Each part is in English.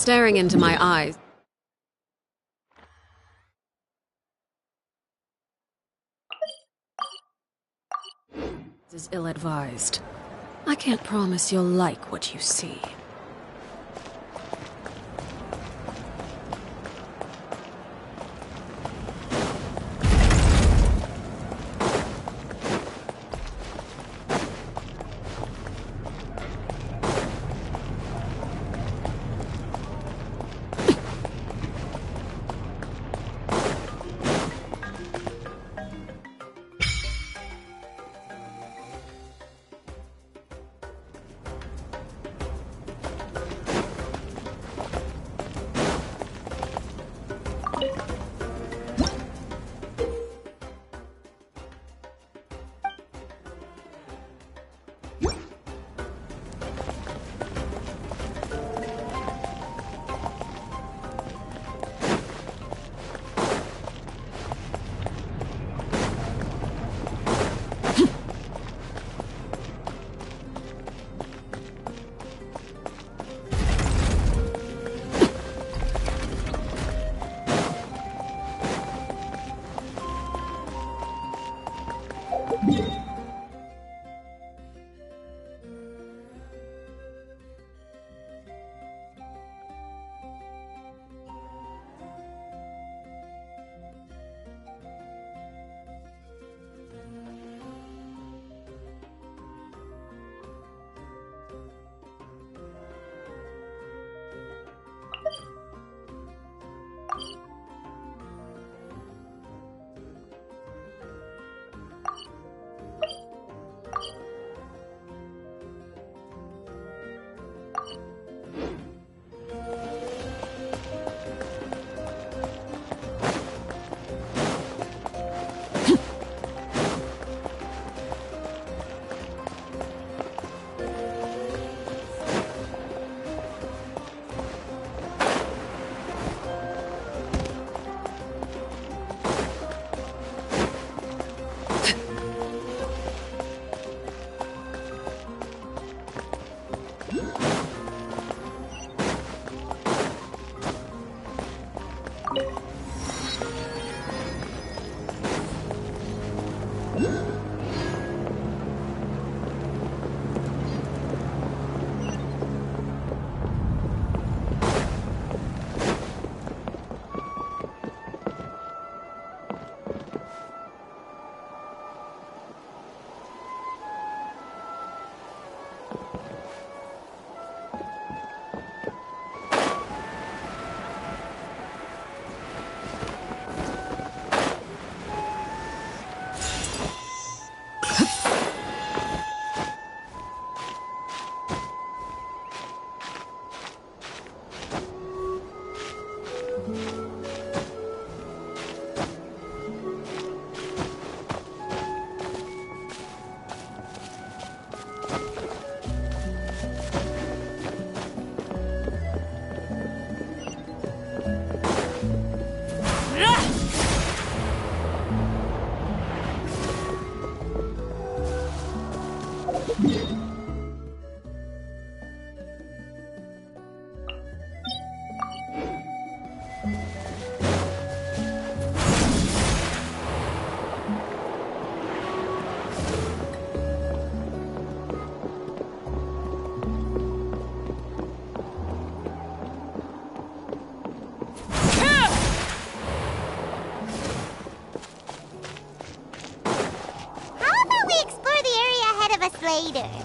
staring into my eyes. This is ill-advised. I can't promise you'll like what you see. Later.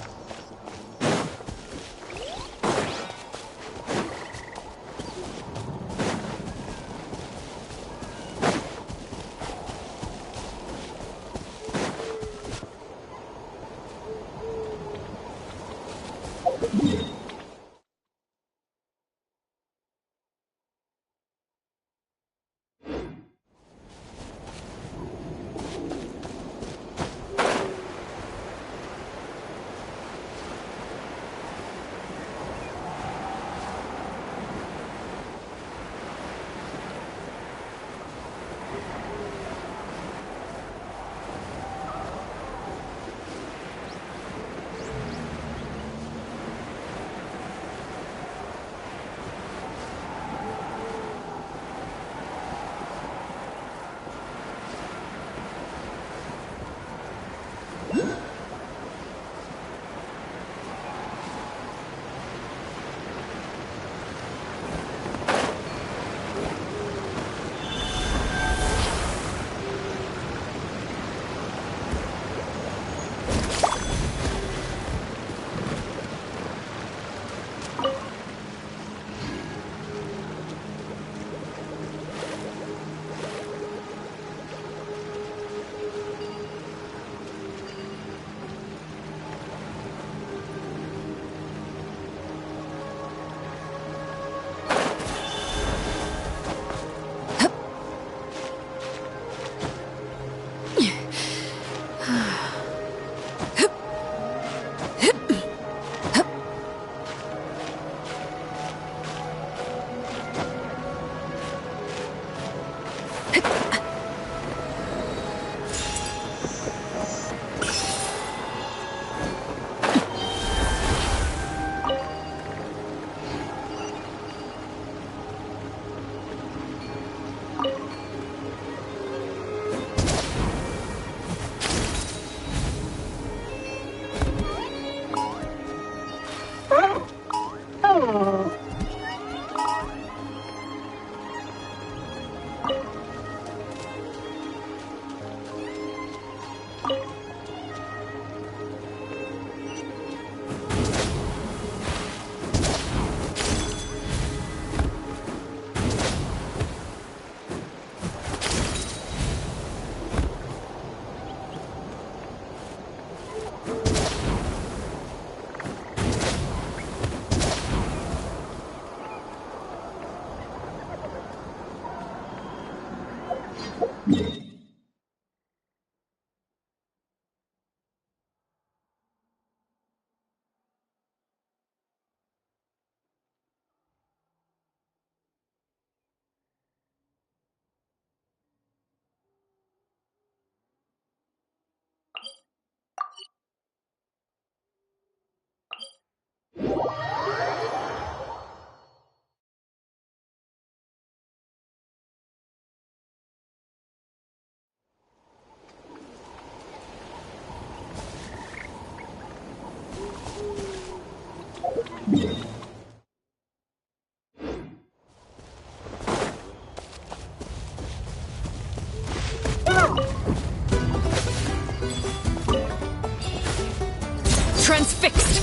Transfixed!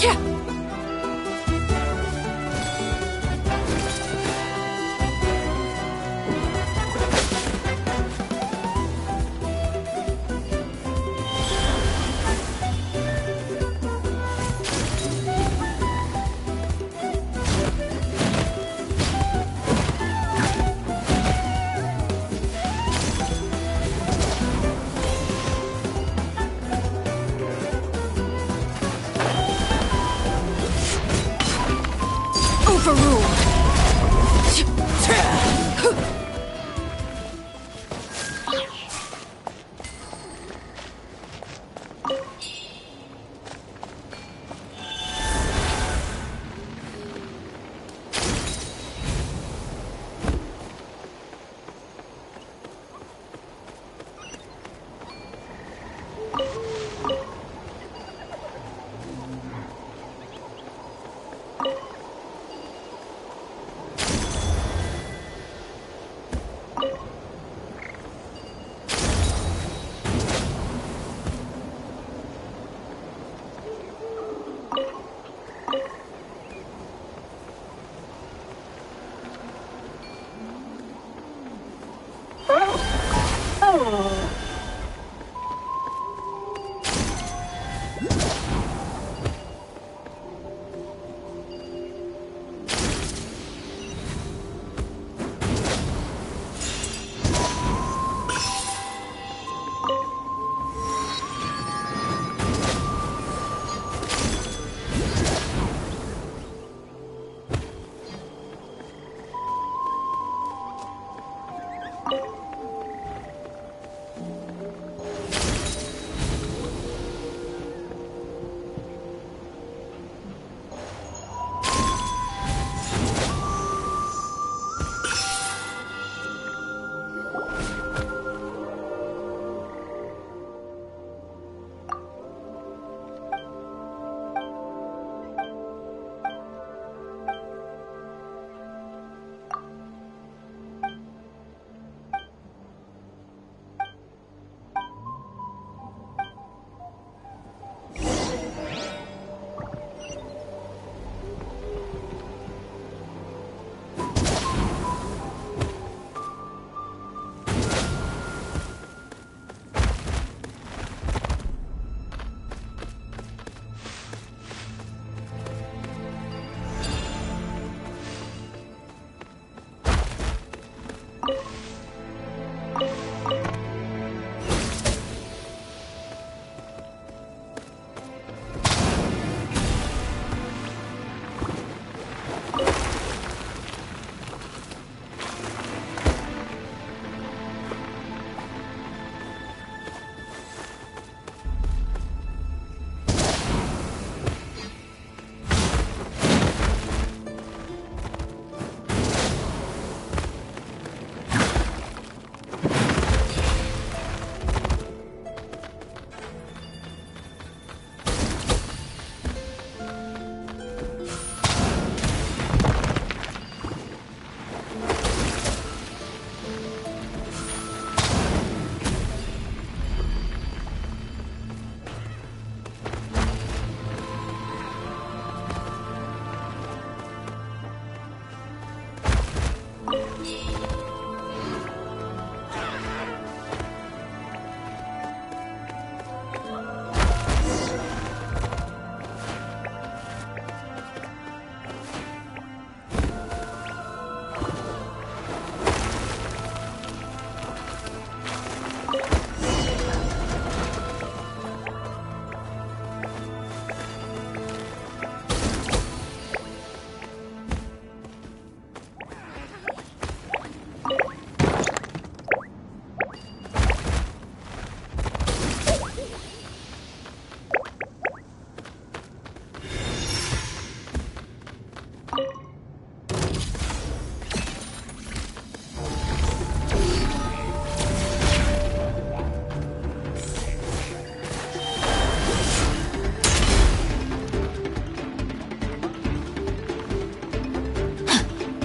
Yeah! Overruled!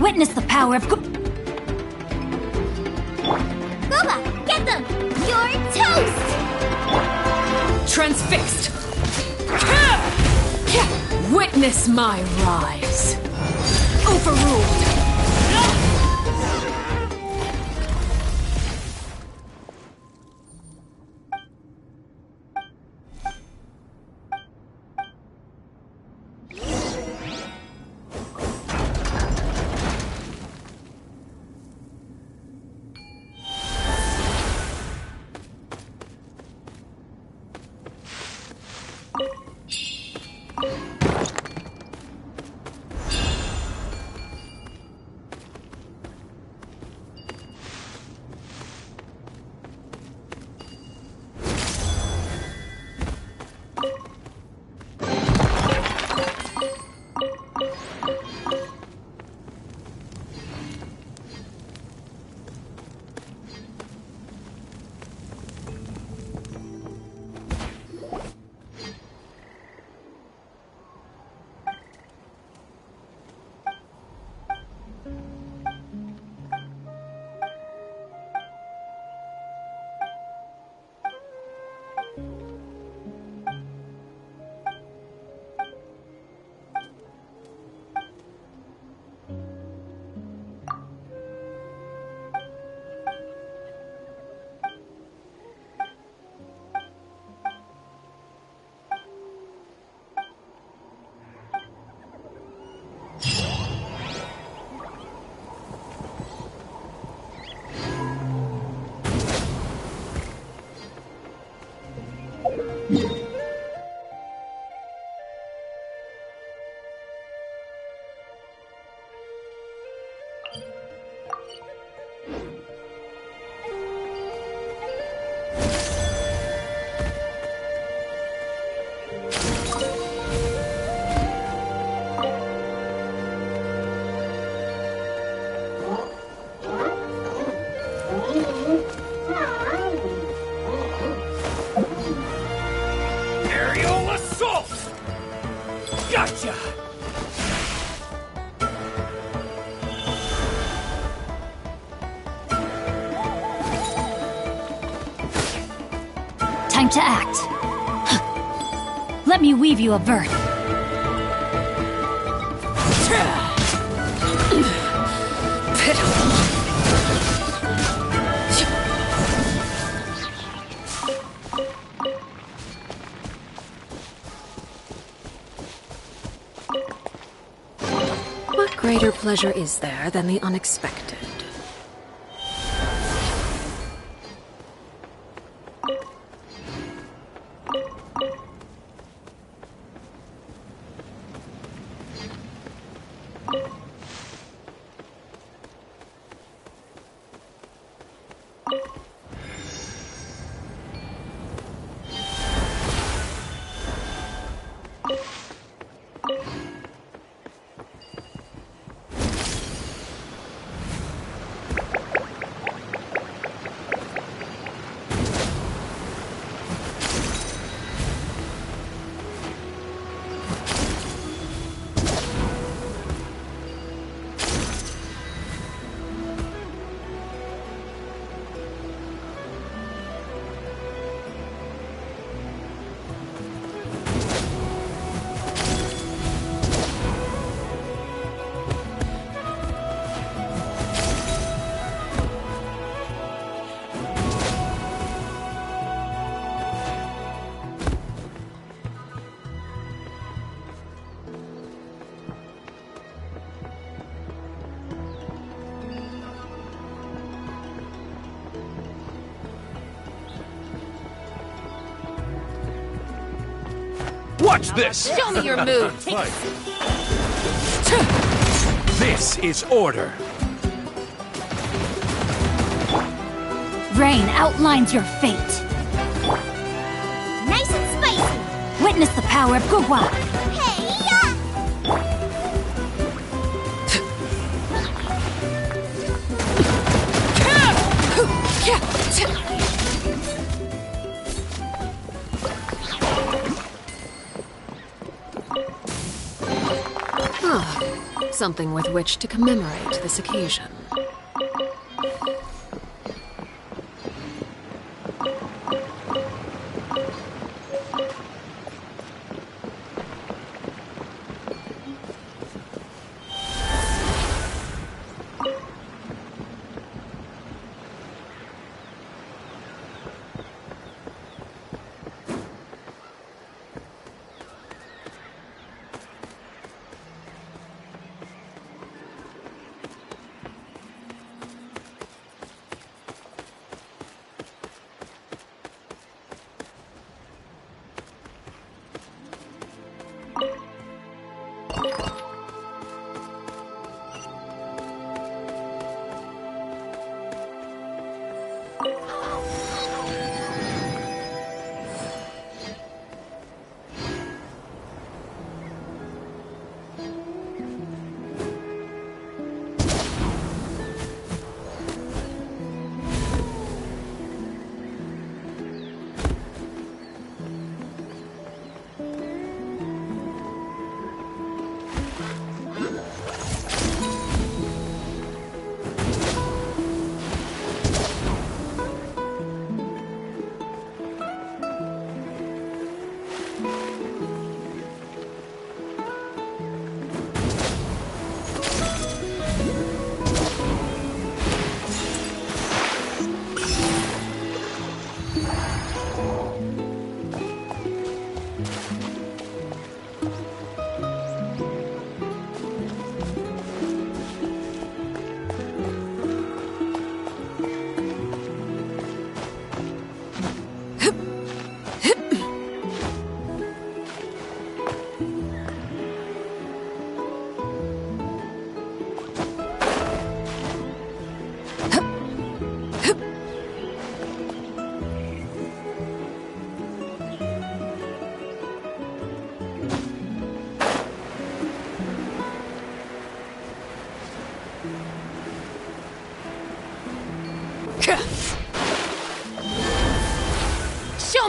Witness the power of Boba, get them! You're toast! Transfixed! Witness my rise! Overruled! Time to act. Let me weave you a birth. What greater pleasure is there than the unexpected? Watch this! Show me your move! This is order! Rain outlines your fate. Nice and spicy! Witness the power of Gugwa. Hey-ya! Something with which to commemorate this occasion.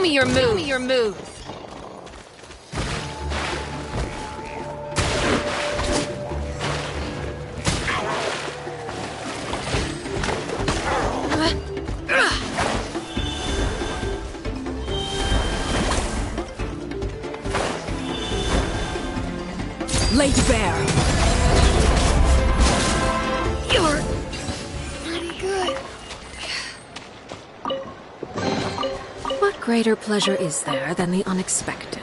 Show me your move. Show me your move. Laid bare. You're pretty good. What greater pleasure is there than the unexpected?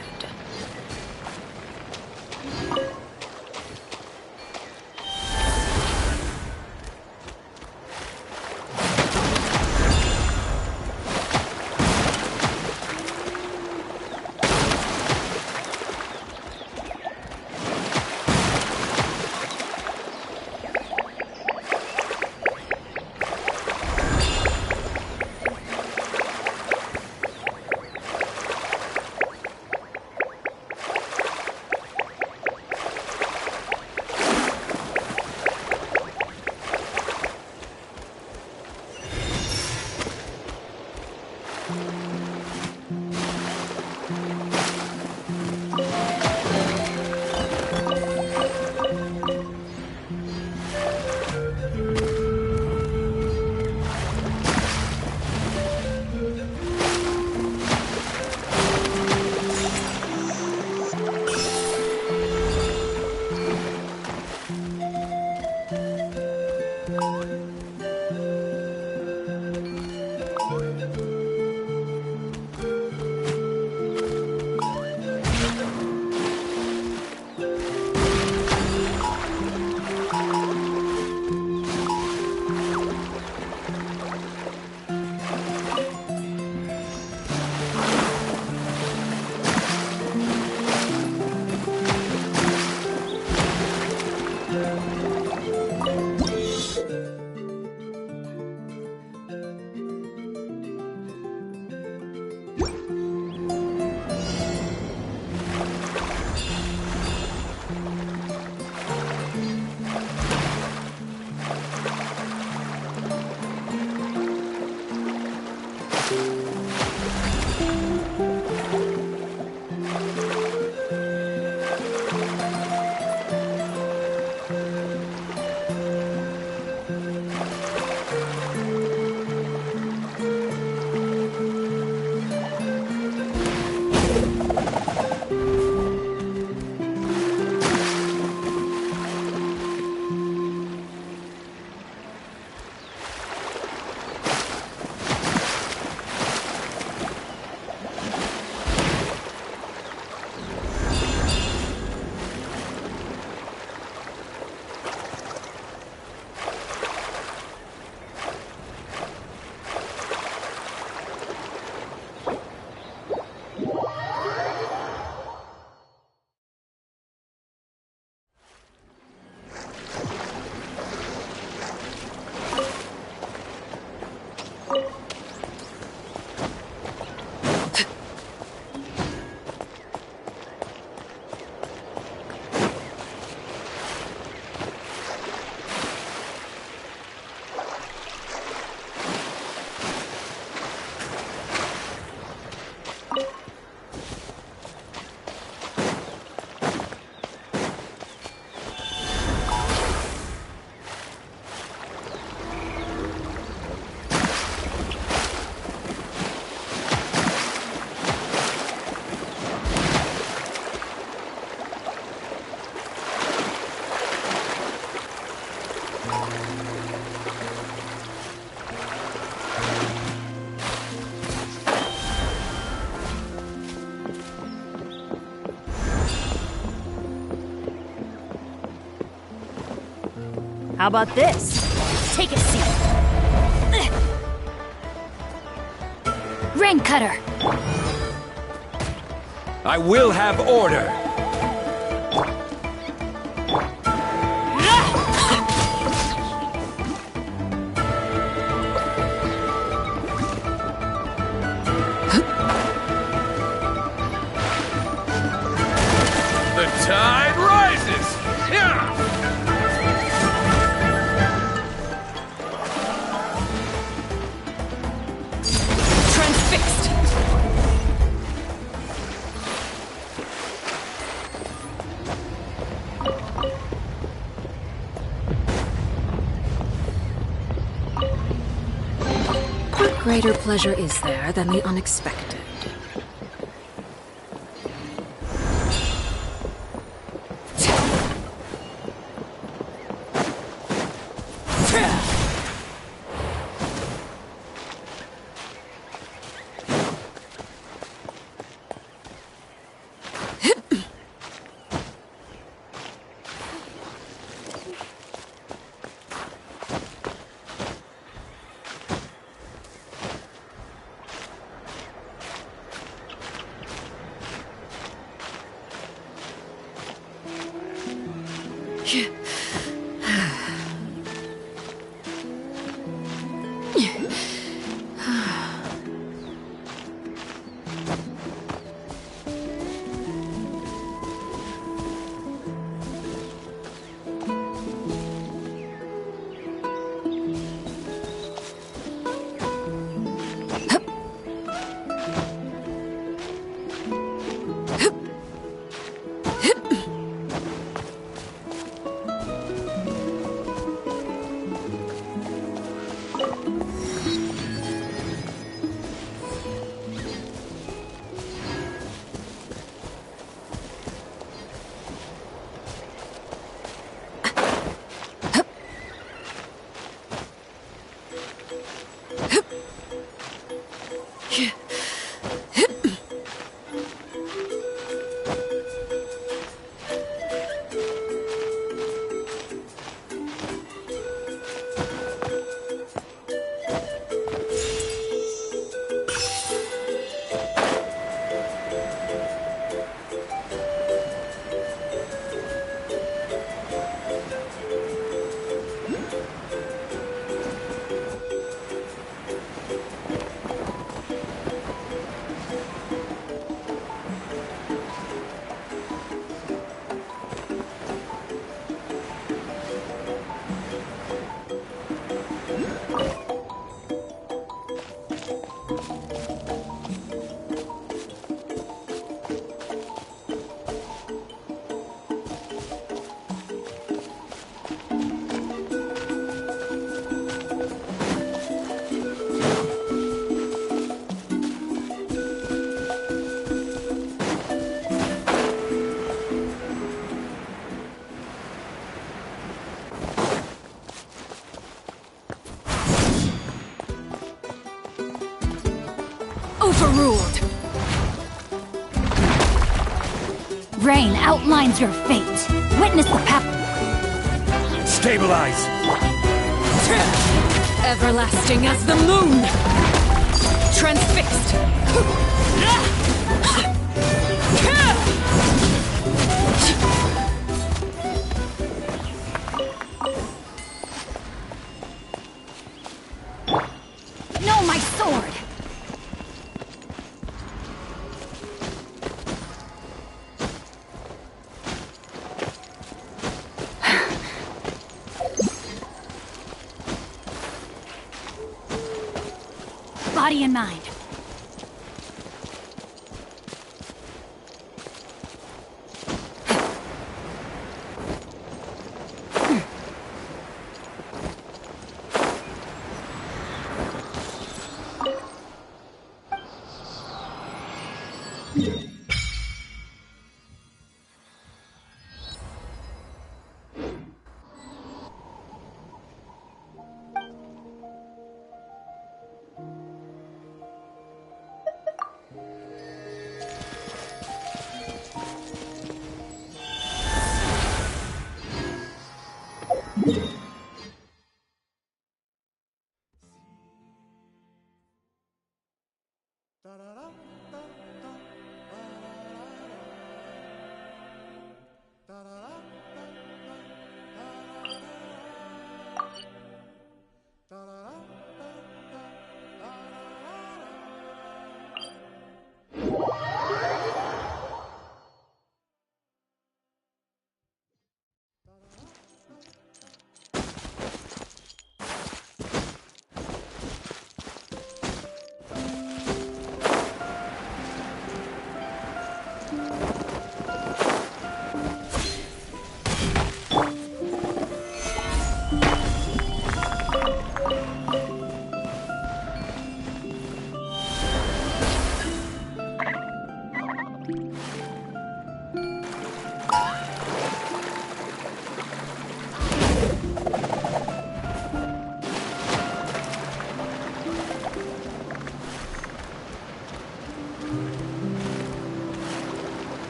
How about this? Take a seat. Rain cutter. I will have order. The tide rises! Yeah! Transfixed! What greater pleasure is there than the unexpected? Overruled. Rain outlines your fate. Witness the path. Stabilize! Everlasting as the moon! Transfixed! No, my sword! Body and mind.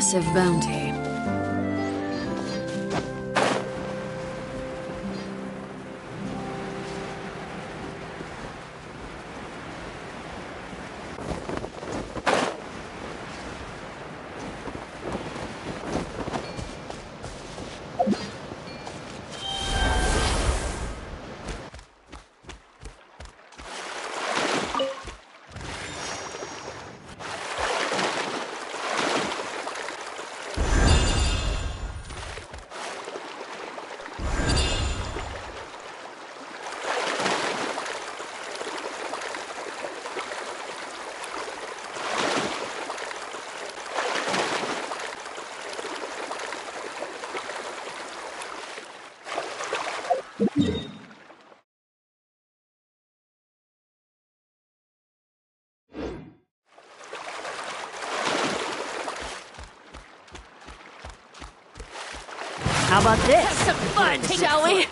impressive bounty. How about this? Some fun, shall we?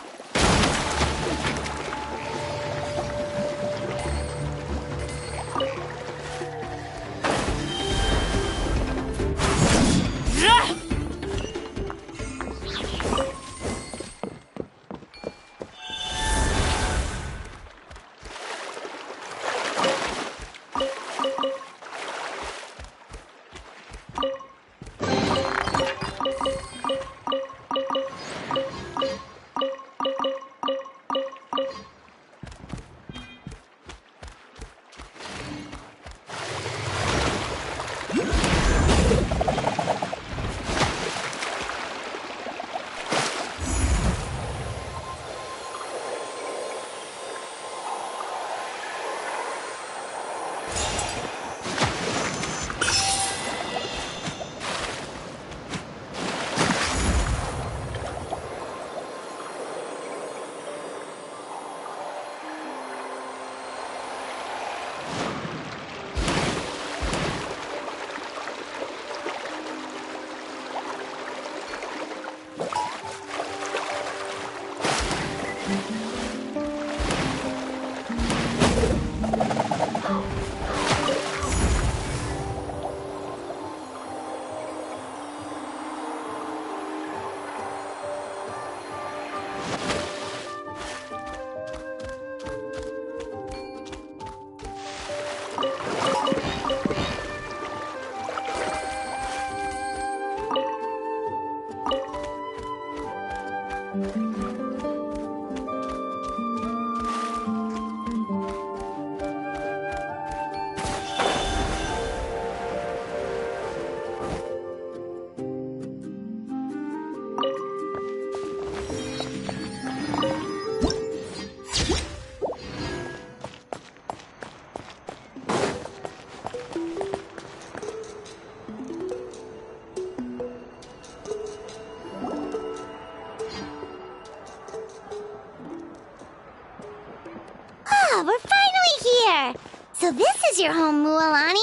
We're finally here! So this is your home, Mualani?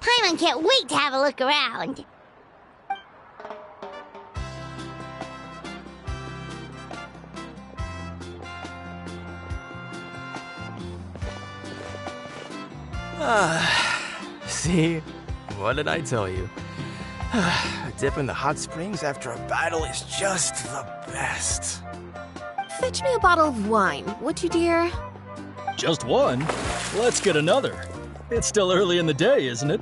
Paimon can't wait to have a look around. See? What did I tell you? A dip in the hot springs after a battle is just the best. Fetch me a bottle of wine, would you, dear? Just one? Let's get another. It's still early in the day, isn't it?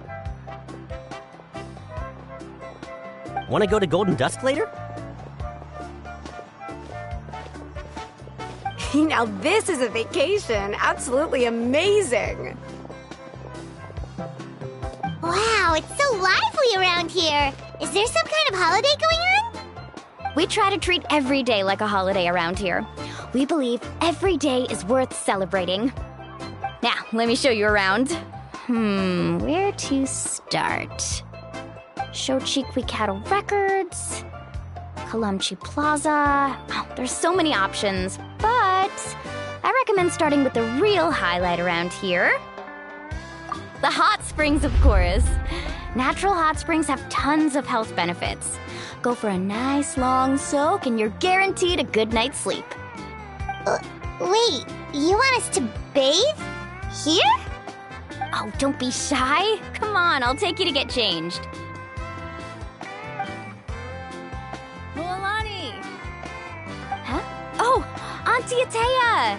Want to go to Golden Dusk later? Now this is a vacation. Absolutely amazing. Wow, it's so lively around here. Is there some kind of holiday going on? We try to treat every day like a holiday around here. We believe every day is worth celebrating. Now, let me show you around. Where to start? Shochiku Cattle Records, Kalamchi Plaza. Oh, there's so many options, but I recommend starting with the real highlight around here. The hot springs, of course. Natural hot springs have tons of health benefits. Go for a nice long soak and you're guaranteed a good night's sleep. Wait, you want us to bathe? Here? Oh, don't be shy. Come on, I'll take you to get changed. Auntie Atea!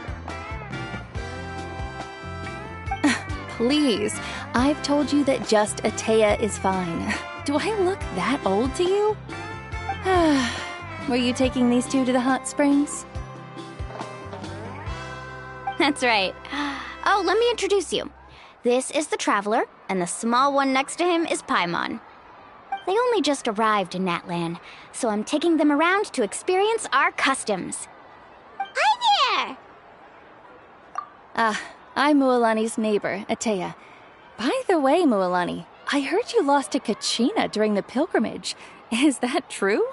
Please, I've told you that just Atea is fine. Do I look that old to you? Were you taking these two to the hot springs? That's right. Oh, let me introduce you. This is the Traveler, and the small one next to him is Paimon. They only just arrived in Natlan, so I'm taking them around to experience our customs. Hi there! I'm Mualani's neighbor, Atea. By the way, Mualani, I heard you lost to Kachina during the pilgrimage. Is that true?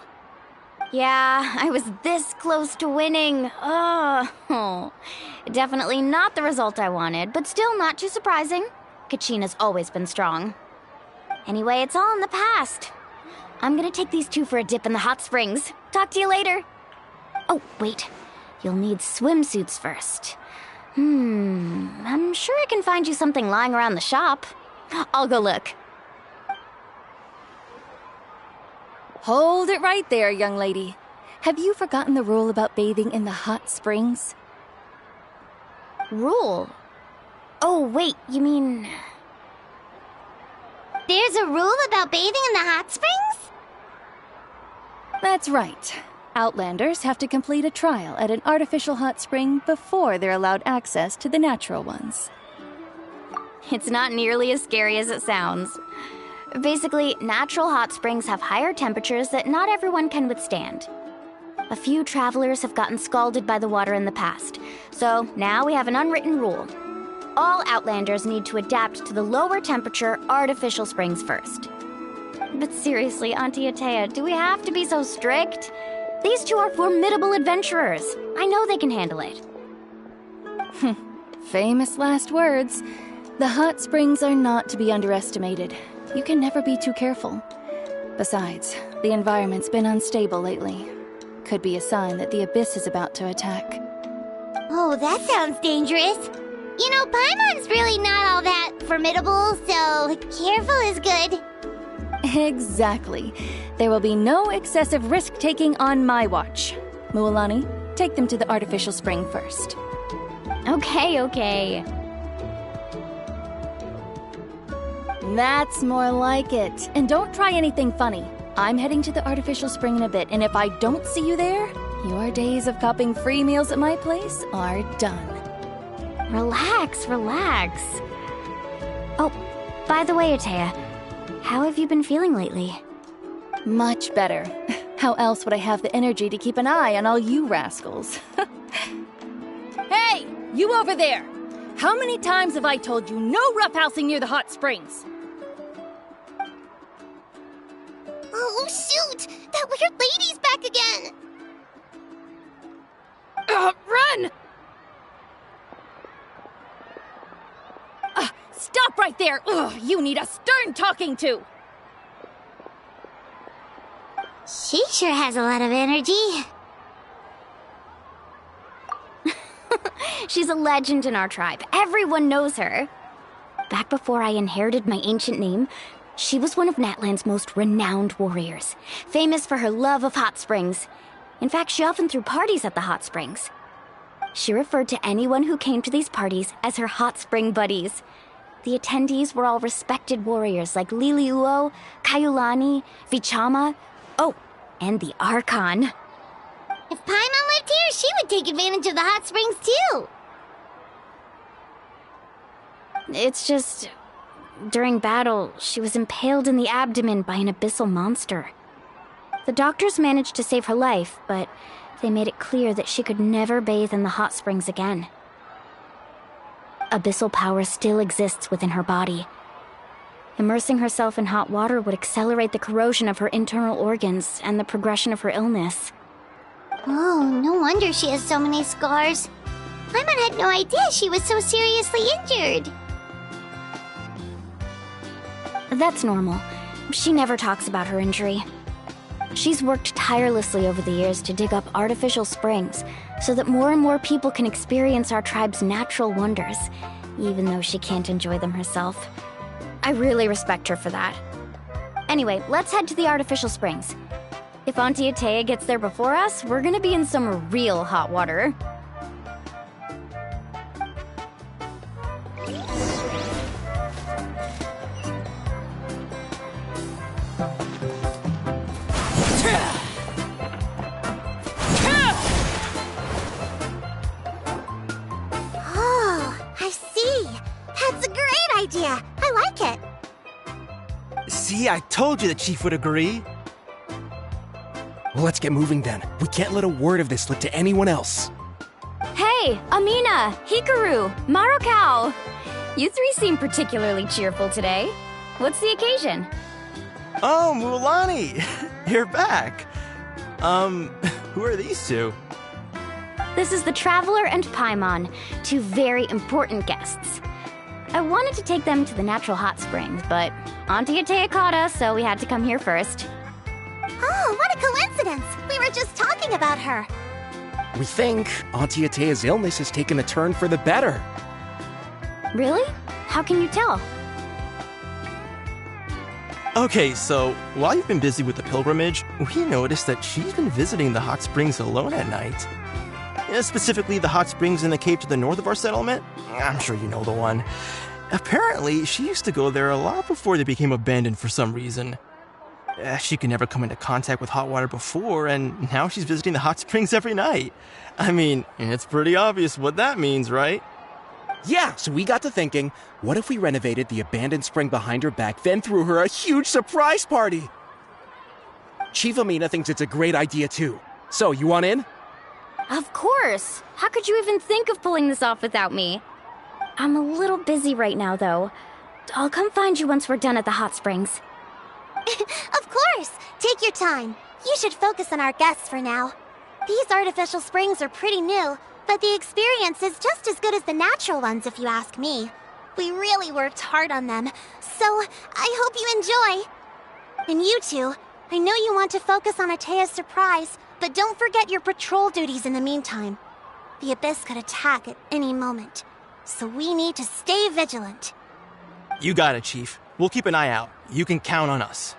Yeah, I was this close to winning. Oh, definitely not the result I wanted, but still not too surprising. Kachina's always been strong. Anyway, it's all in the past. I'm gonna take these two for a dip in the hot springs. Talk to you later. Oh, wait. You'll need swimsuits first. I'm sure I can find you something lying around the shop. I'll go look. Hold it right there, young lady. Have you forgotten the rule about bathing in the hot springs? Rule? Oh, wait, you mean... There's a rule about bathing in the hot springs? That's right. Outlanders have to complete a trial at an artificial hot spring before they're allowed access to the natural ones. It's not nearly as scary as it sounds. Basically, natural hot springs have higher temperatures that not everyone can withstand. A few travelers have gotten scalded by the water in the past, so now we have an unwritten rule. All Outlanders need to adapt to the lower temperature artificial springs first. But seriously, Auntie Atea, do we have to be so strict? These two are formidable adventurers. I know they can handle it. Famous last words. The hot springs are not to be underestimated. You can never be too careful. Besides, the environment's been unstable lately. Could be a sign that the abyss is about to attack. Oh, that sounds dangerous. You know, Paimon's really not all that formidable, so careful is good. Exactly. There will be no excessive risk-taking on my watch. Mualani, take them to the artificial spring first. Okay. That's more like it. And don't try anything funny. I'm heading to the artificial spring in a bit, and if I don't see you there, your days of copping free meals at my place are done. Relax. Oh, by the way, Atea, how have you been feeling lately? Much better. How else would I have the energy to keep an eye on all you rascals? Hey, you over there! How many times have I told you no roughhousing near the hot springs? Oh, shoot! That weird lady's back again! Run! Stop right there! Ugh, you need a stern talking to! She sure has a lot of energy. She's a legend in our tribe. Everyone knows her. Back before I inherited my ancient name, she was one of Natlan's most renowned warriors, famous for her love of hot springs. In fact, she often threw parties at the hot springs. She referred to anyone who came to these parties as her hot spring buddies. The attendees were all respected warriors like Liliuo, Kaiulani, Vichama, oh, and the Archon. If Paimon lived here, she would take advantage of the hot springs too. It's just... during battle, she was impaled in the abdomen by an abyssal monster. The doctors managed to save her life, but they made it clear that she could never bathe in the hot springs again. Abyssal power still exists within her body. Immersing herself in hot water would accelerate the corrosion of her internal organs and the progression of her illness. Oh, no wonder she has so many scars. Paimon had no idea she was so seriously injured. That's normal. She never talks about her injury. She's worked tirelessly over the years to dig up artificial springs so that more and more people can experience our tribe's natural wonders, even though she can't enjoy them herself. I really respect her for that. Anyway, let's head to the artificial springs. If Auntie Atea gets there before us, we're gonna be in some real hot water. That's a great idea. I like it. See, I told you the chief would agree. Well, let's get moving then. We can't let a word of this slip to anyone else. Hey, Amina, Hikaru, Marukao. You three seem particularly cheerful today. What's the occasion? Oh, Mualani, you're back. Who are these two? This is the Traveler and Paimon, two very important guests. I wanted to take them to the natural hot springs, but Auntie Atea caught us, so we had to come here first. Oh, what a coincidence! We were just talking about her. We think Auntie Atea's illness has taken a turn for the better. Really? How can you tell? Okay, so while you've been busy with the pilgrimage, we noticed that she's been visiting the hot springs alone at night. Specifically, the hot springs in the cave to the north of our settlement. I'm sure you know the one. Apparently, she used to go there a lot before they became abandoned for some reason. She could never come into contact with hot water before, and now she's visiting the hot springs every night. I mean, it's pretty obvious what that means, right? Yeah, so we got to thinking, what if we renovated the abandoned spring behind her back, then threw her a huge surprise party? Chief Amina thinks it's a great idea too. So, you want in? Of course! How could you even think of pulling this off without me? I'm a little busy right now, though. I'll come find you once we're done at the hot springs. Of course! Take your time. You should focus on our guests for now. These artificial springs are pretty new, but the experience is just as good as the natural ones if you ask me. We really worked hard on them, so I hope you enjoy. And you two, I know you want to focus on Atea's surprise, but don't forget your patrol duties in the meantime. The Abyss could attack at any moment, so we need to stay vigilant. You got it, Chief. We'll keep an eye out. You can count on us.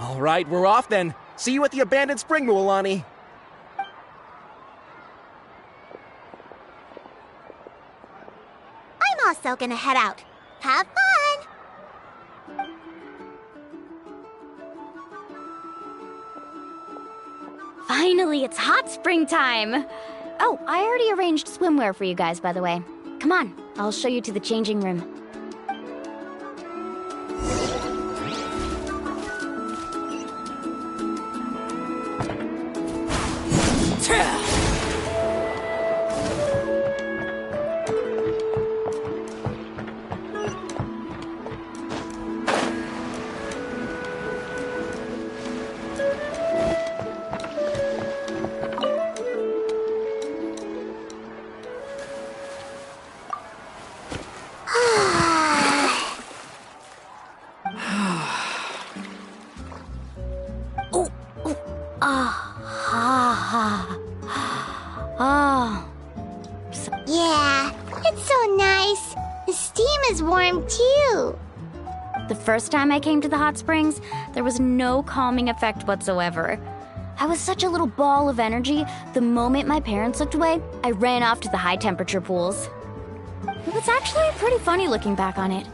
All right, we're off then. See you at the abandoned spring, Mualani. I'm also gonna head out. Have fun! Finally, it's hot spring time! Oh, I already arranged swimwear for you guys, by the way. Come on, I'll show you to the changing room. Yeah, it's so nice. The steam is warm too. The first time I came to the hot springs, there was no calming effect whatsoever. I was such a little ball of energy, the moment my parents looked away, I ran off to the high-temperature pools. It was actually pretty funny looking back on it.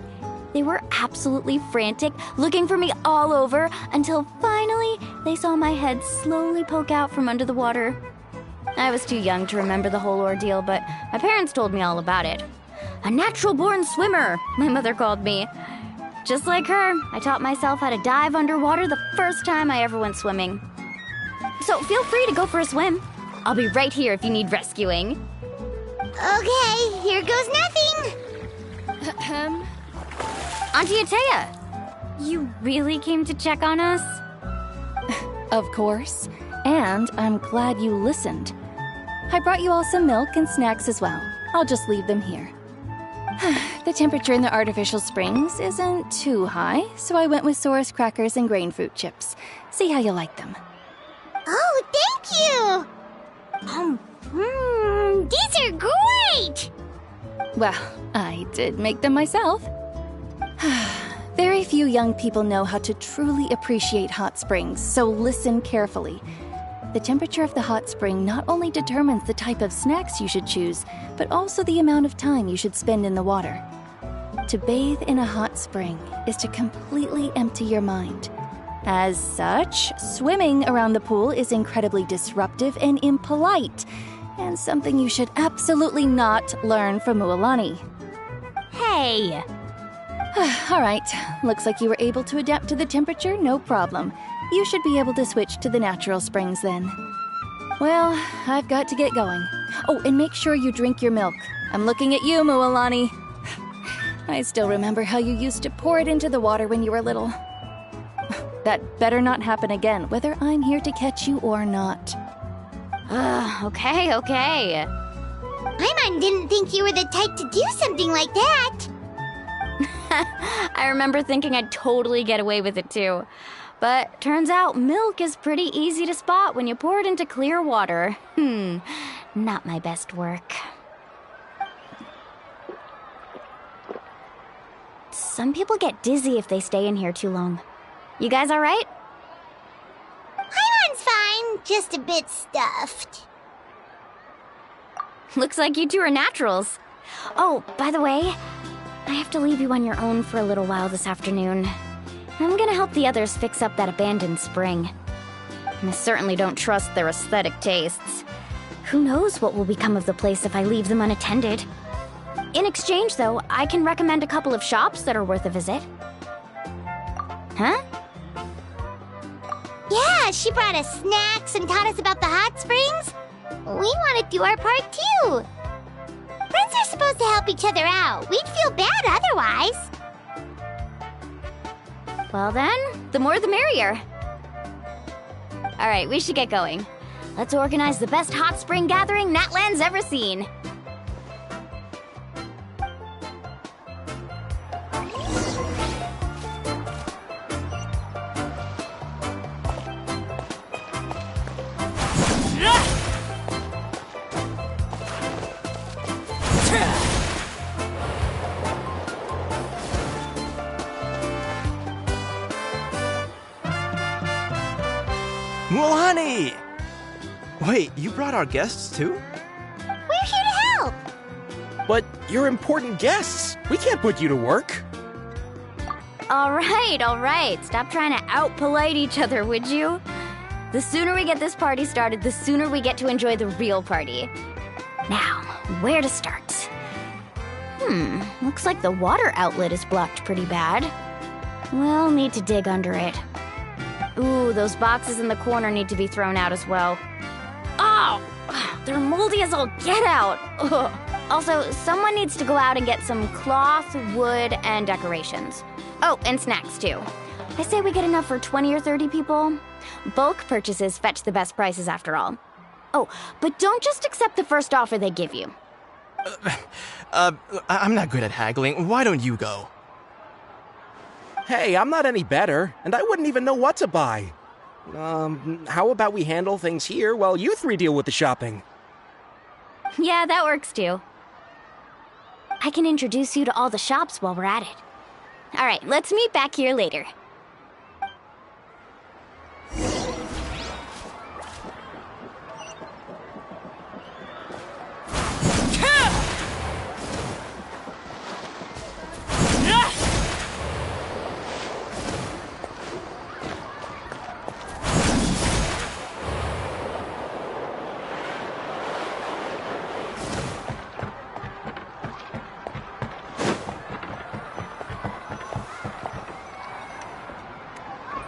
They were absolutely frantic, looking for me all over, until finally they saw my head slowly poke out from under the water. I was too young to remember the whole ordeal, but my parents told me all about it. A natural-born swimmer, my mother called me. Just like her, I taught myself how to dive underwater the first time I ever went swimming. So feel free to go for a swim. I'll be right here if you need rescuing. Okay, here goes nothing. Auntie Atea, you really came to check on us? Of course. And I'm glad you listened. I brought you all some milk and snacks as well. I'll just leave them here. The temperature in the artificial springs isn't too high, so I went with Saurus crackers and grain fruit chips. See how you like them. Oh, thank you! These are great! Well, I did make them myself. Very few young people know how to truly appreciate hot springs, so listen carefully. The temperature of the hot spring not only determines the type of snacks you should choose, but also the amount of time you should spend in the water. To bathe in a hot spring is to completely empty your mind. As such, swimming around the pool is incredibly disruptive and impolite, and something you should absolutely not learn from Mualani. Hey! Alright, looks like you were able to adapt to the temperature, no problem. You should be able to switch to the natural springs then. Well, I've got to get going. Oh, and make sure you drink your milk. I'm looking at you, Mualani. I still remember how you used to pour it into the water when you were little. That better not happen again, whether I'm here to catch you or not. Okay. Paimon didn't think you were the type to do something like that. I remember thinking I'd totally get away with it too. But turns out milk is pretty easy to spot when you pour it into clear water. Not my best work. Some people get dizzy if they stay in here too long. You guys alright? Paimon's fine, just a bit stuffed. Looks like you two are naturals. Oh, by the way, I have to leave you on your own for a little while this afternoon. I'm gonna help the others fix up that abandoned spring. And I certainly don't trust their aesthetic tastes. Who knows what will become of the place if I leave them unattended. In exchange, though, I can recommend a couple of shops that are worth a visit. Huh? Yeah, she brought us snacks and taught us about the hot springs. We want to do our part too. Friends are supposed to help each other out. We'd feel bad otherwise. Well then, the more the merrier. Alright, we should get going. Let's organize the best hot spring gathering Natland's ever seen. Mualani! Wait, you brought our guests too? We're here to help. But you're important guests. We can't put you to work. Alright. Stop trying to out-polite each other, would you? The sooner we get this party started, the sooner we get to enjoy the real party. Now, where to start? Looks like the water outlet is blocked pretty bad. We'll need to dig under it. Ooh, those boxes in the corner need to be thrown out as well. Oh! They're moldy as all get out! Ugh. Also, someone needs to go out and get some cloth, wood, and decorations. Oh, and snacks too. I say we get enough for 20 or 30 people. Bulk purchases fetch the best prices after all. Oh, but don't just accept the first offer they give you. I'm not good at haggling. Why don't you go? Hey, I'm not any better, and I wouldn't even know what to buy. How about we handle things here while you three deal with the shopping? Yeah, that works too. I can introduce you to all the shops while we're at it. Alright, let's meet back here later.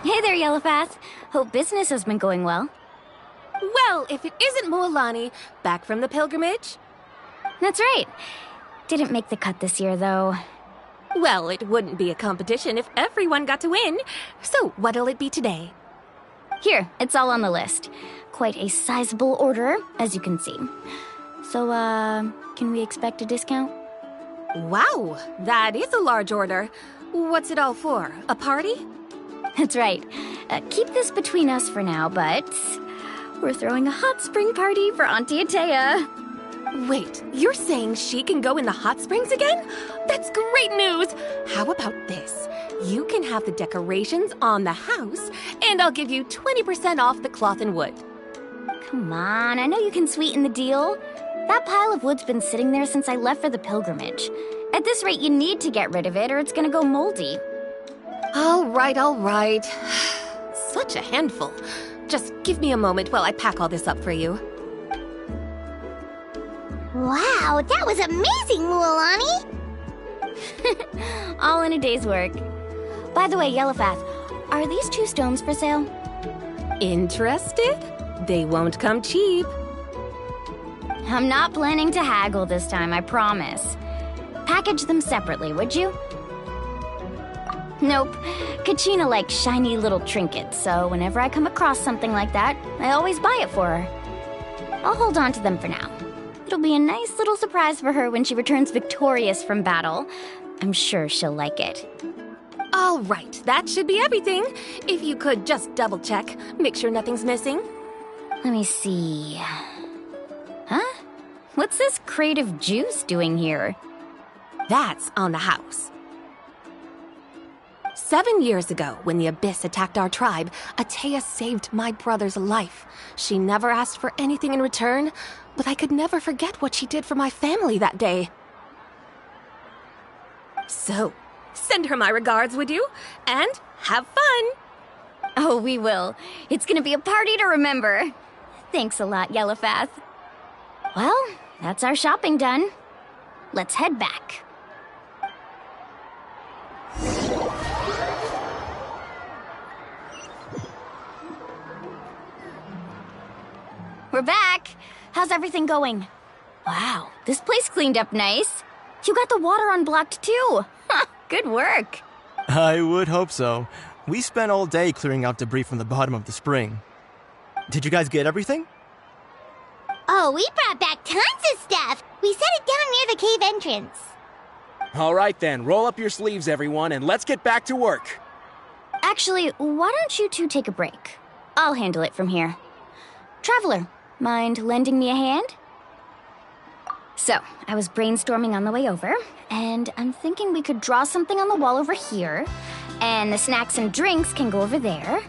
Hey there, Yellowface. Hope business has been going well. Well, if it isn't Mualani, back from the pilgrimage? That's right. Didn't make the cut this year, though. Well, it wouldn't be a competition if everyone got to win. So, what'll it be today? Here, it's all on the list. Quite a sizable order, as you can see. So, can we expect a discount? Wow, that is a large order. What's it all for? A party? That's right. Keep this between us for now, but we're throwing a hot spring party for Auntie Atea. Wait, you're saying she can go in the hot springs again? That's great news! How about this? You can have the decorations on the house, and I'll give you 20% off the cloth and wood. Come on, I know you can sweeten the deal. That pile of wood's been sitting there since I left for the pilgrimage. At this rate, you need to get rid of it or it's gonna go moldy. All right. Such a handful. Just give me a moment while I pack all this up for you. Wow, that was amazing, Mualani! All in a day's work. By the way, Yellowfath, are these 2 stones for sale? Interested? They won't come cheap. I'm not planning to haggle this time, I promise. Package them separately, would you? Nope. Kachina likes shiny little trinkets, so whenever I come across something like that, I always buy it for her. I'll hold on to them for now. It'll be a nice little surprise for her when she returns victorious from battle. I'm sure she'll like it. All right, that should be everything. If you could just double check, make sure nothing's missing. Let me see. Huh? What's this crate of juice doing here? That's on the house. 7 years ago, when the Abyss attacked our tribe, Atea saved my brother's life. She never asked for anything in return, but I could never forget what she did for my family that day. So, send her my regards, would you? And have fun! Oh, we will. It's gonna be a party to remember. Thanks a lot, Yellowfath. Well, that's our shopping done. Let's head back. We're back! How's everything going? Wow, this place cleaned up nice. You got the water unblocked too. Good work. I would hope so. We spent all day clearing out debris from the bottom of the spring. Did you guys get everything? Oh, we brought back tons of stuff. We set it down near the cave entrance. All right then, roll up your sleeves, everyone, and let's get back to work. Actually, why don't you 2 take a break? I'll handle it from here. Traveler, mind lending me a hand? So, I was brainstorming on the way over, and I'm thinking we could draw something on the wall over here, and the snacks and drinks can go over there.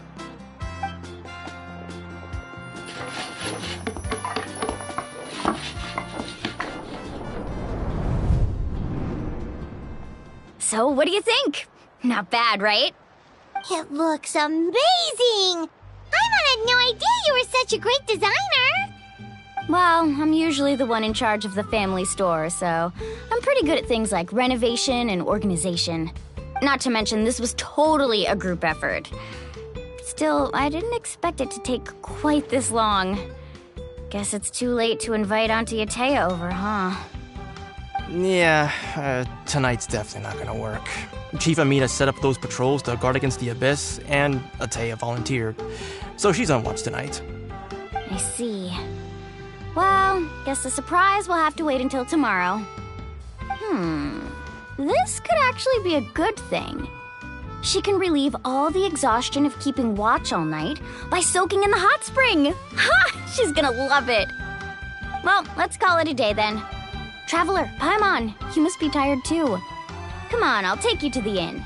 So, what do you think? Not bad, right? It looks amazing! Paimon had no idea you were such a great designer! Well, I'm usually the one in charge of the family store, so I'm pretty good at things like renovation and organization. Not to mention, this was totally a group effort. Still, I didn't expect it to take quite this long. Guess it's too late to invite Auntie Atea over, huh? Yeah, tonight's definitely not gonna work. Chief Amina set up those patrols to guard against the Abyss, and Atea volunteered. So she's on watch tonight. I see. Well, guess the surprise will have to wait until tomorrow. This could actually be a good thing. She can relieve all the exhaustion of keeping watch all night by soaking in the hot spring. Ha! She's gonna love it. Well, let's call it a day then. Traveler, Paimon, you must be tired too. Come on, I'll take you to the inn.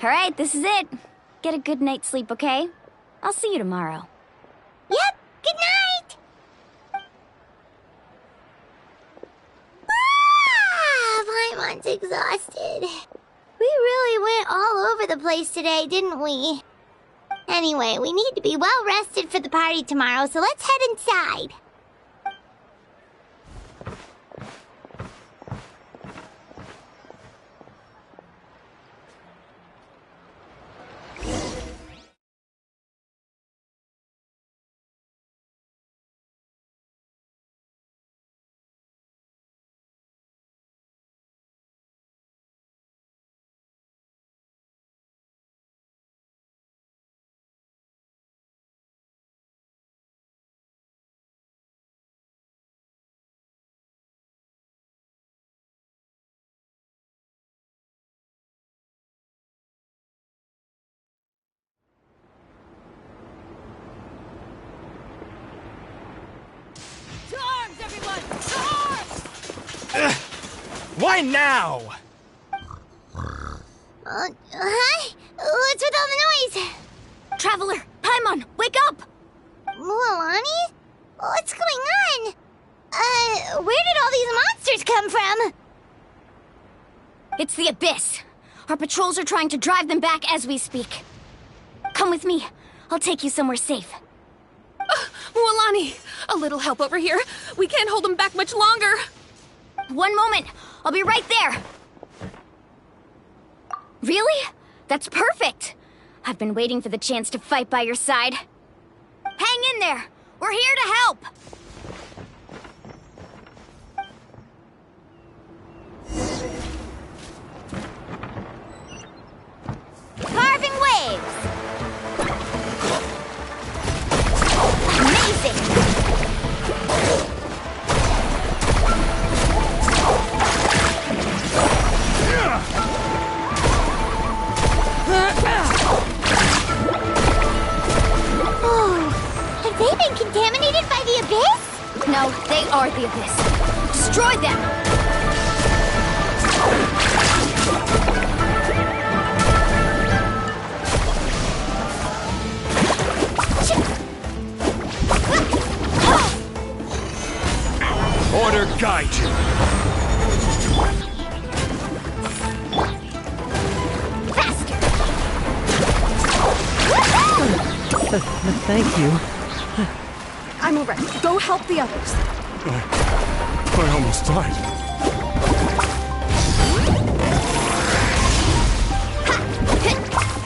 All right, this is it. Get a good night's sleep, okay? I'll see you tomorrow. Yep, good night! Paimon's exhausted. We really went all over the place today, didn't we? Anyway, we need to be well rested for the party tomorrow, so let's head inside. Why now? Huh? What's with all the noise? Traveler, Paimon, wake up! Mualani? What's going on? Where did all these monsters come from? It's the Abyss. Our patrols are trying to drive them back as we speak. Come with me. I'll take you somewhere safe. Mualani, a little help over here. We can't hold them back much longer. One moment. I'll be right there. Really? That's perfect. I've been waiting for the chance to fight by your side. Hang in there. We're here to help. Carving waves. Amazing. Have they been contaminated by the Abyss? No, they are the Abyss. Destroy them! Order guide you. Faster! Thank you. I'm alright. Go help the others. I almost died.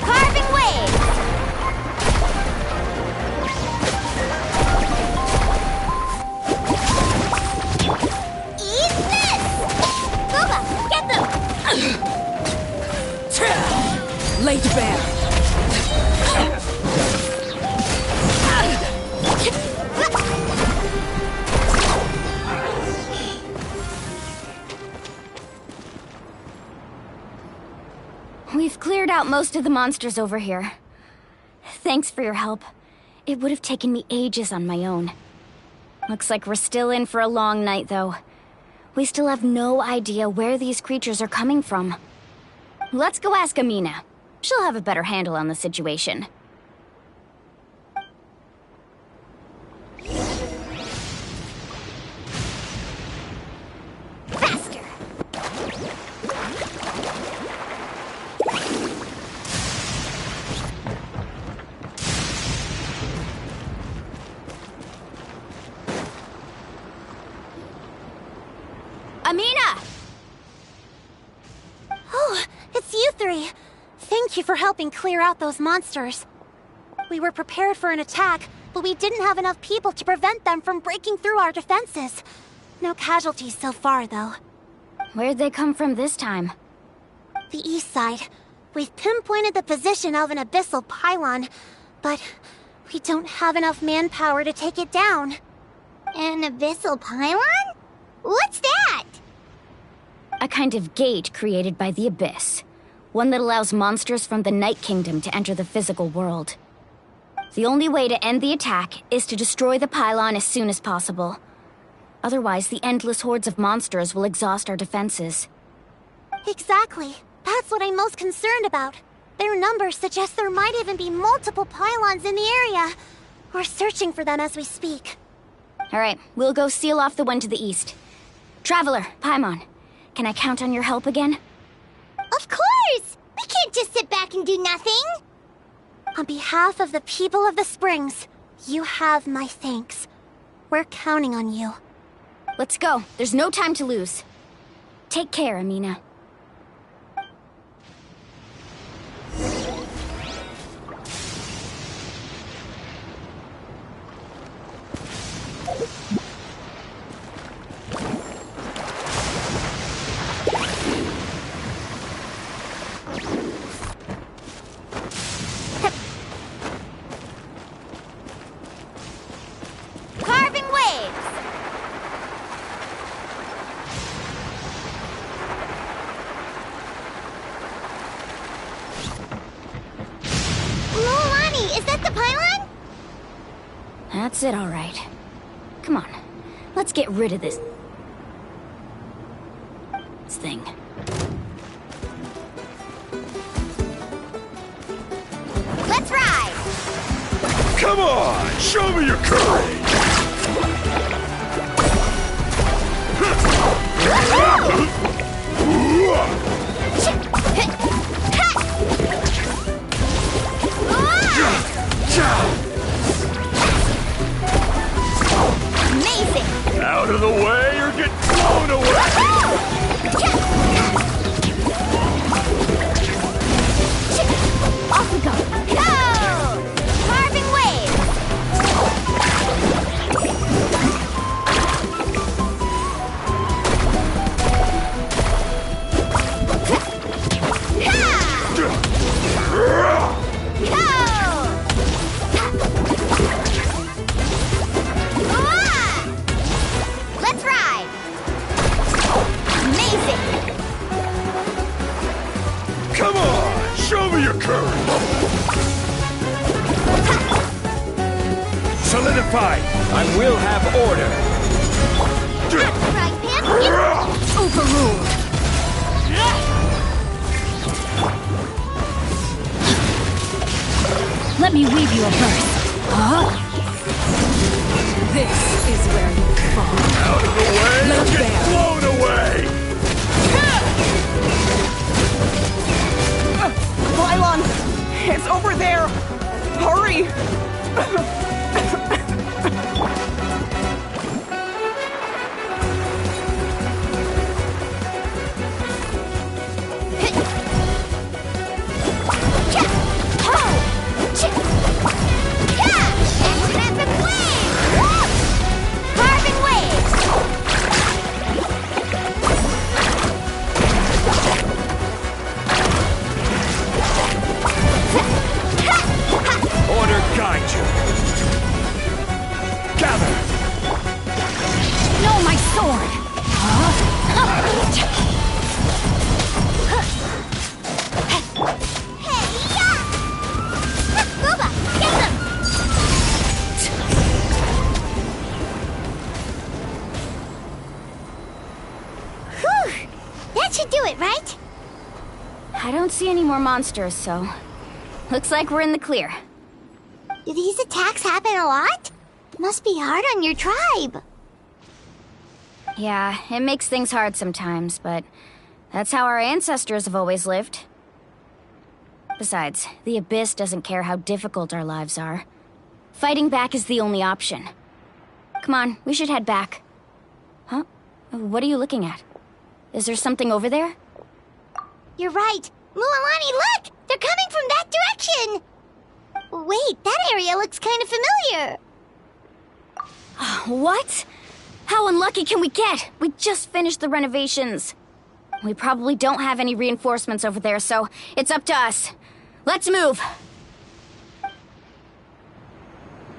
Carving waves! Eat this! Booba, get them! Laid bare. We've cleared out most of the monsters over here. Thanks for your help. It would have taken me ages on my own. Looks like we're still in for a long night, though. We still have no idea where these creatures are coming from. Let's go ask Amina. She'll have a better handle on the situation. Faster! Amina! Oh, it's you three. Thank you for helping clear out those monsters. We were prepared for an attack, but we didn't have enough people to prevent them from breaking through our defenses. No casualties so far, though. Where'd they come from this time? The east side. We've pinpointed the position of an abyssal pylon, but we don't have enough manpower to take it down. An abyssal pylon? What's that? A kind of gate created by the Abyss. One that allows monsters from the Night Kingdom to enter the physical world. The only way to end the attack is to destroy the pylon as soon as possible. Otherwise, the endless hordes of monsters will exhaust our defenses. Exactly. That's what I'm most concerned about. Their numbers suggest there might even be multiple pylons in the area. We're searching for them as we speak. Alright, we'll go seal off the one to the east. Traveler, Paimon, can I count on your help again? Of course! We can't just sit back and do nothing! On behalf of the people of the Springs, you have my thanks. We're counting on you. Let's go. There's no time to lose. Take care, Amina. Carving waves! Lolani, is that the pylon? That's it, all right. Come on, let's get rid of this. thing. Let's ride! Come on! Show me your courage! Amazing! Out of the way or get blown away! Off we go! Go! Carving waves! Let's ride! Amazing! Come on! Show me your courage! Solidify! I will have order! Frying pan? Overruled! Let me weave you a verse. Huh? This is where you fall. Out of the way! Let Get bear. blown away! Pylon! It's over there! Hurry! Carving waves! Order guide you! Gather! No, my sword! Booba, get them! Whew! That should do it, right? I don't see any more monsters, so looks like we're in the clear. Do these attacks happen a lot? Must be hard on your tribe. Yeah, it makes things hard sometimes, but that's how our ancestors have always lived. Besides, the Abyss doesn't care how difficult our lives are. Fighting back is the only option. Come on, we should head back. Huh? What are you looking at? Is there something over there? You're right. Mualani, look! They're coming from that direction! Wait, that area looks kind of familiar. What? How unlucky can we get? We just finished the renovations. We probably don't have any reinforcements over there, so it's up to us. Let's move.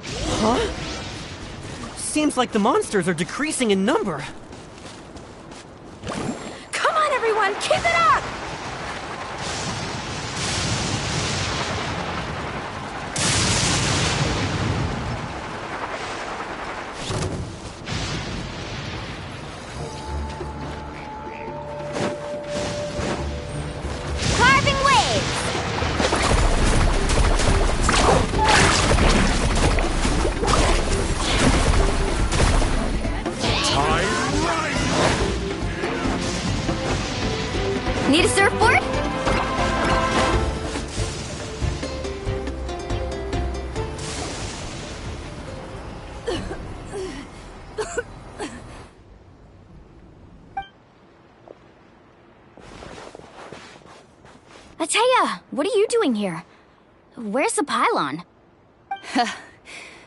Huh? Seems like the monsters are decreasing in number. Come on, everyone, keep it up! Carving waves! Need a surfboard? Ataya, what are you doing here? Where's the pylon?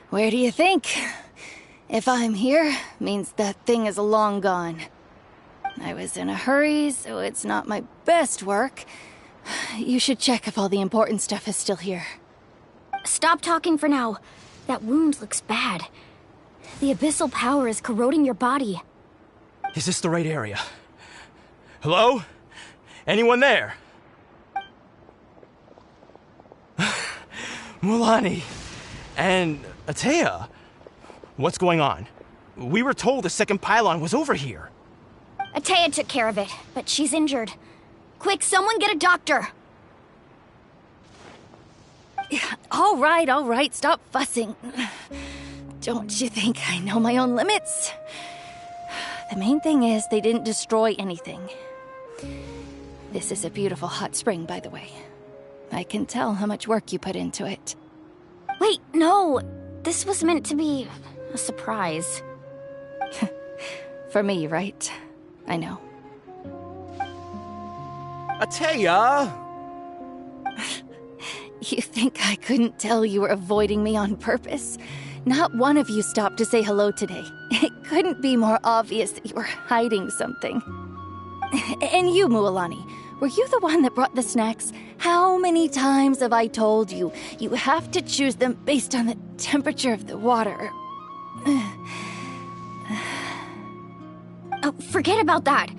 Where do you think? If I'm here, means that thing is long gone. I was in a hurry, so it's not my best work. You should check if all the important stuff is still here. Stop talking for now. That wound looks bad. The abyssal power is corroding your body. Is this the right area? Hello? Anyone there? Mulani and Ataya. What's going on? We were told the second pylon was over here. Atea took care of it, but she's injured. Quick, someone get a doctor! All right, stop fussing. Don't you think I know my own limits? The main thing is they didn't destroy anything. This is a beautiful hot spring, by the way. I can tell how much work you put into it. Wait, no! This was meant to be a surprise. For me, right? I know. Atea! You think I couldn't tell you were avoiding me on purpose? Not one of you stopped to say hello today. It couldn't be more obvious that you were hiding something. And you, Mualani, were you the one that brought the snacks? How many times have I told you, you have to choose them based on the temperature of the water? Oh, forget about that.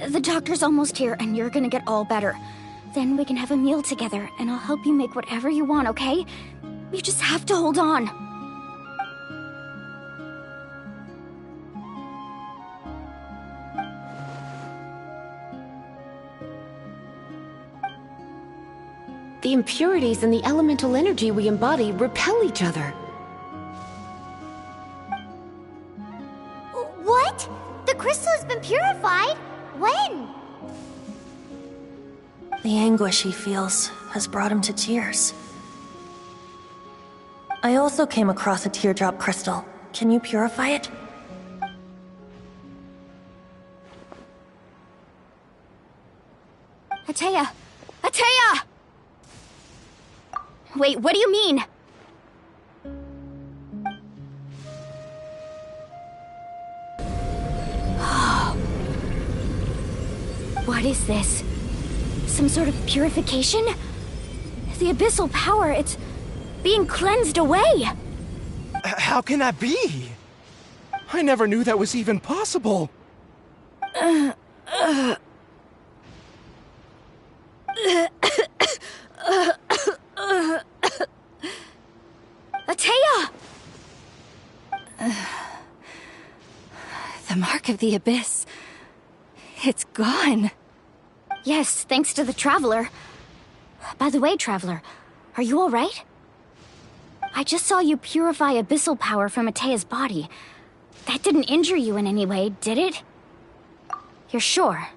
The doctor's almost here, and you're gonna get all better. Then we can have a meal together, and I'll help you make whatever you want, okay? You just have to hold on. The impurities and the elemental energy we embody repel each other. What? The crystal has been purified? When? The anguish he feels has brought him to tears. I also came across a teardrop crystal. Can you purify it? Atea! Atea! Wait, what do you mean? What is this? Some sort of purification? The abyssal power, it's being cleansed away! How can that be? I never knew that was even possible. Atea! The mark of the abyss. It's gone. Yes, thanks to the Traveler. By the way, Traveler, are you alright? I just saw you purify abyssal power from Atea's body. That didn't injure you in any way, did it? You're sure?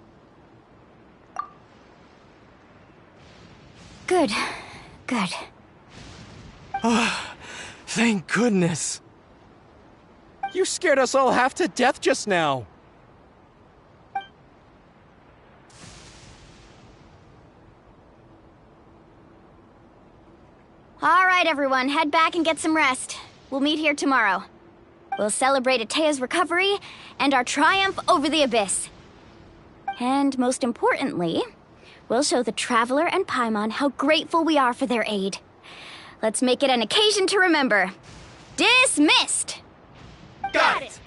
Good. Good. Oh, thank goodness. You scared us all half to death just now. All right, everyone, head back and get some rest. We'll meet here tomorrow. We'll celebrate Atea's recovery and our triumph over the abyss. And most importantly, we'll show the Traveler and Paimon how grateful we are for their aid. Let's make it an occasion to remember. Dismissed! Got it!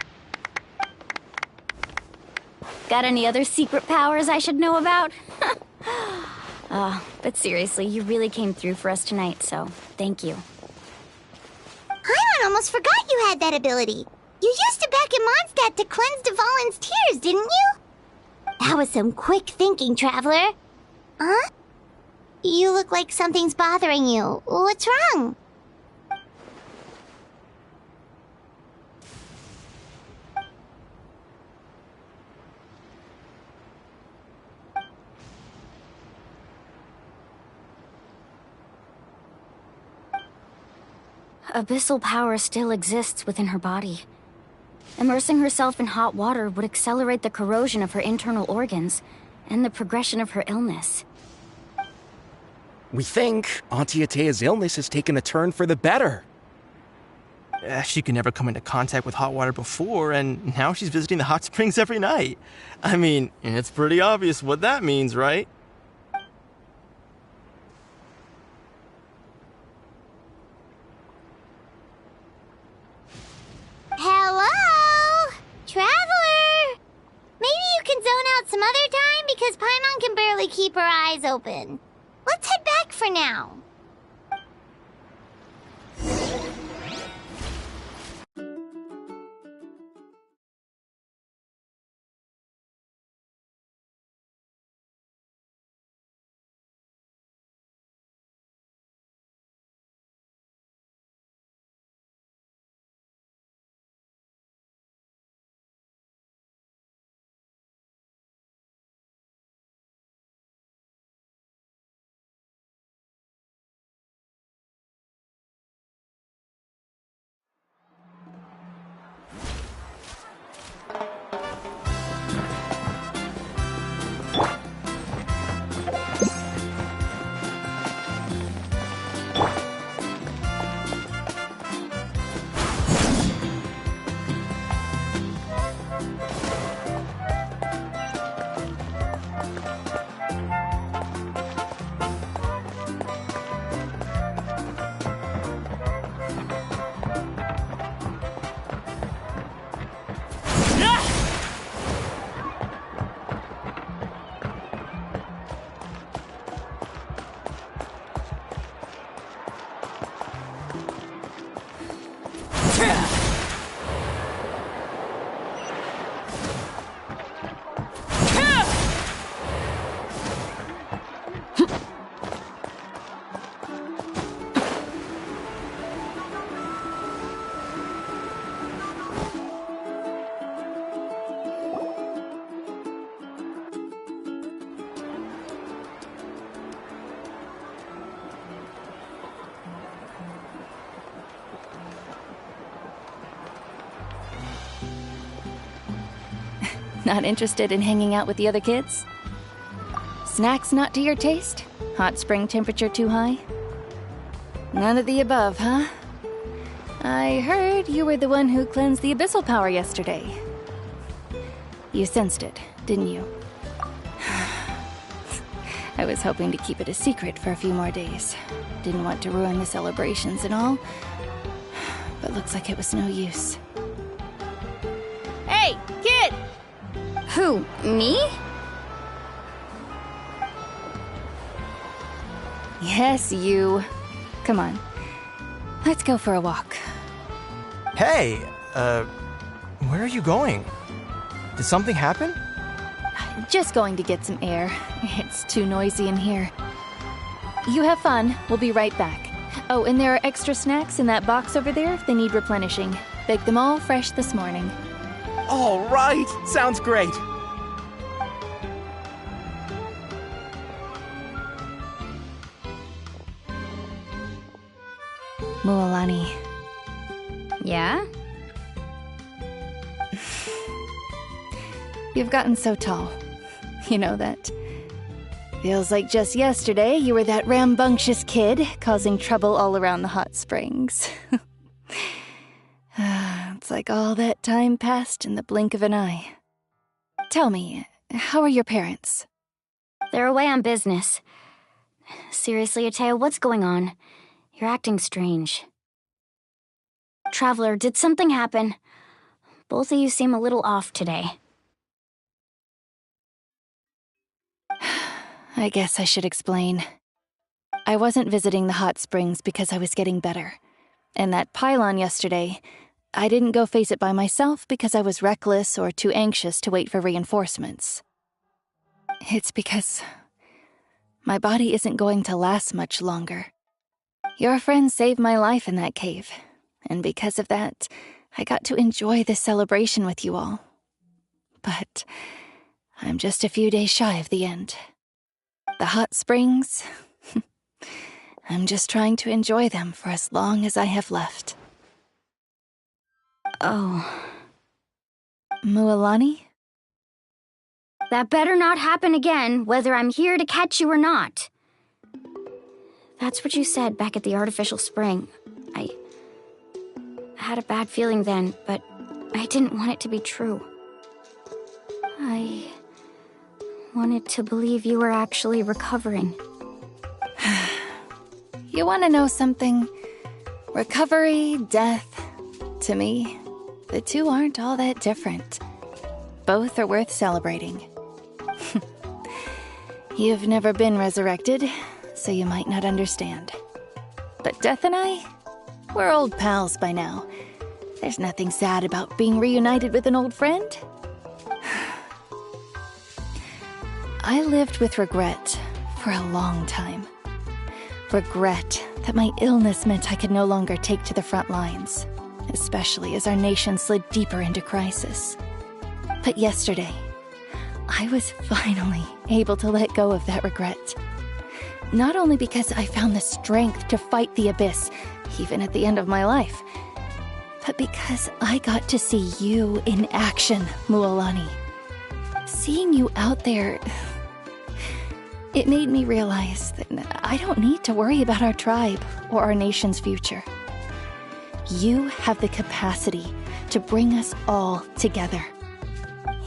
Got any other secret powers I should know about? But seriously, you really came through for us tonight, so thank you. Paimon almost forgot you had that ability. You used it back in Mondstadt to cleanse Dvalin's tears, didn't you? That was some quick thinking, Traveler. Huh? You look like something's bothering you. What's wrong? Abyssal power still exists within her body. Immersing herself in hot water would accelerate the corrosion of her internal organs and the progression of her illness. We think Auntie Atea's illness has taken a turn for the better. She could never come into contact with hot water before, and now she's visiting the hot springs every night. I mean, it's pretty obvious what that means, right? Hello? Traveler? Maybe you can zone out some other time because Paimon can barely keep her eyes open. Let's head back for now. Not interested in hanging out with the other kids? Snacks not to your taste? Hot spring temperature too high? None of the above, huh? I heard you were the one who cleansed the abyssal power yesterday. You sensed it, didn't you? I was hoping to keep it a secret for a few more days. Didn't want to ruin the celebrations and all. But looks like it was no use. Hey, kid! Who, me? Yes, you. Come on. Let's go for a walk. Hey, where are you going? Did something happen? Just going to get some air. It's too noisy in here. You have fun. We'll be right back. Oh, and there are extra snacks in that box over there if they need replenishing. Baked them all fresh this morning. All right! Sounds great! Mualani. Yeah? You've gotten so tall. You know that. Feels like just yesterday you were that rambunctious kid causing trouble all around the hot springs. It's like all that time passed in the blink of an eye. Tell me, how are your parents? They're away on business. Seriously, Atea, what's going on? You're acting strange. Traveler, did something happen? Both of you seem a little off today. I guess I should explain. I wasn't visiting the hot springs because I was getting better. And that pylon yesterday, I didn't go face it by myself because I was reckless or too anxious to wait for reinforcements. It's because my body isn't going to last much longer. Your friend saved my life in that cave, and because of that, I got to enjoy this celebration with you all. But I'm just a few days shy of the end. The hot springs, I'm just trying to enjoy them for as long as I have left. Oh. Mualani? That better not happen again, whether I'm here to catch you or not. That's what you said back at the artificial spring. I had a bad feeling then, but I didn't want it to be true. I wanted to believe you were actually recovering. You want to know something? Recovery, death, to me, the two aren't all that different. Both are worth celebrating. You've never been resurrected, so you might not understand. But Death and I, we're old pals by now. There's nothing sad about being reunited with an old friend. I lived with regret for a long time. Regret that my illness meant I could no longer take to the front lines, especially as our nation slid deeper into crisis. But yesterday, I was finally able to let go of that regret. Not only because I found the strength to fight the abyss, even at the end of my life, but because I got to see you in action, Mualani. Seeing you out there, it made me realize that I don't need to worry about our tribe or our nation's future. You have the capacity to bring us all together.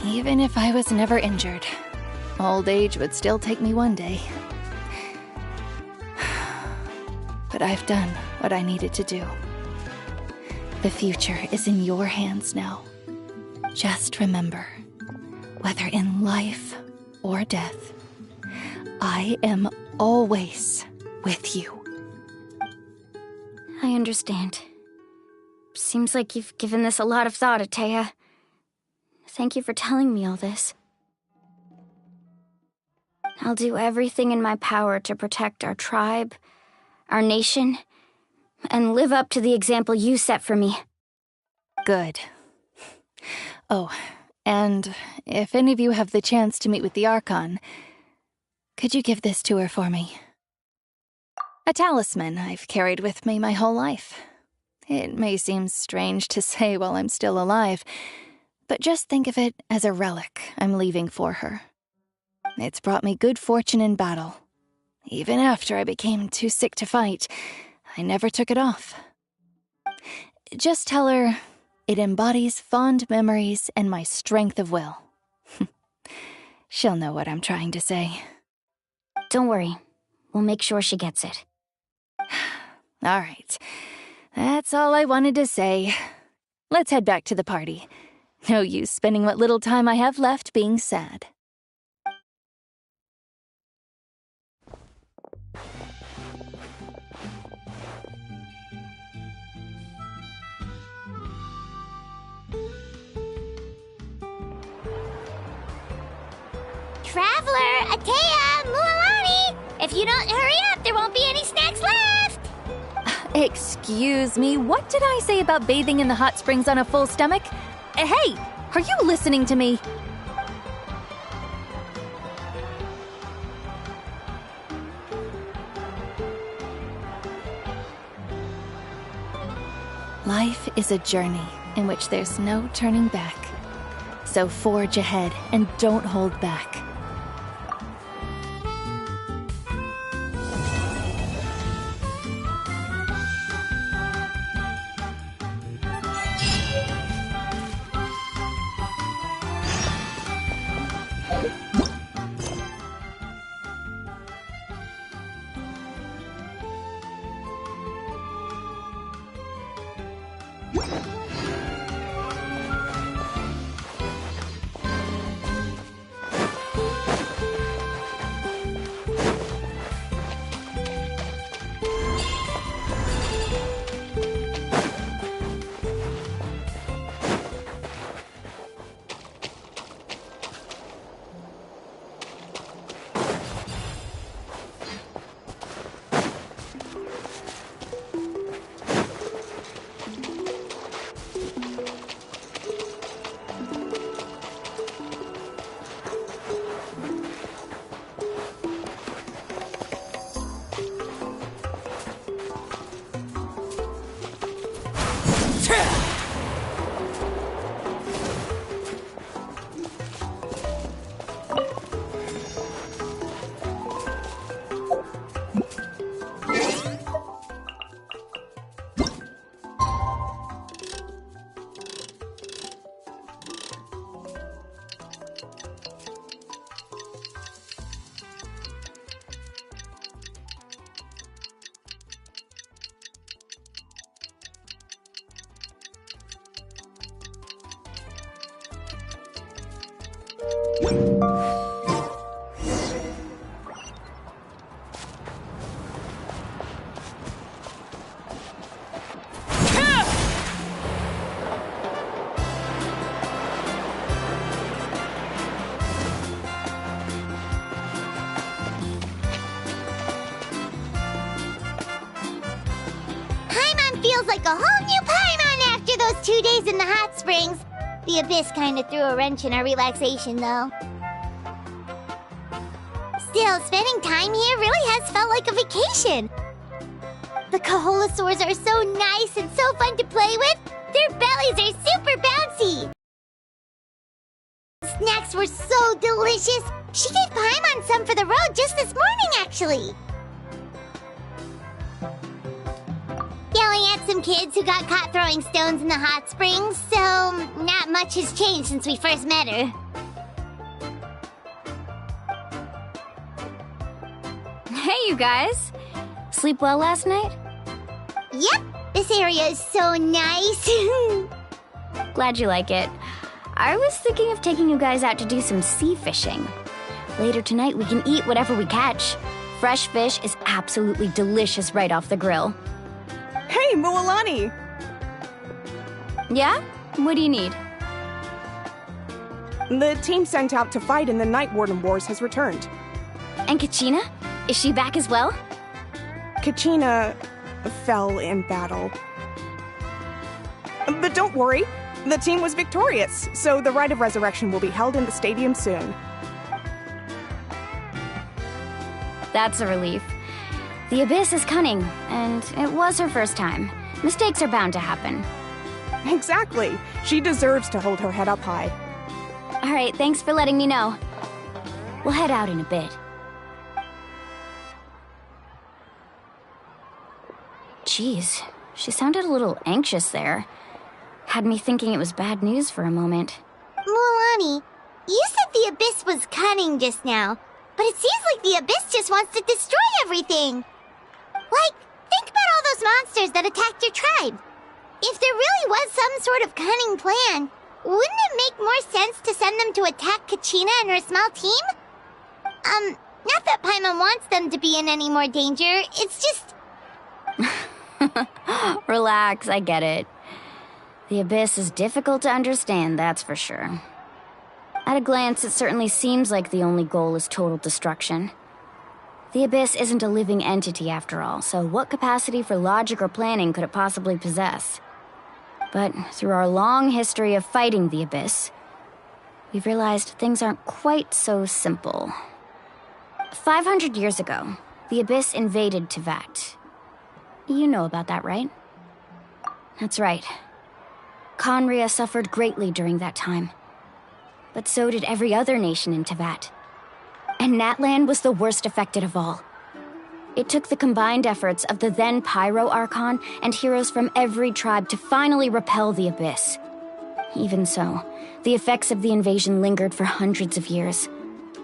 Even if I was never injured, old age would still take me one day. But I've done what I needed to do. The future is in your hands now. Just remember, whether in life or death, I am always with you. I understand. Seems like you've given this a lot of thought, Atea. Thank you for telling me all this. I'll do everything in my power to protect our tribe, our nation, and live up to the example you set for me. Good. Oh, and if any of you have the chance to meet with the Archon, could you give this to her for me? A talisman I've carried with me my whole life. It may seem strange to say while I'm still alive, But just think of it as a relic I'm leaving for her. It's brought me good fortune in battle. Even after I became too sick to fight, I never took it off. Just tell her it embodies fond memories and my strength of will. She'll know what I'm trying to say. Don't worry. We'll make sure she gets it. All right. That's all I wanted to say. Let's head back to the party. No use spending what little time I have left being sad. Traveler, Atea, Mualani! If you don't hurry up, there won't be any snacks left! Excuse me, what did I say about bathing in the hot springs on a full stomach? Hey, are you listening to me? Life is a journey in which there's no turning back. So forge ahead and don't hold back. Feels like a whole new Paimon after those 2 days in the hot springs. The Abyss kinda threw a wrench in our relaxation, though. Still, spending time here really has felt like a vacation. The Kaholasaurs are so nice and so fun to play with. Their bellies are super bouncy. Snacks were so delicious. She gave Paimon some for the road just this morning, actually. Yelling at some kids who got caught throwing stones in the hot springs, so not much has changed since we first met her. Hey, you guys. Sleep well last night? Yep, this area is so nice. Glad you like it. I was thinking of taking you guys out to do some sea fishing. Later tonight, we can eat whatever we catch. Fresh fish is absolutely delicious right off the grill. Hey, Mualani! Yeah? What do you need? The team sent out to fight in the Night Warden Wars has returned. And Kachina? Is she back as well? Kachina fell in battle. But don't worry, the team was victorious, so the Rite of Resurrection will be held in the stadium soon. That's a relief. The Abyss is cunning, and it was her first time. Mistakes are bound to happen. Exactly. She deserves to hold her head up high. Alright, thanks for letting me know. We'll head out in a bit. Jeez, she sounded a little anxious there. Had me thinking it was bad news for a moment. Mualani, you said the Abyss was cunning just now, but it seems like the Abyss just wants to destroy everything. Like, think about all those monsters that attacked your tribe. If there really was some sort of cunning plan, wouldn't it make more sense to send them to attack Kachina and her small team? Not that Paimon wants them to be in any more danger, it's just... Relax, I get it. The Abyss is difficult to understand, that's for sure. At a glance, it certainly seems like the only goal is total destruction. The Abyss isn't a living entity after all, so what capacity for logic or planning could it possibly possess? But through our long history of fighting the Abyss, we've realized things aren't quite so simple. 500 years ago, the Abyss invaded Teyvat. You know about that, right? That's right. Conria suffered greatly during that time. But so did every other nation in Teyvat. And Natlan was the worst affected of all. It took the combined efforts of the then Pyro Archon and heroes from every tribe to finally repel the Abyss. Even so, the effects of the invasion lingered for hundreds of years,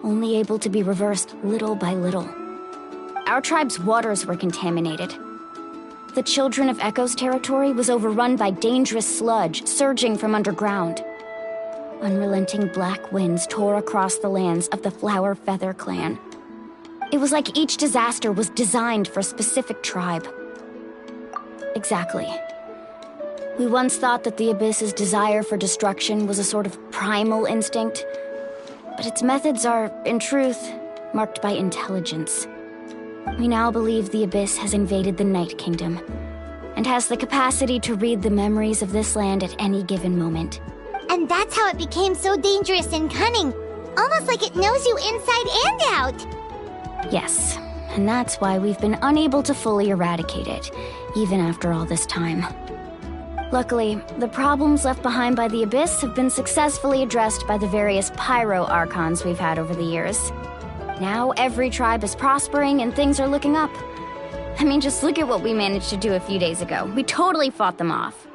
only able to be reversed little by little. Our tribe's waters were contaminated. The Children of Echo's territory was overrun by dangerous sludge surging from underground. Unrelenting black winds tore across the lands of the Flower Feather clan. It was like each disaster was designed for a specific tribe. Exactly. We once thought that the Abyss's desire for destruction was a sort of primal instinct, but its methods are, in truth, marked by intelligence. We now believe the Abyss has invaded the Night Kingdom, and has the capacity to read the memories of this land at any given moment. And that's how it became so dangerous and cunning. Almost like it knows you inside and out. Yes, and that's why we've been unable to fully eradicate it, even after all this time. Luckily, the problems left behind by the Abyss have been successfully addressed by the various Pyro Archons we've had over the years. Now every tribe is prospering and things are looking up. I mean, just look at what we managed to do a few days ago. We totally fought them off.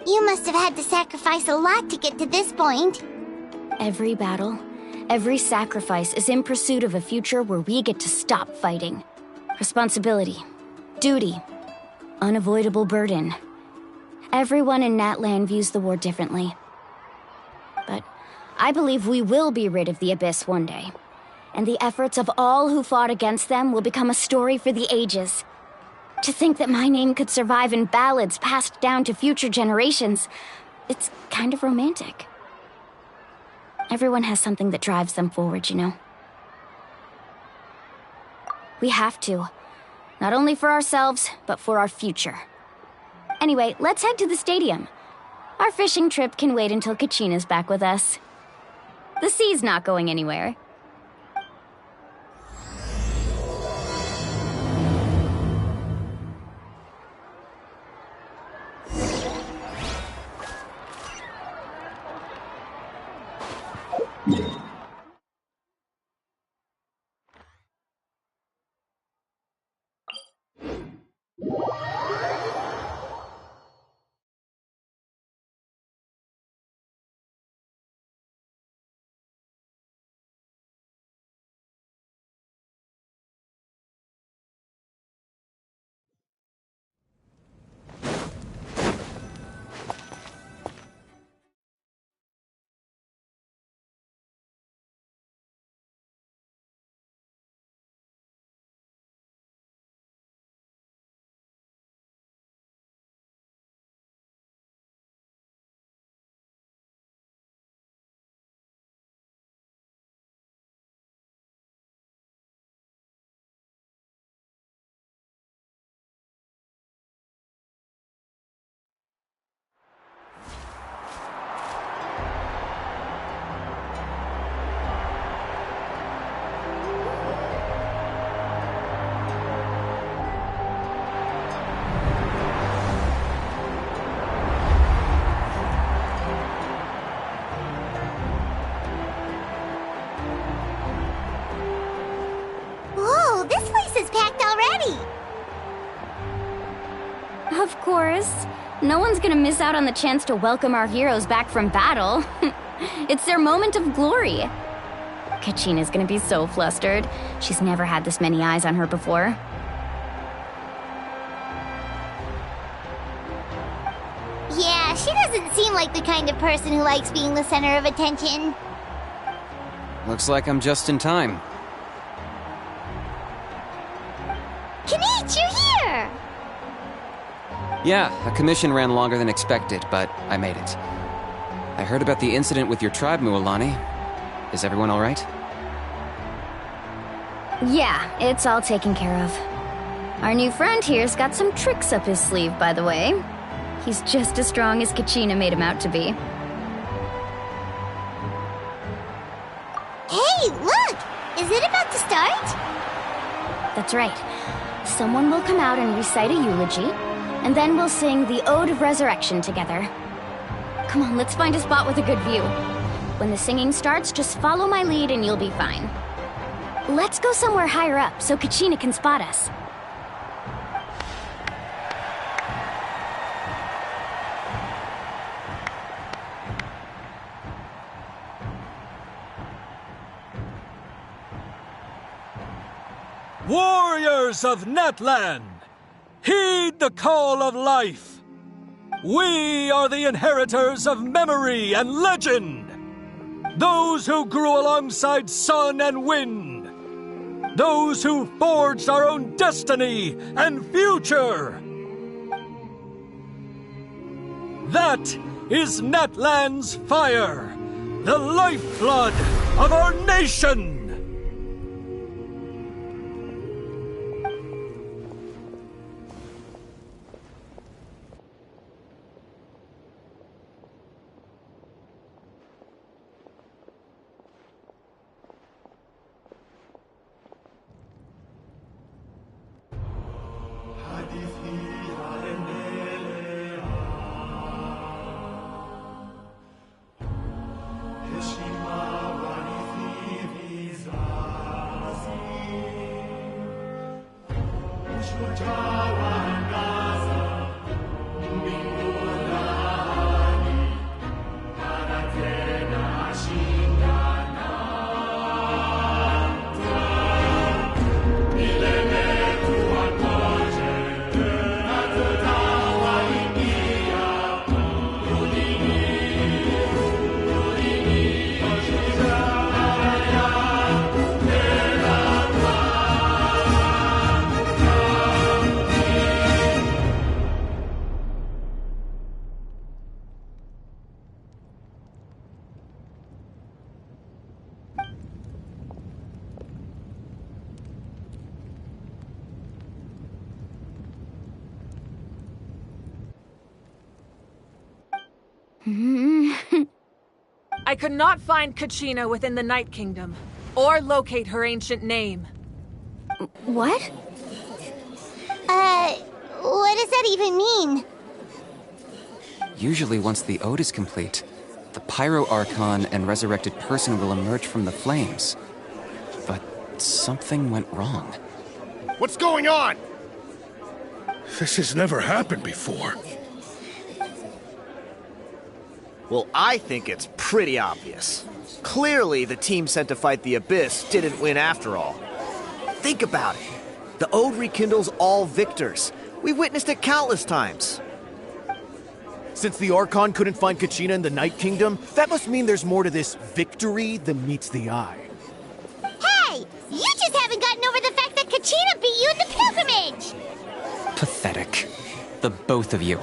You must have had to sacrifice a lot to get to this point. Every battle, every sacrifice is in pursuit of a future where we get to stop fighting. Responsibility, duty, unavoidable burden. Everyone in Natlan views the war differently. But I believe we will be rid of the Abyss one day. And the efforts of all who fought against them will become a story for the ages. To think that my name could survive in ballads passed down to future generations, it's kind of romantic. Everyone has something that drives them forward, you know? We have to. Not only for ourselves, but for our future. Anyway, let's head to the stadium. Our fishing trip can wait until Kachina's back with us. The sea's not going anywhere. one's gonna miss out on the chance to welcome our heroes back from battle. It's their moment of glory. Kachina's gonna be so flustered. She's never had this many eyes on her before. Yeah, she doesn't seem like the kind of person who likes being the center of attention. Looks like I'm just in time. Kanich, you're here! Yeah, a commission ran longer than expected, but I made it. I heard about the incident with your tribe, Mualani. Is everyone alright? Yeah, it's all taken care of. Our new friend here's got some tricks up his sleeve, by the way. He's just as strong as Kachina made him out to be. Hey, look! Is it about to start? That's right. Someone will come out and recite a eulogy, and then we'll sing the Ode of Resurrection together. Come on, let's find a spot with a good view. When the singing starts, just follow my lead and you'll be fine. Let's go somewhere higher up so Kachina can spot us. Warriors of Natlan, heed the call of life. We are the inheritors of memory and legend. Those who grew alongside sun and wind. Those who forged our own destiny and future. That is Natlan's fire, the lifeblood of our nation. I could not find Kachina within the Night Kingdom, or locate her ancient name. What? What does that even mean? Usually once the ode is complete, the Pyro Archon and resurrected person will emerge from the flames. But something went wrong. What's going on? This has never happened before. Well, I think it's pretty obvious. Clearly, the team sent to fight the Abyss didn't win after all. Think about it. The Ode rekindles all victors. We've witnessed it countless times. Since the Archon couldn't find Kachina in the Night Kingdom, that must mean there's more to this victory than meets the eye. Hey! You just haven't gotten over the fact that Kachina beat you in the pilgrimage! Pathetic. The both of you.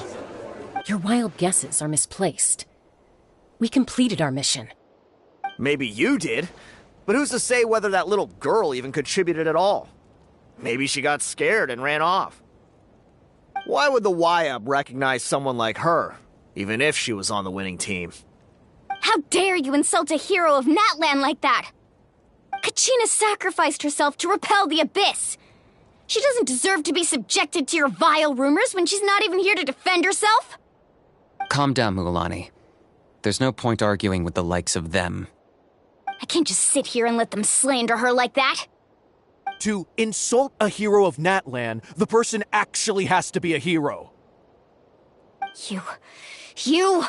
Your wild guesses are misplaced. We completed our mission. Maybe you did, but who's to say whether that little girl even contributed at all? Maybe she got scared and ran off. Why would the YUB recognize someone like her, even if she was on the winning team? How dare you insult a hero of Natlan like that? Kachina sacrificed herself to repel the Abyss. She doesn't deserve to be subjected to your vile rumors when she's not even here to defend herself. Calm down, Mualani. There's no point arguing with the likes of them. I can't just sit here and let them slander her like that. To insult a hero of Natlan, the person actually has to be a hero. You!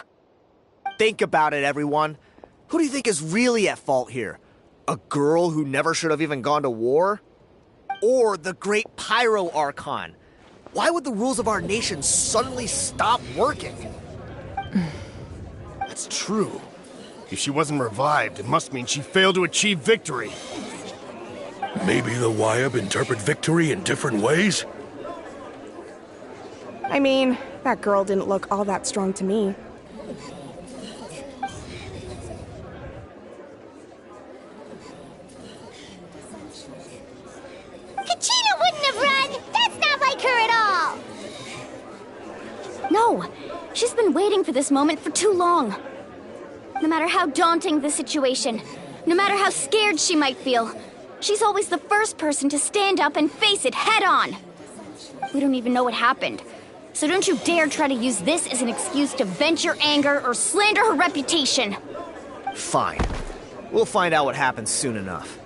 Think about it, everyone. Who do you think is really at fault here? A girl who never should have even gone to war? Or the great Pyro Archon? Why would the rules of our nation suddenly stop working? That's true. If she wasn't revived, it must mean she failed to achieve victory. Maybe the Wyab interpret victory in different ways? I mean, that girl didn't look all that strong to me. Kachina wouldn't have run! That's not like her at all! No! She's been waiting for this moment for too long. No matter how daunting the situation, no matter how scared she might feel, she's always the first person to stand up and face it head on. We don't even know what happened, so don't you dare try to use this as an excuse to vent your anger or slander her reputation. Fine. We'll find out what happens soon enough.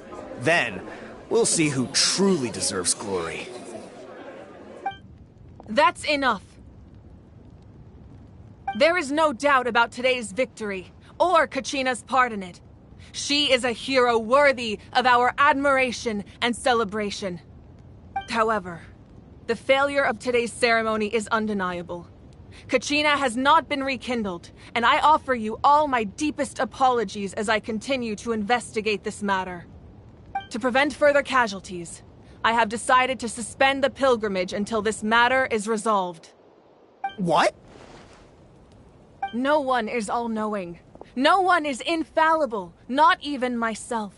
Then, we'll see who truly deserves glory. That's enough. There is no doubt about today's victory, or Kachina's part in it. She is a hero worthy of our admiration and celebration. However, the failure of today's ceremony is undeniable. Kachina has not been rekindled, and I offer you all my deepest apologies as I continue to investigate this matter. To prevent further casualties, I have decided to suspend the pilgrimage until this matter is resolved. What? No one is all-knowing. No one is infallible, not even myself.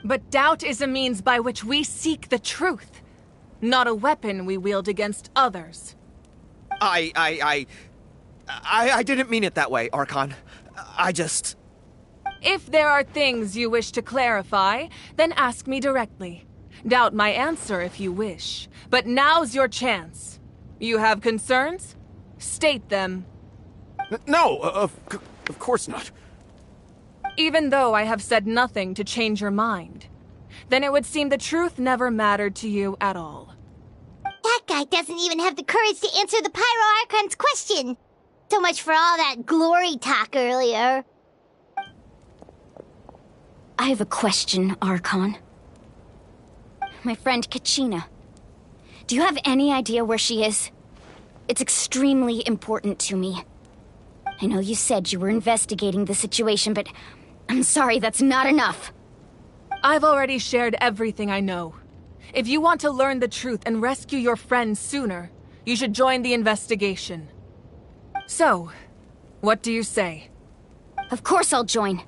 But doubt is a means by which we seek the truth, not a weapon we wield against others. I didn't mean it that way, Archon. I just... If there are things you wish to clarify, then ask me directly. Doubt my answer if you wish. But now's your chance. You have concerns? State them. No, of course not. Even though I have said nothing to change your mind, then it would seem the truth never mattered to you at all. That guy doesn't even have the courage to answer the Pyro Archon's question. So much for all that glory talk earlier. I have a question, Archon. My friend Kachina. Do you have any idea where she is? It's extremely important to me. I know you said you were investigating the situation, but I'm sorry, that's not enough. I've already shared everything I know. If you want to learn the truth and rescue your friends sooner, you should join the investigation. So, what do you say? Of course I'll join.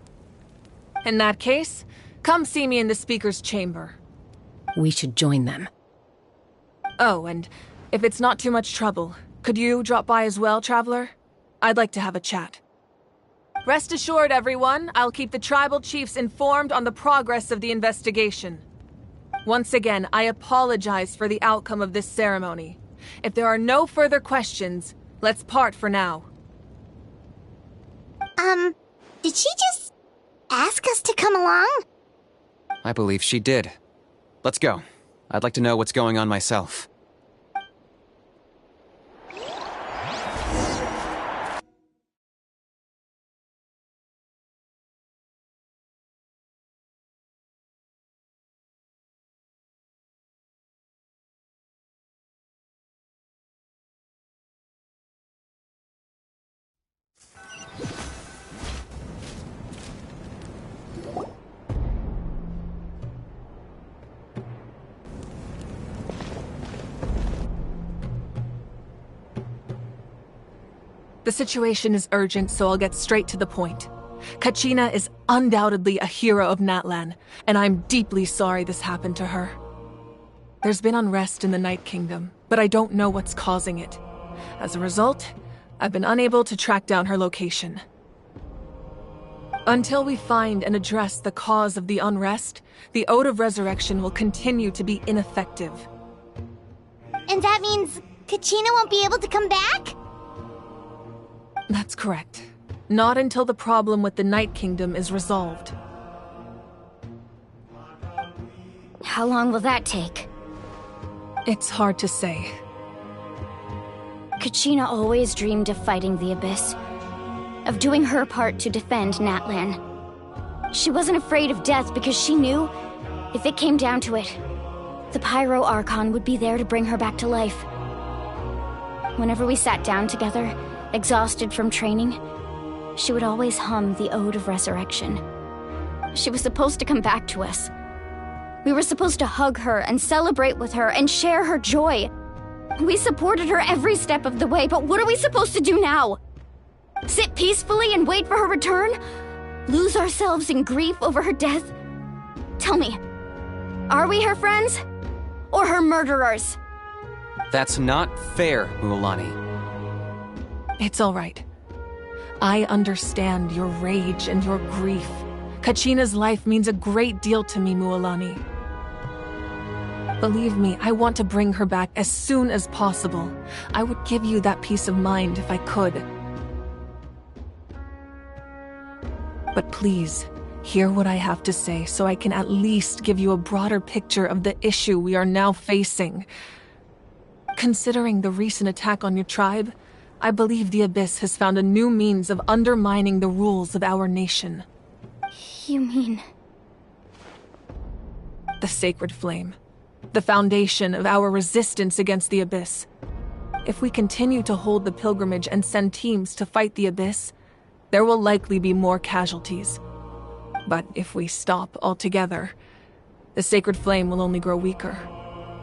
In that case, come see me in the speaker's chamber. We should join them. Oh, and if it's not too much trouble, could you drop by as well, Traveler? I'd like to have a chat. Rest assured, everyone, I'll keep the tribal chiefs informed on the progress of the investigation. Once again, I apologize for the outcome of this ceremony. If there are no further questions, let's part for now. Did she just ask us to come along? I believe she did. Let's go. I'd like to know what's going on myself. The situation is urgent, so I'll get straight to the point. Kachina is undoubtedly a hero of Natlan, and I'm deeply sorry this happened to her. There's been unrest in the Night Kingdom, but I don't know what's causing it. As a result, I've been unable to track down her location. Until we find and address the cause of the unrest, the Ode of Resurrection will continue to be ineffective. And that means Kachina won't be able to come back? That's correct. Not until the problem with the Night Kingdom is resolved. How long will that take? It's hard to say. Kachina always dreamed of fighting the Abyss, of doing her part to defend Natlan. She wasn't afraid of death because she knew, if it came down to it, the Pyro Archon would be there to bring her back to life. Whenever we sat down together, exhausted from training, she would always hum the Ode of Resurrection. She was supposed to come back to us. We were supposed to hug her and celebrate with her and share her joy. We supported her every step of the way, but what are we supposed to do now? Sit peacefully and wait for her return? Lose ourselves in grief over her death? Tell me, are we her friends? Or her murderers? That's not fair, Mualani. It's all right. I understand your rage and your grief. Kachina's life means a great deal to me, Mualani. Believe me, I want to bring her back as soon as possible. I would give you that peace of mind if I could. But please, hear what I have to say so I can at least give you a broader picture of the issue we are now facing. Considering the recent attack on your tribe, I believe the Abyss has found a new means of undermining the rules of our nation. You mean... The Sacred Flame. The foundation of our resistance against the Abyss. If we continue to hold the pilgrimage and send teams to fight the Abyss, there will likely be more casualties. But if we stop altogether, the Sacred Flame will only grow weaker.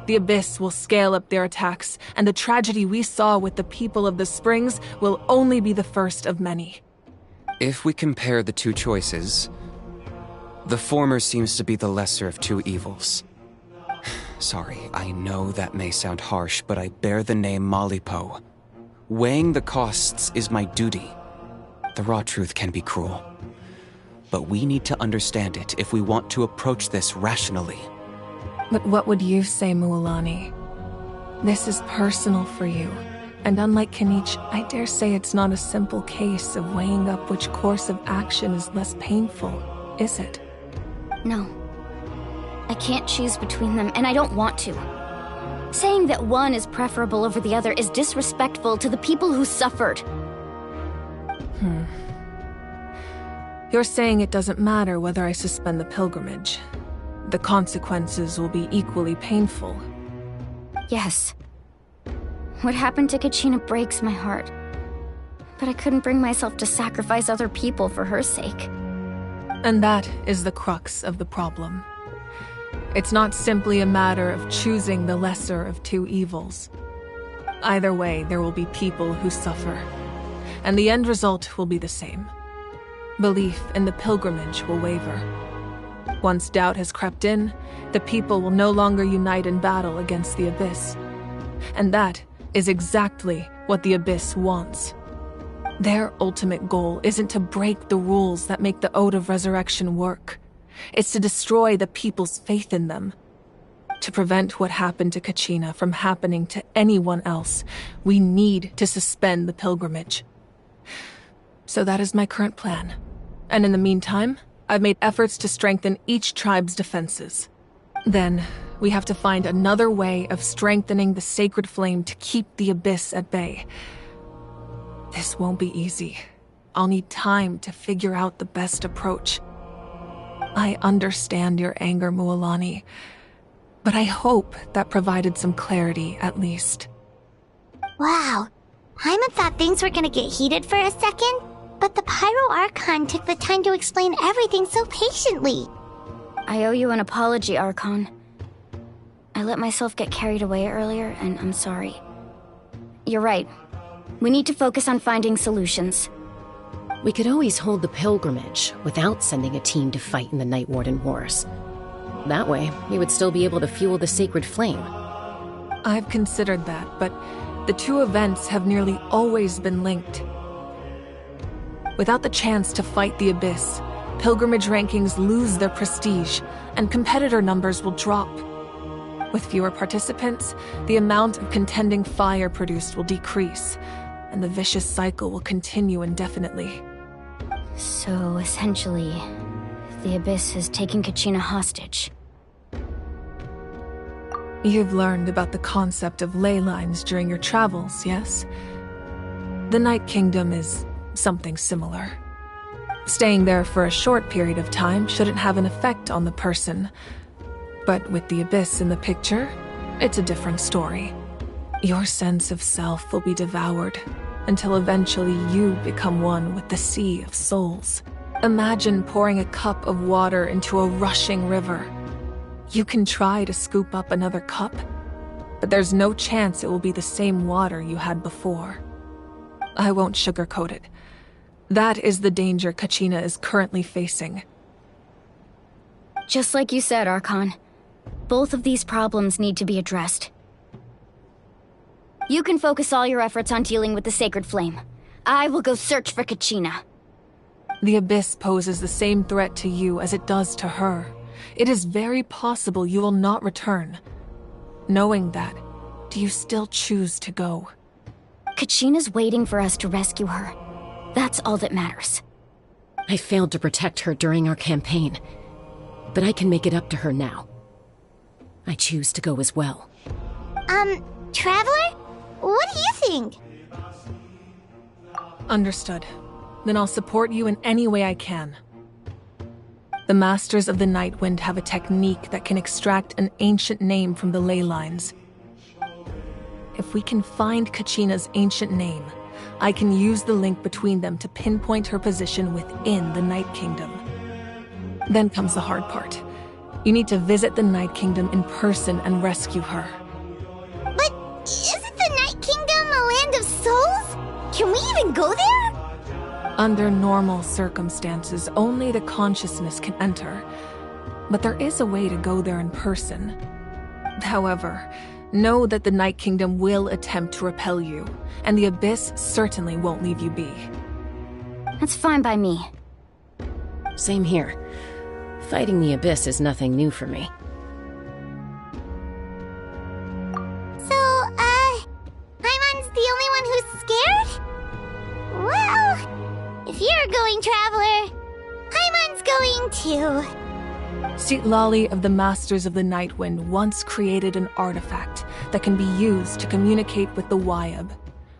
The Abyss will scale up their attacks, and the tragedy we saw with the people of the Springs will only be the first of many. If we compare the two choices, the former seems to be the lesser of two evils. Sorry, I know that may sound harsh, but I bear the name Malipo. Weighing the costs is my duty. The raw truth can be cruel. But we need to understand it if we want to approach this rationally. But what would you say, Mualani? This is personal for you. And unlike Kanich, I dare say it's not a simple case of weighing up which course of action is less painful, is it? No. I can't choose between them, and I don't want to. Saying that one is preferable over the other is disrespectful to the people who suffered. You're saying it doesn't matter whether I suspend the pilgrimage. The consequences will be equally painful. Yes. What happened to Kachina breaks my heart. But I couldn't bring myself to sacrifice other people for her sake. And that is the crux of the problem. It's not simply a matter of choosing the lesser of two evils. Either way, there will be people who suffer. And the end result will be the same. Belief in the pilgrimage will waver. Once doubt has crept in, the people will no longer unite in battle against the Abyss. And that is exactly what the Abyss wants. Their ultimate goal isn't to break the rules that make the Ode of Resurrection work. It's to destroy the people's faith in them. To prevent what happened to Kachina from happening to anyone else, we need to suspend the pilgrimage. So that is my current plan. And in the meantime, I've made efforts to strengthen each tribe's defenses. Then, we have to find another way of strengthening the Sacred Flame to keep the Abyss at bay. This won't be easy. I'll need time to figure out the best approach. I understand your anger, Mualani, but I hope that provided some clarity at least. Wow. Paimon thought things were gonna get heated for a second, but the Pyro Archon took the time to explain everything so patiently. I owe you an apology, Archon. I let myself get carried away earlier, and I'm sorry. You're right. We need to focus on finding solutions. We could always hold the pilgrimage without sending a team to fight in the Night Warden Wars. That way, we would still be able to fuel the Sacred Flame. I've considered that, but the two events have nearly always been linked. Without the chance to fight the Abyss, pilgrimage rankings lose their prestige, and competitor numbers will drop. With fewer participants, the amount of contending fire produced will decrease, and the vicious cycle will continue indefinitely. So, essentially, the Abyss has taken Kachina hostage. You've learned about the concept of ley lines during your travels, yes? The Night Kingdom is something similar. Staying there for a short period of time shouldn't have an effect on the person. But with the Abyss in the picture, it's a different story. Your sense of self will be devoured until eventually you become one with the Sea of Souls. Imagine pouring a cup of water into a rushing river. You can try to scoop up another cup, but there's no chance it will be the same water you had before. I won't sugarcoat it. That is the danger Kachina is currently facing. Just like you said, Archon. Both of these problems need to be addressed. You can focus all your efforts on dealing with the Sacred Flame. I will go search for Kachina. The Abyss poses the same threat to you as it does to her. It is very possible you will not return. Knowing that, do you still choose to go? Kachina's waiting for us to rescue her. That's all that matters. I failed to protect her during our campaign, but I can make it up to her now. I choose to go as well. Traveler? What do you think? Understood. Then I'll support you in any way I can. The Masters of the Nightwind have a technique that can extract an ancient name from the ley lines. If we can find Kachina's ancient name, I can use the link between them to pinpoint her position within the Night Kingdom. Then comes the hard part. You need to visit the Night Kingdom in person and rescue her. But isn't the Night Kingdom a land of souls? Can we even go there? Under normal circumstances, only the consciousness can enter. But there is a way to go there in person. However, know that the Night Kingdom will attempt to repel you, and the Abyss certainly won't leave you be. That's fine by me. Same here. Fighting the Abyss is nothing new for me. So, Paimon's the only one who's scared? Well, if you're going, Traveler, Paimon's going too. Citlali of the Masters of the Nightwind once created an artifact that can be used to communicate with the Wyab.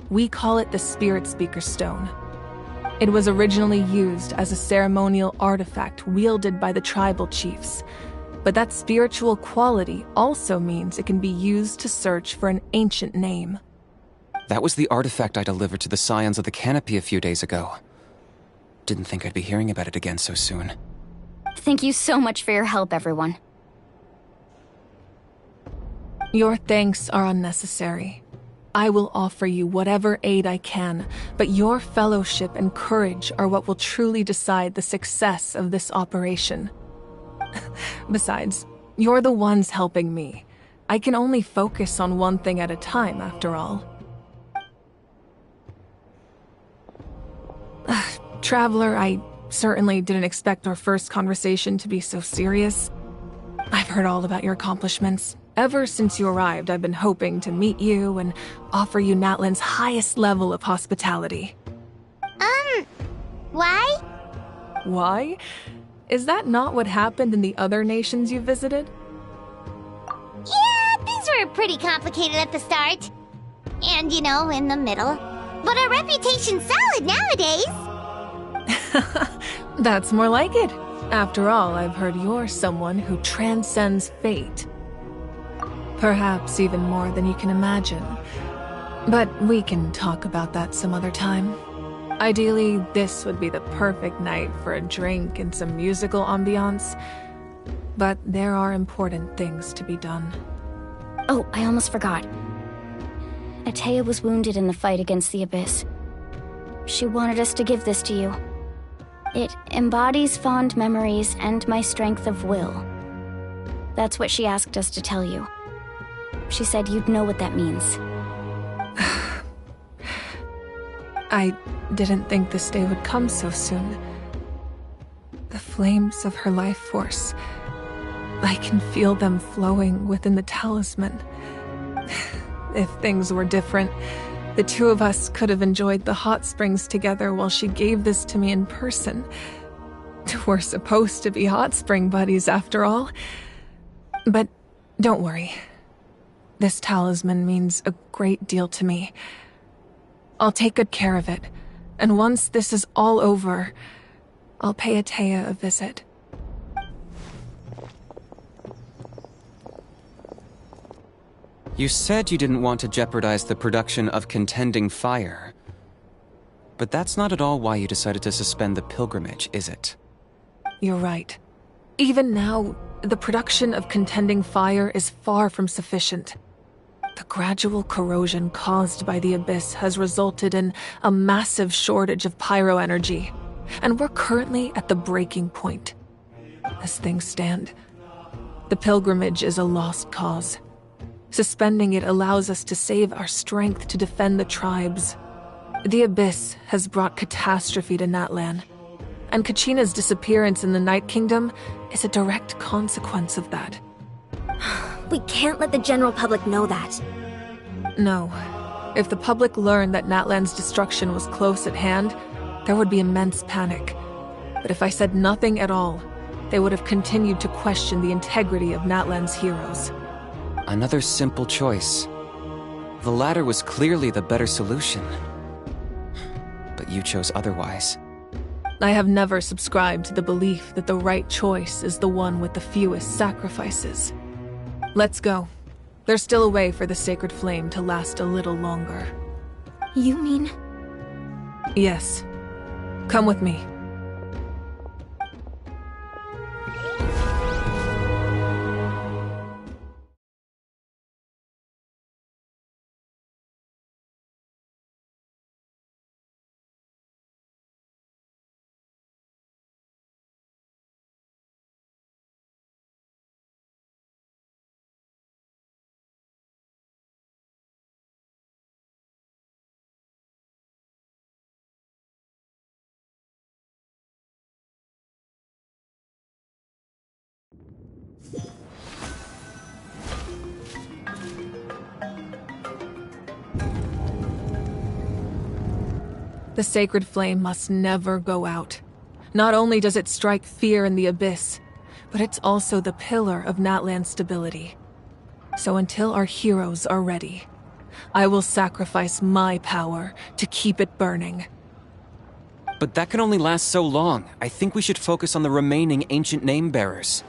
We call it the Spirit Speaker Stone. It was originally used as a ceremonial artifact wielded by the tribal chiefs, but that spiritual quality also means it can be used to search for an ancient name. That was the artifact I delivered to the Scions of the Canopy a few days ago. Didn't think I'd be hearing about it again so soon. Thank you so much for your help, everyone. Your thanks are unnecessary. I will offer you whatever aid I can, but your fellowship and courage are what will truly decide the success of this operation. Besides, you're the ones helping me. I can only focus on one thing at a time, after all. Traveler, I certainly didn't expect our first conversation to be so serious. I've heard all about your accomplishments. Ever since you arrived, I've been hoping to meet you and offer you Natlan's highest level of hospitality. Why? Why? Is that not what happened in the other nations you visited? Yeah, things were pretty complicated at the start. And, in the middle. But our reputation's solid nowadays. That's more like it. After all, I've heard you're someone who transcends fate. Perhaps even more than you can imagine. But we can talk about that some other time. Ideally, this would be the perfect night for a drink and some musical ambiance. But there are important things to be done. Oh, I almost forgot. Atea was wounded in the fight against the Abyss. She wanted us to give this to you. It embodies fond memories and my strength of will. That's what she asked us to tell you. She said you'd know what that means. I didn't think this day would come so soon. The flames of her life force. I can feel them flowing within the talisman. If things were different, the two of us could have enjoyed the hot springs together while she gave this to me in person. We're supposed to be hot spring buddies after all. But don't worry. This talisman means a great deal to me. I'll take good care of it. And once this is all over, I'll pay Atea a visit. You said you didn't want to jeopardize the production of contending fire. But that's not at all why you decided to suspend the pilgrimage, is it? You're right. Even now, the production of contending fire is far from sufficient. The gradual corrosion caused by the Abyss has resulted in a massive shortage of pyro energy, and we're currently at the breaking point. As things stand, the pilgrimage is a lost cause. Suspending it allows us to save our strength to defend the tribes. The Abyss has brought catastrophe to Natlan, and Kachina's disappearance in the Night Kingdom is a direct consequence of that. We can't let the general public know that. No. If the public learned that Natlan's destruction was close at hand, there would be immense panic. But if I said nothing at all, they would have continued to question the integrity of Natlan's heroes. Another simple choice. The latter was clearly the better solution. But you chose otherwise. I have never subscribed to the belief that the right choice is the one with the fewest sacrifices. Let's go. There's still a way for the sacred flame to last a little longer. You mean? Yes. Come with me. The sacred flame must never go out. Not only does it strike fear in the Abyss, but it's also the pillar of Natlan's stability. So until our heroes are ready, I will sacrifice my power to keep it burning. But that can only last so long. I think we should focus on the remaining ancient name-bearers.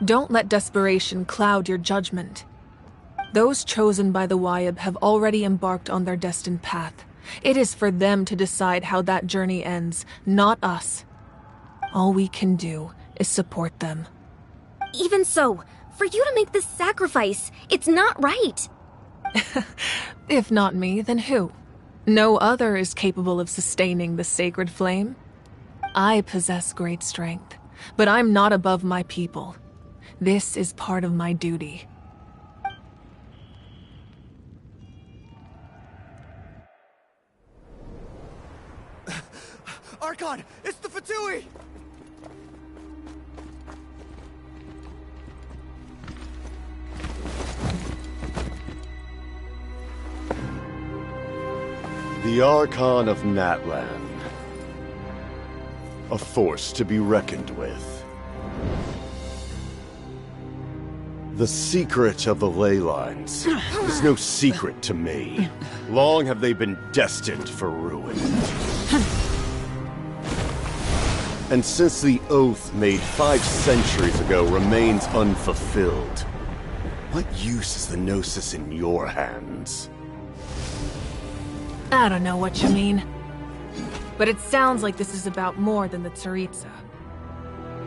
Don't let desperation cloud your judgment. Those chosen by the Wayab have already embarked on their destined path. It is for them to decide how that journey ends, not us. All we can do is support them. Even so, for you to make this sacrifice, it's not right. If not me, then who? No other is capable of sustaining the sacred flame. I possess great strength, but I'm not above my people. This is part of my duty. Archon! It's the Fatui! The Archon of Natlan. A force to be reckoned with. The secret of the ley lines is no secret to me. Long have they been destined for ruin. And since the oath made 5 centuries ago remains unfulfilled, what use is the Gnosis in your hands? I don't know what you mean. But it sounds like this is about more than the Tsaritsa.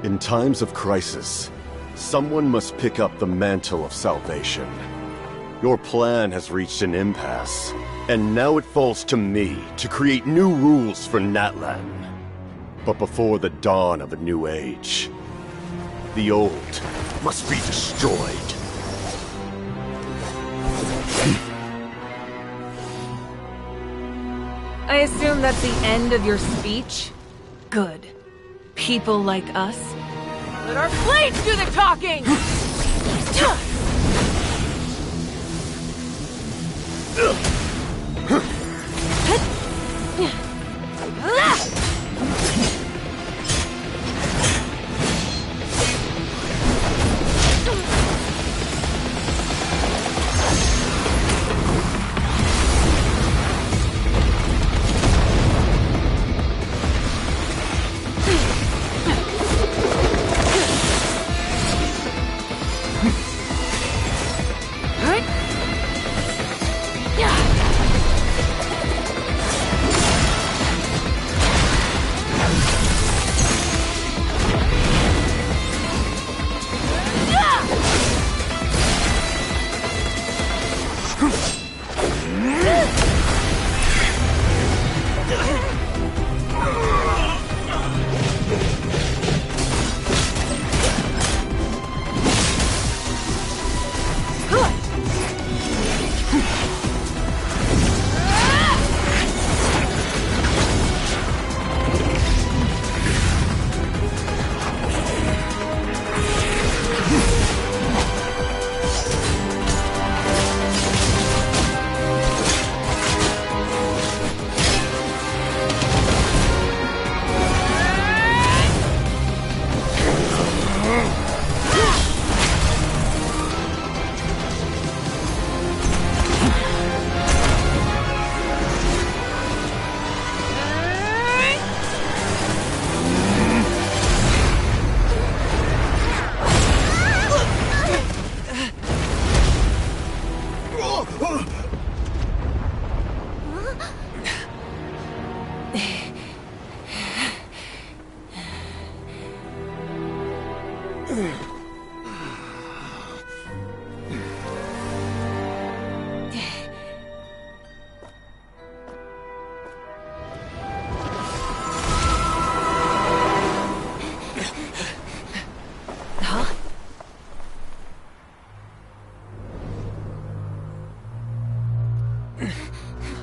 In times of crisis, someone must pick up the mantle of salvation. Your plan has reached an impasse, and now it falls to me to create new rules for Natlan. But before the dawn of a new age, the old must be destroyed. I assume that's the end of your speech? Good. People like us. Let our blades do the talking!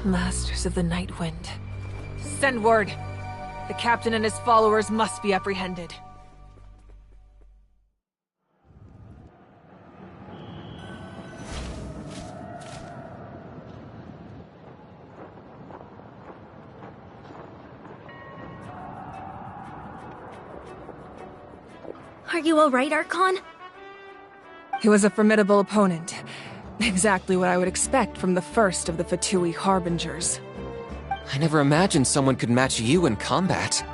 Masters of the Night Wind. Send word. The captain and his followers must be apprehended. Are you alright, Archon? He was a formidable opponent. Exactly what I would expect from the first of the Fatui Harbingers. I never imagined someone could match you in combat.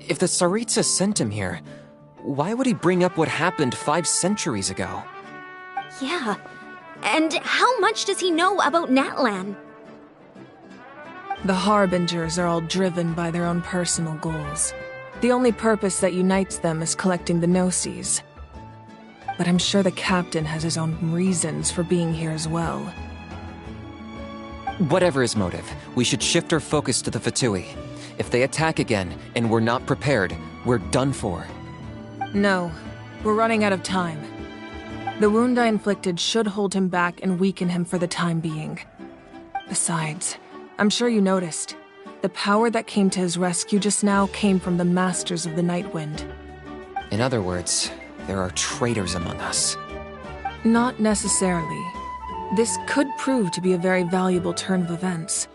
If the Tsaritsa sent him here, why would he bring up what happened 5 centuries ago? Yeah. And how much does he know about Natlan? The Harbingers are all driven by their own personal goals. The only purpose that unites them is collecting the Gnosis. But I'm sure the captain has his own reasons for being here as well. Whatever his motive, we should shift our focus to the Fatui. If they attack again, and we're not prepared, we're done for. No, we're running out of time. The wound I inflicted should hold him back and weaken him for the time being. Besides, I'm sure you noticed, the power that came to his rescue just now came from the Masters of the Night Wind. In other words, there are traitors among us. Not necessarily. This could prove to be a very valuable turn of events.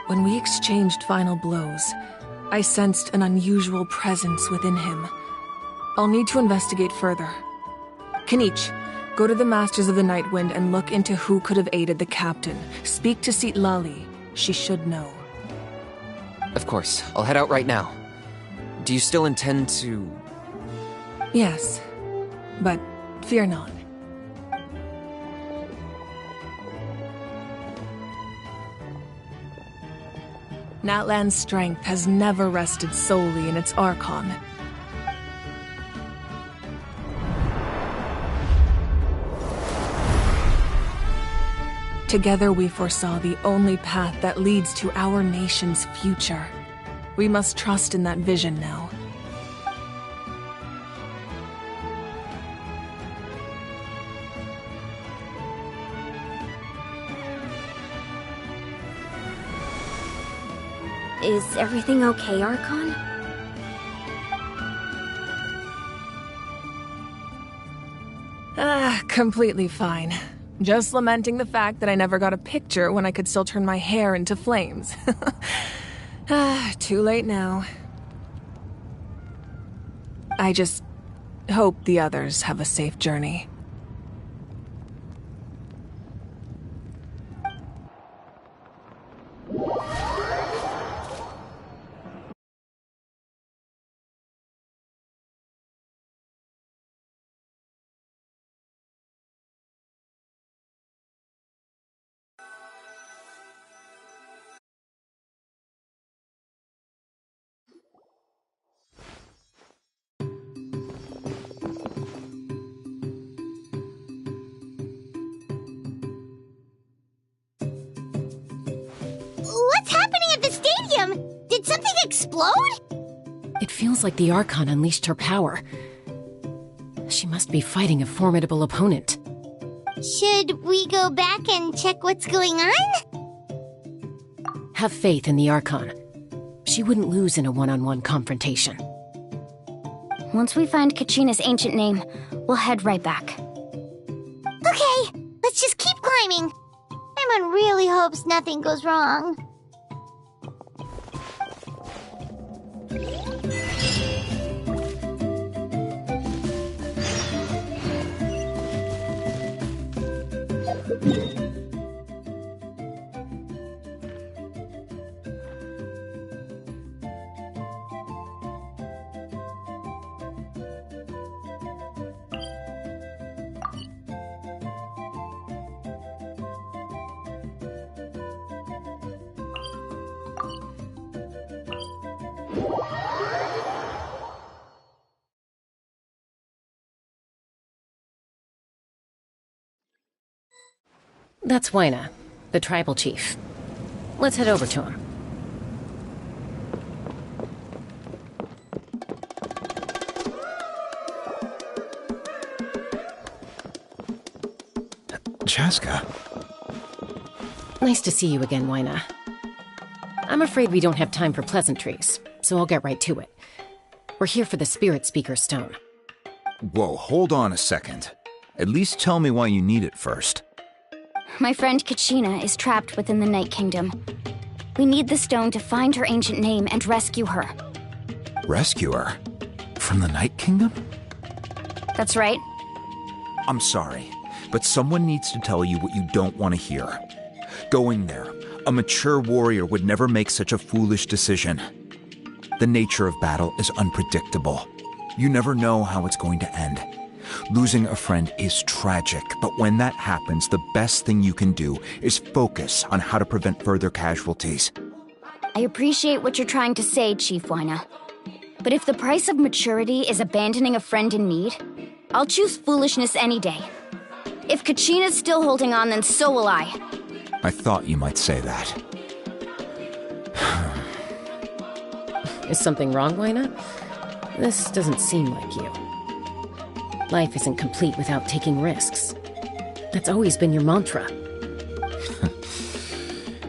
When we exchanged final blows, I sensed an unusual presence within him. I'll need to investigate further. Kanich, go to the Masters of the Night Wind and look into who could have aided the captain. Speak to Sitlali. She should know. Of course, I'll head out right now. Do you still intend to... Yes, but fear not. Natlan's strength has never rested solely in its Archon. Together we foresaw the only path that leads to our nation's future. We must trust in that vision now. Is everything okay, Archon? Completely fine. Just lamenting the fact that I never got a picture when I could still turn my hair into flames. Too late now. I just hope the others have a safe journey. What's happening at the stadium? Did something explode? It feels like the Archon unleashed her power. She must be fighting a formidable opponent. Should we go back and check what's going on? Have faith in the Archon. She wouldn't lose in a one-on-one confrontation. Once we find Kachina's ancient name, we'll head right back. Okay, let's just keep climbing. Everyone really hopes nothing goes wrong. That's Waina, the tribal chief. Let's head over to him. Chaska. Nice to see you again, Wyna. I'm afraid we don't have time for pleasantries, so I'll get right to it. We're here for the Spirit Speaker Stone. Whoa, hold on a second. At least tell me why you need it first. My friend Kachina is trapped within the Night Kingdom. We need the stone to find her ancient name and rescue her. Rescue her? From the Night Kingdom? That's right. I'm sorry, but someone needs to tell you what you don't want to hear. Going there, a mature warrior would never make such a foolish decision. The nature of battle is unpredictable. You never know how it's going to end. Losing a friend is tragic, but when that happens, the best thing you can do is focus on how to prevent further casualties. I appreciate what you're trying to say, Chief Wyna. But if the price of maturity is abandoning a friend in need, I'll choose foolishness any day. If Kachina's still holding on, then so will I. I thought you might say that. Is something wrong, Wyna? This doesn't seem like you. Life isn't complete without taking risks. That's always been your mantra.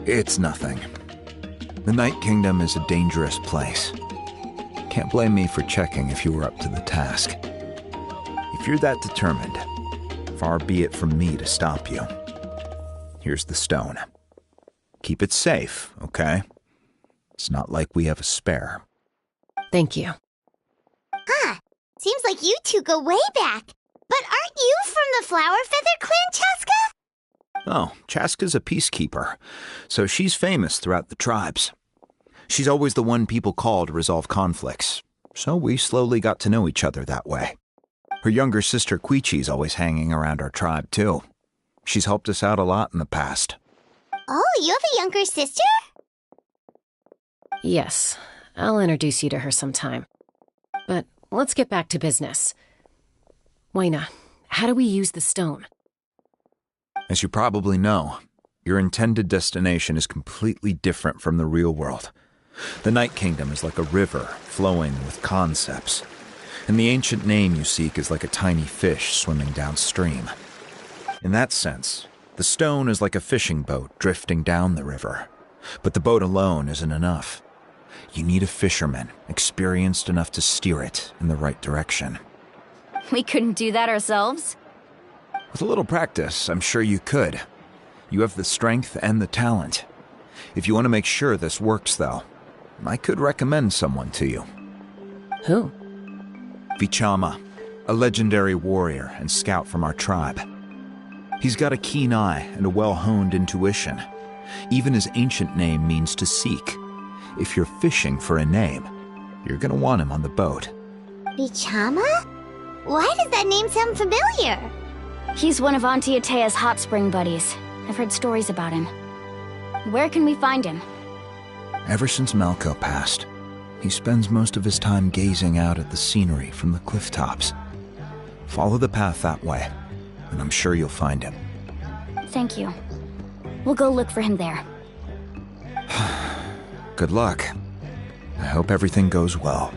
It's nothing. The Night Kingdom is a dangerous place. Can't blame me for checking if you were up to the task. If you're that determined, far be it from me to stop you. Here's the stone. Keep it safe, okay? It's not like we have a spare. Thank you. Huh. Seems like you two go way back. But aren't you from the Flower Feather Clan, Chaska? Oh, Chaska's a peacekeeper, so she's famous throughout the tribes. She's always the one people call to resolve conflicts, so we slowly got to know each other that way. Her younger sister Quichi's always hanging around our tribe, too. She's helped us out a lot in the past. Oh, you have a younger sister? Yes, I'll introduce you to her sometime. But let's get back to business. Wyna, how do we use the stone? As you probably know, your intended destination is completely different from the real world. The Night Kingdom is like a river flowing with concepts, and the ancient name you seek is like a tiny fish swimming downstream. In that sense, the stone is like a fishing boat drifting down the river, but the boat alone isn't enough. You need a fisherman experienced enough to steer it in the right direction. We couldn't do that ourselves? With a little practice, I'm sure you could. You have the strength and the talent. If you want to make sure this works, though, I could recommend someone to you. Who? Vichama, a legendary warrior and scout from our tribe. He's got a keen eye and a well-honed intuition. Even his ancient name means to seek. If you're fishing for a name, you're gonna want him on the boat. Vichama? Why does that name sound familiar? He's one of Auntie Atea's hot spring buddies. I've heard stories about him. Where can we find him? Ever since Malko passed, he spends most of his time gazing out at the scenery from the cliff tops. Follow the path that way, and I'm sure you'll find him. Thank you. We'll go look for him there. Good luck. I hope everything goes well.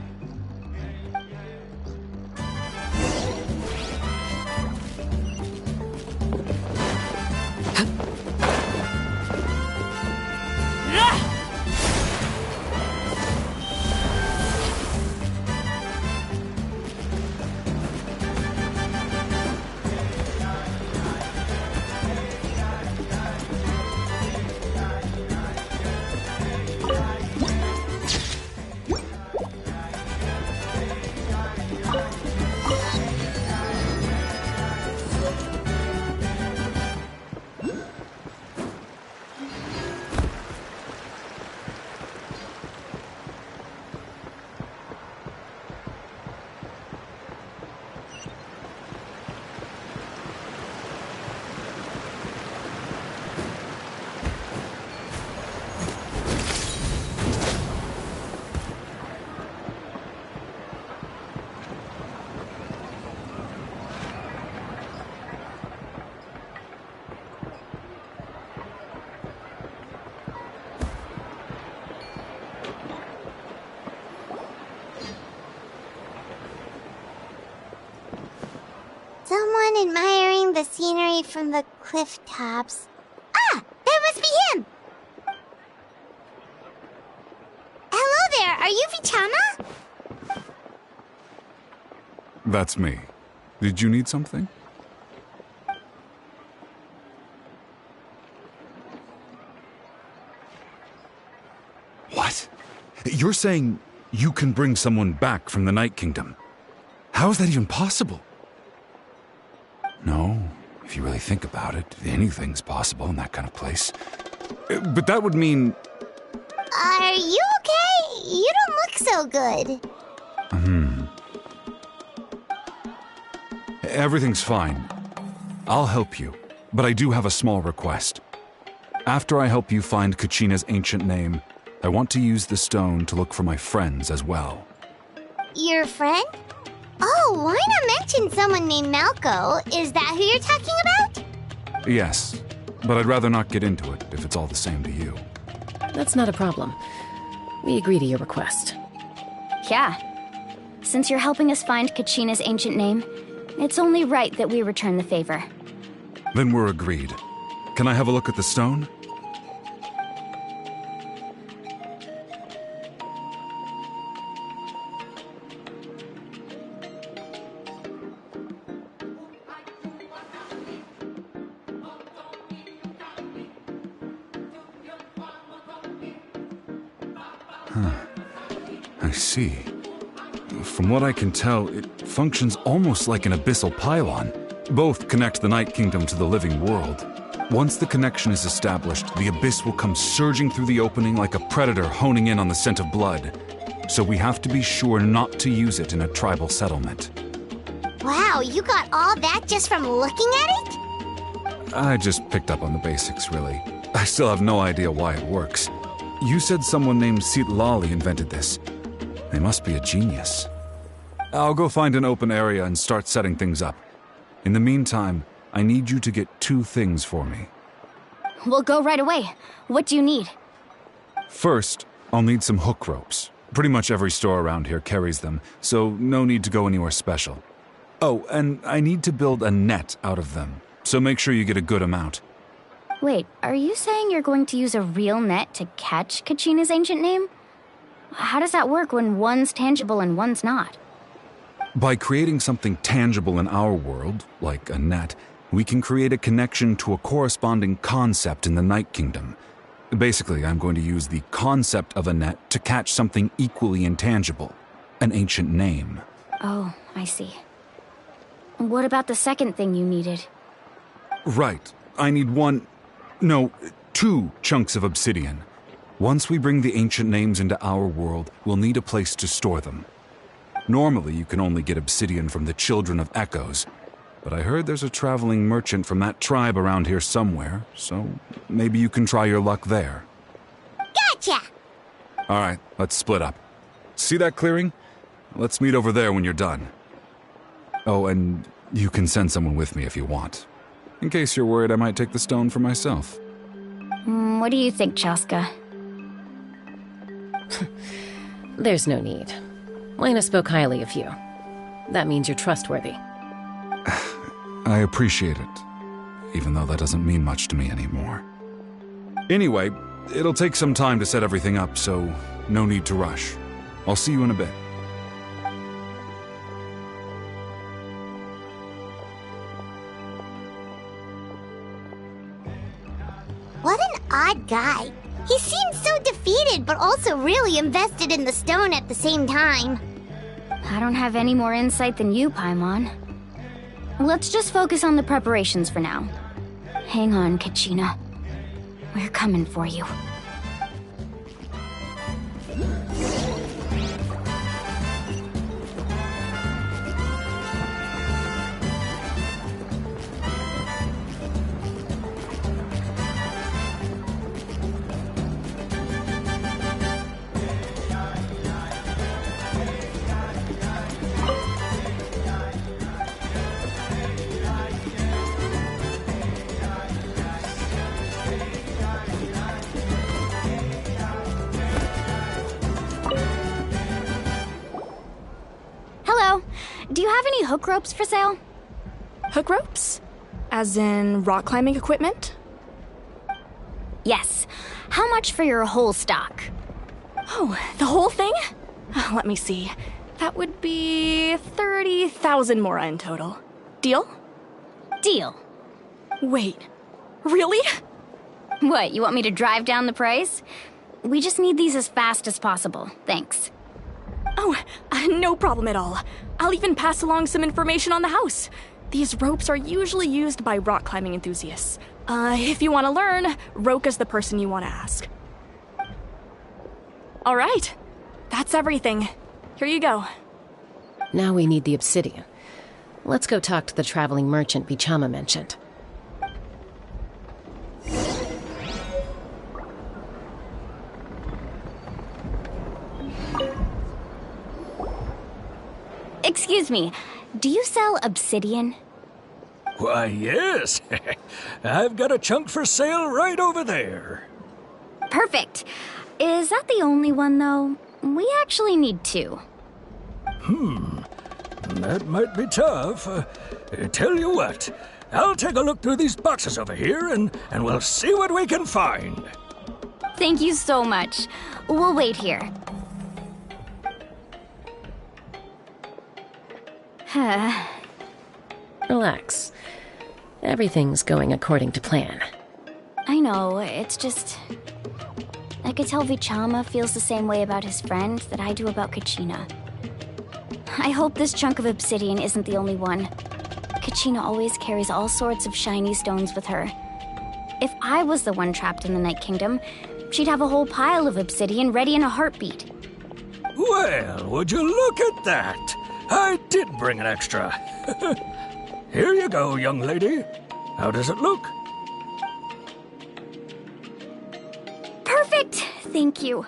Someone admiring the scenery from the cliff tops. Ah, that must be are you Vichana? That's me. Did you need something? What? You're saying you can bring someone back from the Night Kingdom? How is that even possible? No, if you really think about it, anything's possible in that kind of place. But that would mean... Are you okay? You don't look so good. Everything's fine. I'll help you, but I do have a small request. After I help you find Kachina's ancient name, I want to use the stone to look for my friends as well. Your friend? Oh, why not mention someone named Malco? Is that who you're talking about? Yes, but I'd rather not get into it if it's all the same to you. That's not a problem. We agree to your request. Yeah. Since you're helping us find Kachina's ancient name, it's only right that we return the favor. Then we're agreed. Can I have a look at the stone? I see. From what I can tell, it functions almost like an abyssal pylon. Both connect the Night Kingdom to the living world. Once the connection is established, the abyss will come surging through the opening like a predator honing in on the scent of blood. So we have to be sure not to use it in a tribal settlement. Wow, you got all that just from looking at it? I just picked up on the basics, really. I still have no idea why it works. You said someone named Sitlali invented this. They must be a genius. I'll go find an open area and start setting things up. In the meantime, I need you to get 2 things for me. We'll go right away. What do you need? First, I'll need some hook ropes. Pretty much every store around here carries them, so no need to go anywhere special. Oh, and I need to build a net out of them, so make sure you get a good amount. Wait, are you saying you're going to use a real net to catch Kachina's ancient name? How does that work when one's tangible and one's not? By creating something tangible in our world, like a net, we can create a connection to a corresponding concept in the Night Kingdom. Basically, I'm going to use the concept of a net to catch something equally intangible, an ancient name. Oh, I see. What about the second thing you needed? Right. I need 2 chunks of obsidian. Once we bring the ancient names into our world, we'll need a place to store them. Normally, you can only get obsidian from the Children of Echoes, but I heard there's a traveling merchant from that tribe around here somewhere, so maybe you can try your luck there. Gotcha! All right, let's split up. See that clearing? Let's meet over there when you're done. Oh, and you can send someone with me if you want. In case you're worried I might take the stone for myself. What do you think, Chaska? There's no need. Lena spoke highly of you. That means you're trustworthy. I appreciate it, even though that doesn't mean much to me anymore. Anyway, it'll take some time to set everything up, so no need to rush. I'll see you in a bit. What an odd guy. He seems so defeated, but also really invested in the stone at the same time. I don't have any more insight than you, Paimon. Let's just focus on the preparations for now. Hang on, Kachina. We're coming for you. Do you have any hook ropes for sale? Hook ropes? As in rock climbing equipment? Yes. How much for your whole stock? Oh, the whole thing? Let me see. That would be 30,000 mora in total. Deal? Deal. Wait, really? What, you want me to drive down the price? We just need these as fast as possible. Thanks. Oh, no problem at all. I'll even pass along some information on the house. These ropes are usually used by rock climbing enthusiasts. If you want to learn, Roka's the person you want to ask. All right, that's everything. Here you go. Now we need the obsidian. Let's go talk to the traveling merchant Vichama mentioned. Excuse me, do you sell obsidian? Why, yes. I've got a chunk for sale right over there. Perfect. Is that the only one, though? We actually need two. That might be tough. Tell you what, I'll take a look through these boxes over here and we'll see what we can find. Thank you so much. We'll wait here. Relax. Everything's going according to plan. I know, it's just... I could tell Vichama feels the same way about his friend that I do about Kachina. I hope this chunk of obsidian isn't the only one. Kachina always carries all sorts of shiny stones with her. If I was the one trapped in the Night Kingdom, she'd have a whole pile of obsidian ready in a heartbeat. Well, would you look at that? I did bring an extra. Here you go, young lady. How does it look? Perfect! Thank you.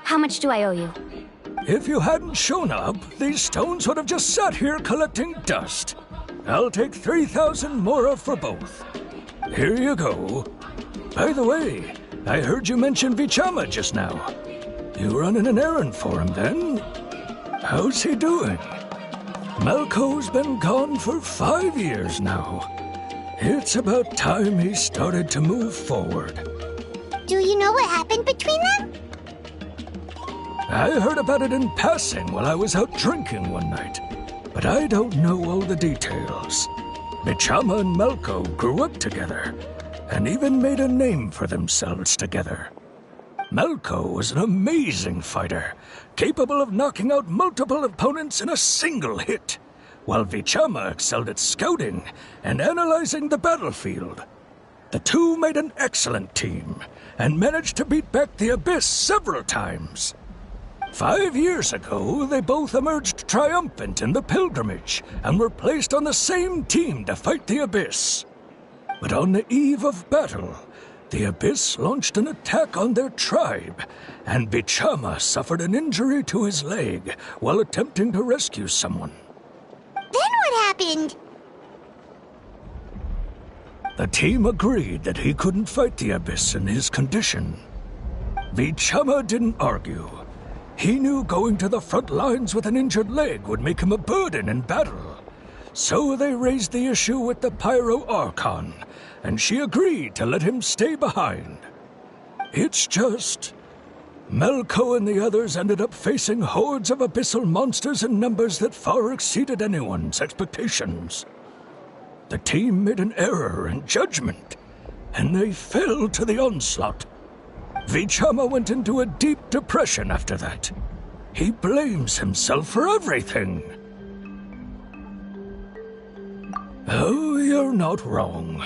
How much do I owe you? If you hadn't shown up, these stones would have just sat here collecting dust. I'll take 3,000 mora for both. Here you go. By the way, I heard you mention Vichama just now. You running an errand for him, then? How's he doing? Malco's been gone for 5 years now. It's about time he started to move forward. Do you know what happened between them? I heard about it in passing while I was out drinking one night, but I don't know all the details. Vichama and Malco grew up together, and even made a name for themselves together. Malco was an amazing fighter, capable of knocking out multiple opponents in a single hit, while Vichama excelled at scouting and analyzing the battlefield. The two made an excellent team, and managed to beat back the Abyss several times. 5 years ago, they both emerged triumphant in the pilgrimage, and were placed on the same team to fight the Abyss. But on the eve of battle, the Abyss launched an attack on their tribe, and Vichama suffered an injury to his leg while attempting to rescue someone. Then what happened? The team agreed that he couldn't fight the Abyss in his condition. Vichama didn't argue. He knew going to the front lines with an injured leg would make him a burden in battle. So they raised the issue with the Pyro Archon, and she agreed to let him stay behind. It's just... Malco and the others ended up facing hordes of abyssal monsters in numbers that far exceeded anyone's expectations. The team made an error in judgment, and they fell to the onslaught. Vichama went into a deep depression after that. He blames himself for everything. Oh, you're not wrong.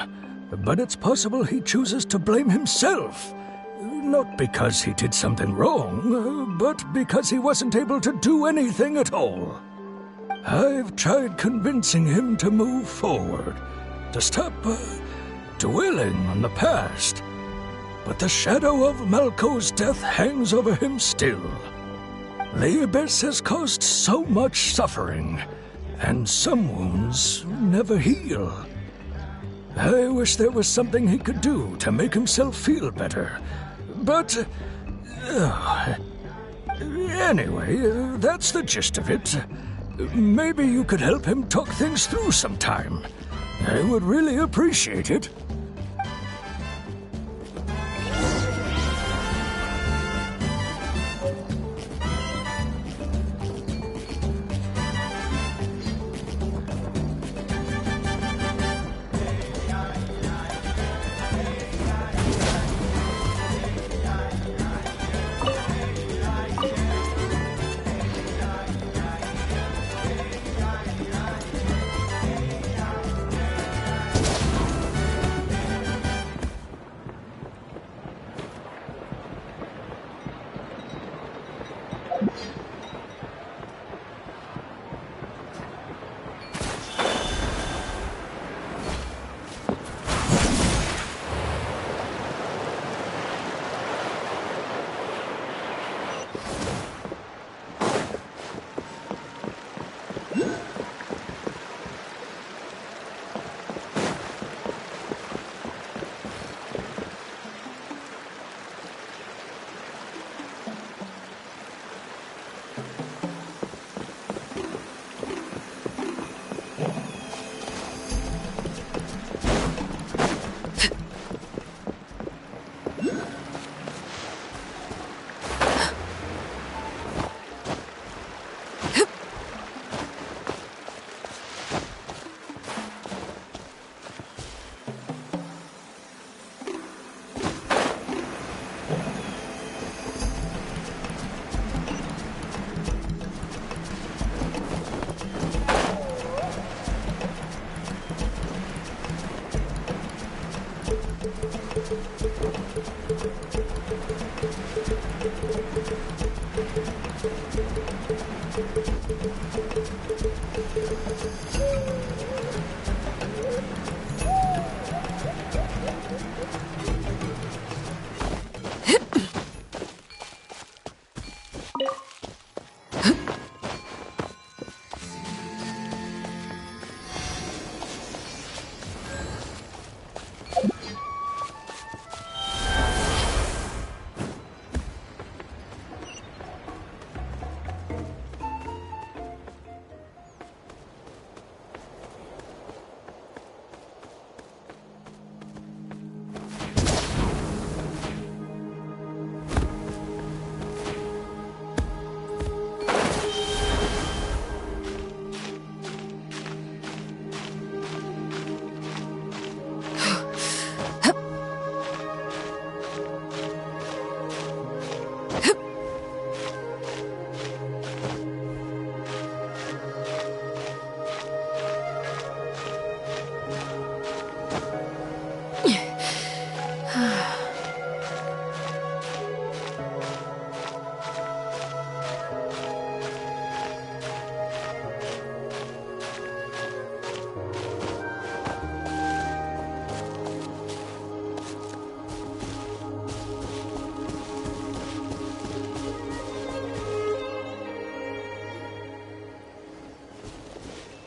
But it's possible he chooses to blame himself. Not because he did something wrong, but because he wasn't able to do anything at all. I've tried convincing him to move forward, to stop dwelling on the past. But the shadow of Malco's death hangs over him still. The Abyss has caused so much suffering, and some wounds never heal. I wish there was something he could do to make himself feel better. But... anyway, that's the gist of it. Maybe you could help him talk things through sometime. I would really appreciate it.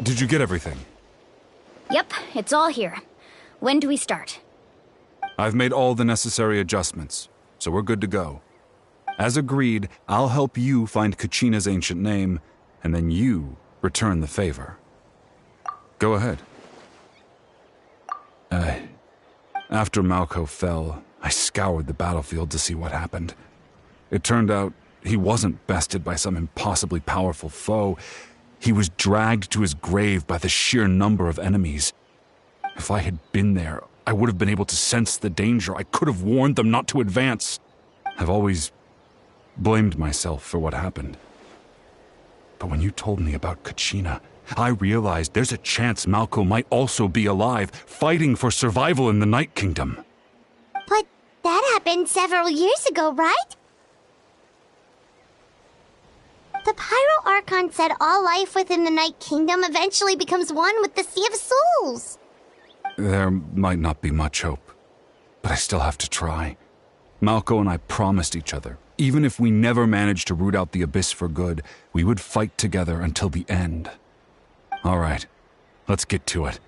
Did you get everything? Yep, it's all here. When do we start? I've made all the necessary adjustments, so we're good to go. As agreed, I'll help you find Kachina's ancient name, and then you return the favor. Go ahead. After Malko fell, I scoured the battlefield to see what happened. It turned out he wasn't bested by some impossibly powerful foe. He was dragged to his grave by the sheer number of enemies. If I had been there, I would have been able to sense the danger. I could have warned them not to advance. I've always blamed myself for what happened. But when you told me about Kachina, I realized there's a chance Malko might also be alive, fighting for survival in the Night Kingdom. But that happened several years ago, right? The Pyro Archon said all life within the Night Kingdom eventually becomes one with the Sea of Souls. There might not be much hope, but I still have to try. Malko and I promised each other, even if we never managed to root out the Abyss for good, we would fight together until the end. All right, let's get to it.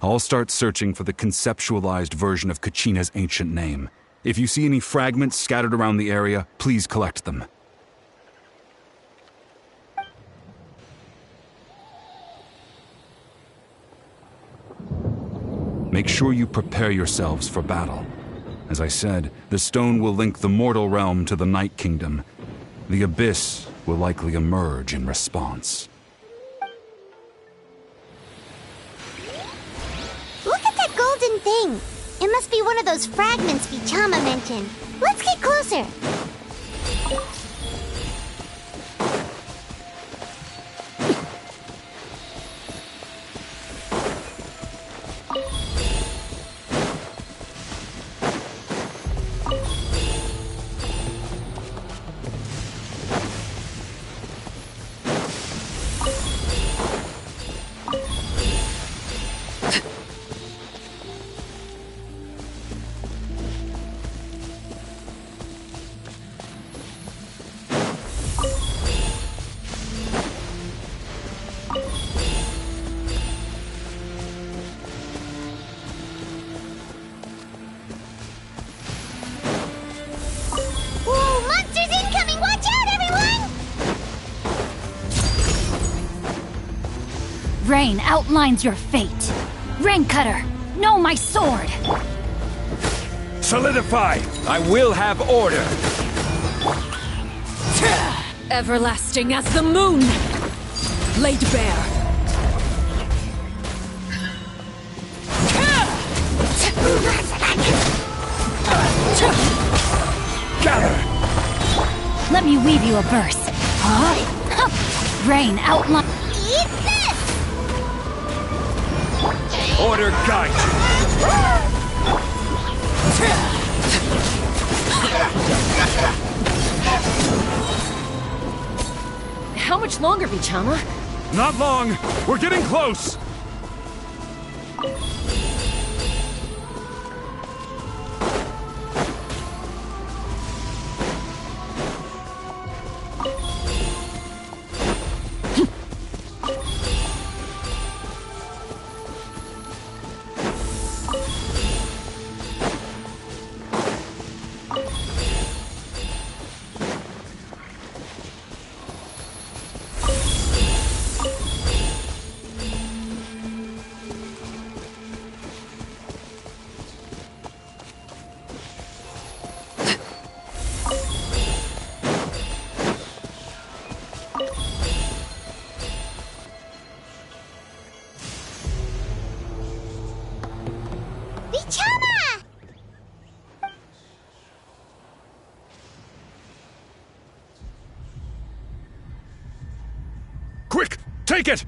I'll start searching for the conceptualized version of Kachina's ancient name. If you see any fragments scattered around the area, please collect them. Make sure you prepare yourselves for battle. As I said, the stone will link the mortal realm to the Night Kingdom. The Abyss will likely emerge in response. Look at that golden thing! It must be one of those fragments Vichama mentioned. Let's get closer! Rain outlines your fate. Rain Cutter, know my sword! Solidify! I will have order! Everlasting as the moon! Laid bare. Gather! Let me weave you a verse. Huh? Rain outline... Eat this! Order guide How much longer, Vichama? Not long! We're getting close! Quick! Take it!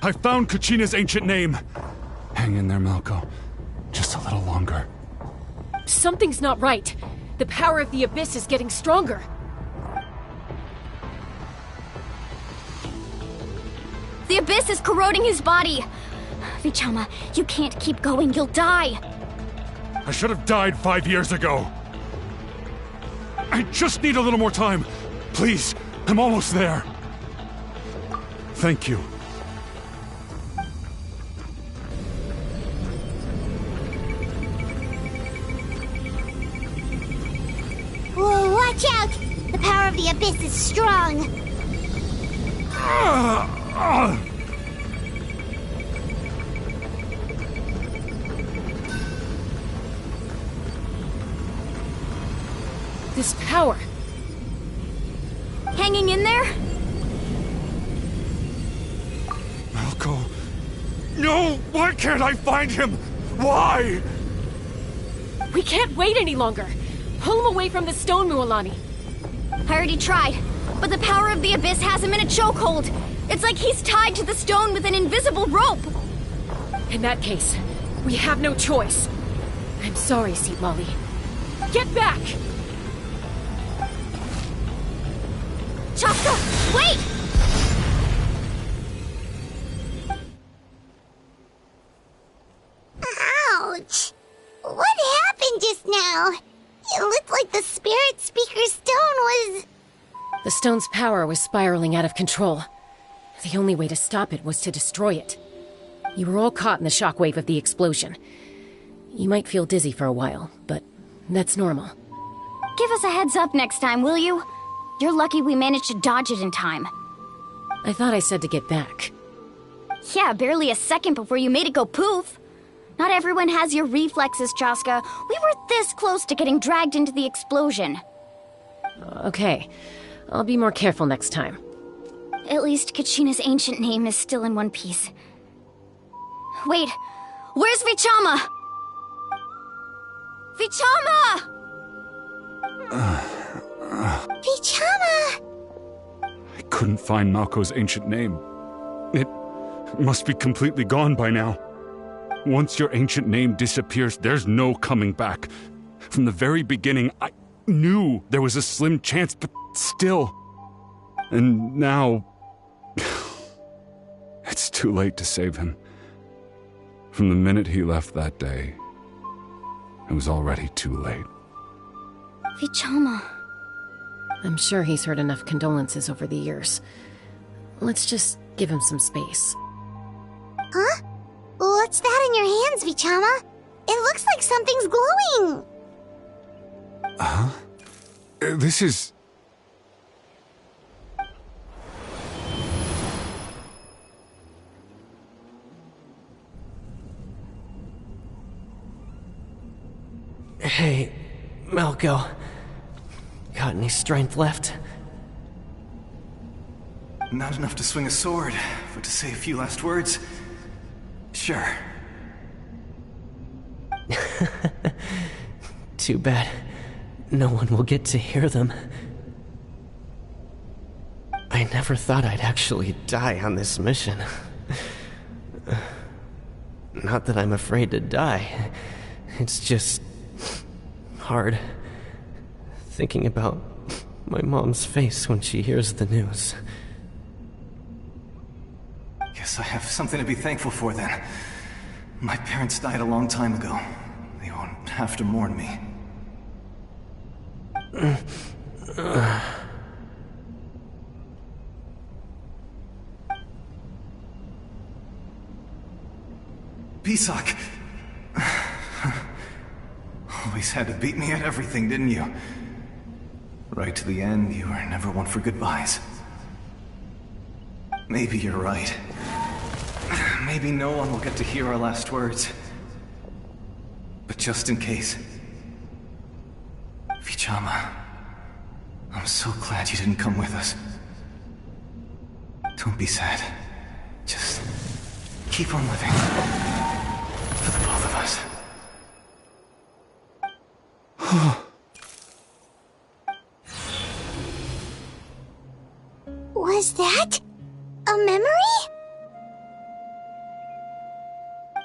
I found Kachina's ancient name. Hang in there, Malko. Just a little longer. Something's not right. The power of the Abyss is getting stronger. The Abyss is corroding his body. Vichama, you can't keep going. You'll die. I should have died 5 years ago. I just need a little more time. Please, I'm almost there. Thank you. Whoa, watch out! The power of the Abyss is strong. This power. Hanging in there? Malko. No! Why can't I find him? Why? We can't wait any longer. Pull him away from the stone, Mualani. I already tried, but the power of the Abyss has him in a chokehold. It's like he's tied to the stone with an invisible rope. In that case, we have no choice. I'm sorry, Seat Molly. Get back! Chaska, wait! Ouch! What happened just now? It looked like the Spirit Speaker's stone was... The stone's power was spiraling out of control. The only way to stop it was to destroy it. You were all caught in the shockwave of the explosion. You might feel dizzy for a while, but that's normal. Give us a heads up next time, will you? You're lucky we managed to dodge it in time. I thought I said to get back. Yeah, barely a second before you made it go poof. Not everyone has your reflexes, Chaska. We were this close to getting dragged into the explosion. Okay, I'll be more careful next time. At least Kachina's ancient name is still in one piece. Wait, where's Vichama? Vichama! Vichama! I couldn't find Malko's ancient name. It must be completely gone by now. Once your ancient name disappears, there's no coming back. From the very beginning, I knew there was a slim chance, but still. And now... it's too late to save him. From the minute he left that day, it was already too late. Vichama. I'm sure he's heard enough condolences over the years. Let's just give him some space. Huh? What's that in your hands, Vichama? It looks like something's glowing! Huh? This is... Hey, Malko. Got any strength left? Not enough to swing a sword, but to say a few last words? Sure. Too bad. No one will get to hear them. I never thought I'd actually die on this mission. Not that I'm afraid to die. It's just... hard. Thinking about my mom's face when she hears the news. Guess I have something to be thankful for then. My parents died a long time ago. They won't have to mourn me. Pisak! Always had to beat me at everything, didn't you? Right to the end, you were never one for goodbyes. Maybe you're right. Maybe no one will get to hear our last words. But just in case... Vichama, I'm so glad you didn't come with us. Don't be sad. Just keep on living. For the both of us. Was that a memory?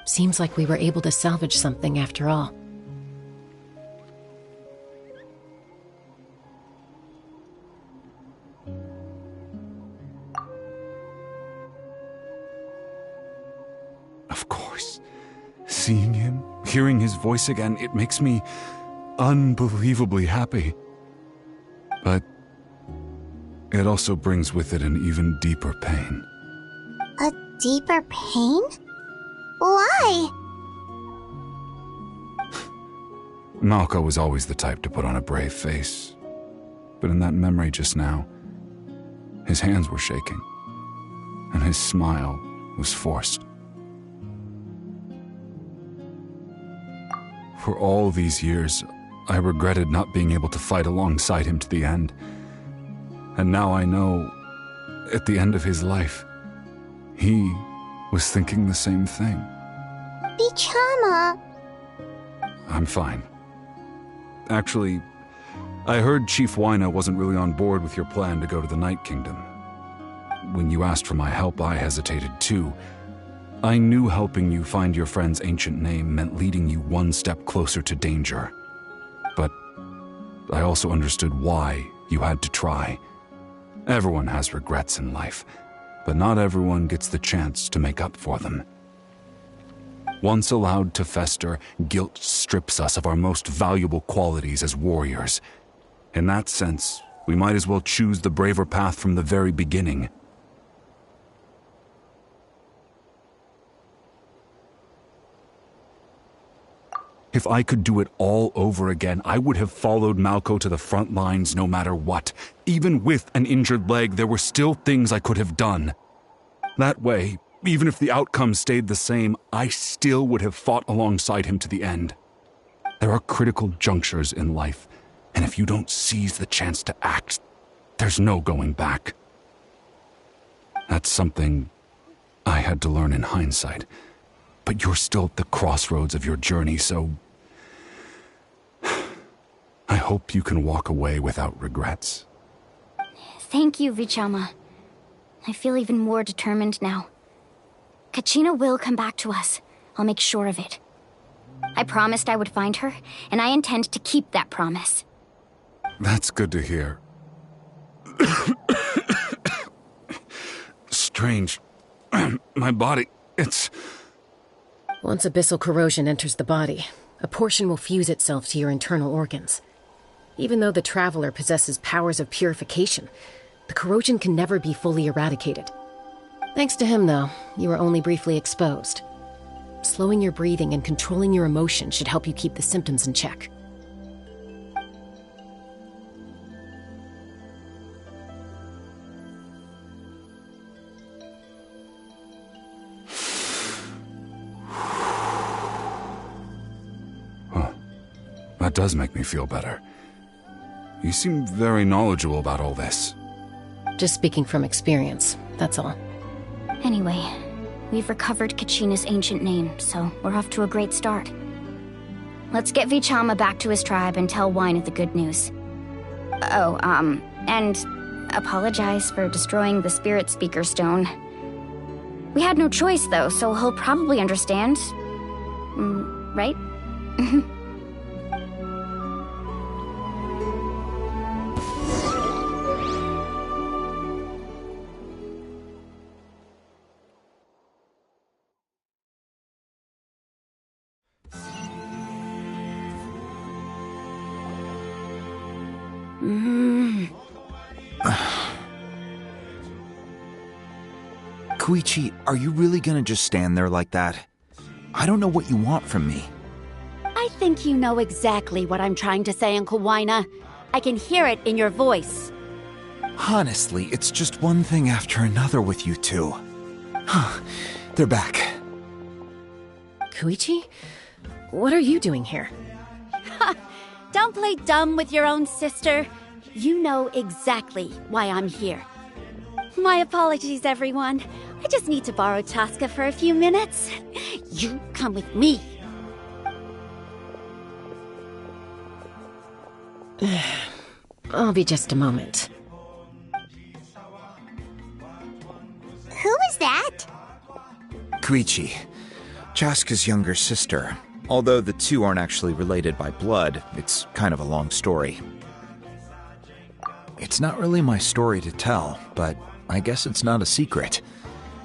Seems like we were able to salvage something after all. Of course. Seeing him, hearing his voice again, it makes me unbelievably happy. it also brings with it an even deeper pain. A deeper pain? Why? Malko was always the type to put on a brave face. But in that memory just now, his hands were shaking, and his smile was forced. For all these years, I regretted not being able to fight alongside him to the end. And now I know, at the end of his life, he was thinking the same thing. Vichama! I'm fine. Actually, I heard Chief Wyna wasn't really on board with your plan to go to the Night Kingdom. When you asked for my help, I hesitated too. I knew helping you find your friend's ancient name meant leading you one step closer to danger. But I also understood why you had to try. Everyone has regrets in life, but not everyone gets the chance to make up for them. Once allowed to fester, guilt strips us of our most valuable qualities as warriors. In that sense, we might as well choose the braver path from the very beginning. If I could do it all over again, I would have followed Malko to the front lines no matter what. Even with an injured leg, there were still things I could have done. That way, even if the outcome stayed the same, I still would have fought alongside him to the end. There are critical junctures in life, and if you don't seize the chance to act, there's no going back. That's something I had to learn in hindsight. But you're still at the crossroads of your journey, so I hope you can walk away without regrets. Thank you, Vichama. I feel even more determined now. Kachina will come back to us. I'll make sure of it. I promised I would find her, and I intend to keep that promise. That's good to hear. Strange. My body, it's... Once abyssal corrosion enters the body, a portion will fuse itself to your internal organs. Even though the Traveler possesses powers of purification, the corrosion can never be fully eradicated. Thanks to him, though, you were only briefly exposed. Slowing your breathing and controlling your emotions should help you keep the symptoms in check. That does make me feel better. You seem very knowledgeable about all this. Just speaking from experience, that's all. Anyway, we've recovered Kachina's ancient name, so we're off to a great start. Let's get Vichama back to his tribe and tell Wyna the good news. Oh, and apologize for destroying the Spirit Speaker Stone. We had no choice, though, so he'll probably understand. Right? Koichi, are you really gonna just stand there like that? I don't know what you want from me. I think you know exactly what I'm trying to say, Uncle Wyna. I can hear it in your voice. Honestly, it's just one thing after another with you two. They're back. Koichi? What are you doing here? Don't play dumb with your own sister. You know exactly why I'm here. My apologies, everyone. I just need to borrow Chaska for a few minutes. You come with me. I'll be just a moment. Who is that? Koichi, Chaska's younger sister. Although the two aren't actually related by blood, it's kind of a long story. It's not really my story to tell, but I guess it's not a secret.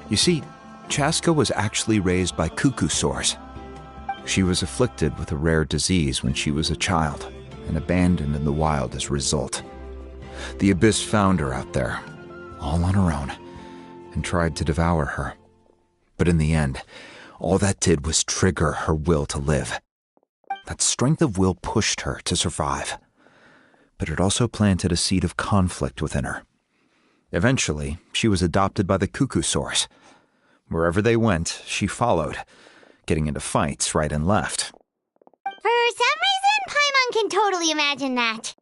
You see, Chaska was actually raised by cuckoo sores. She was afflicted with a rare disease when she was a child, and abandoned in the wild as a result. The Abyss found her out there, all on her own, and tried to devour her. But in the end, all that did was trigger her will to live. That strength of will pushed her to survive. But it also planted a seed of conflict within her. Eventually, she was adopted by the Cuckoo Source. Wherever they went, she followed, getting into fights right and left. For some reason, Paimon can totally imagine that.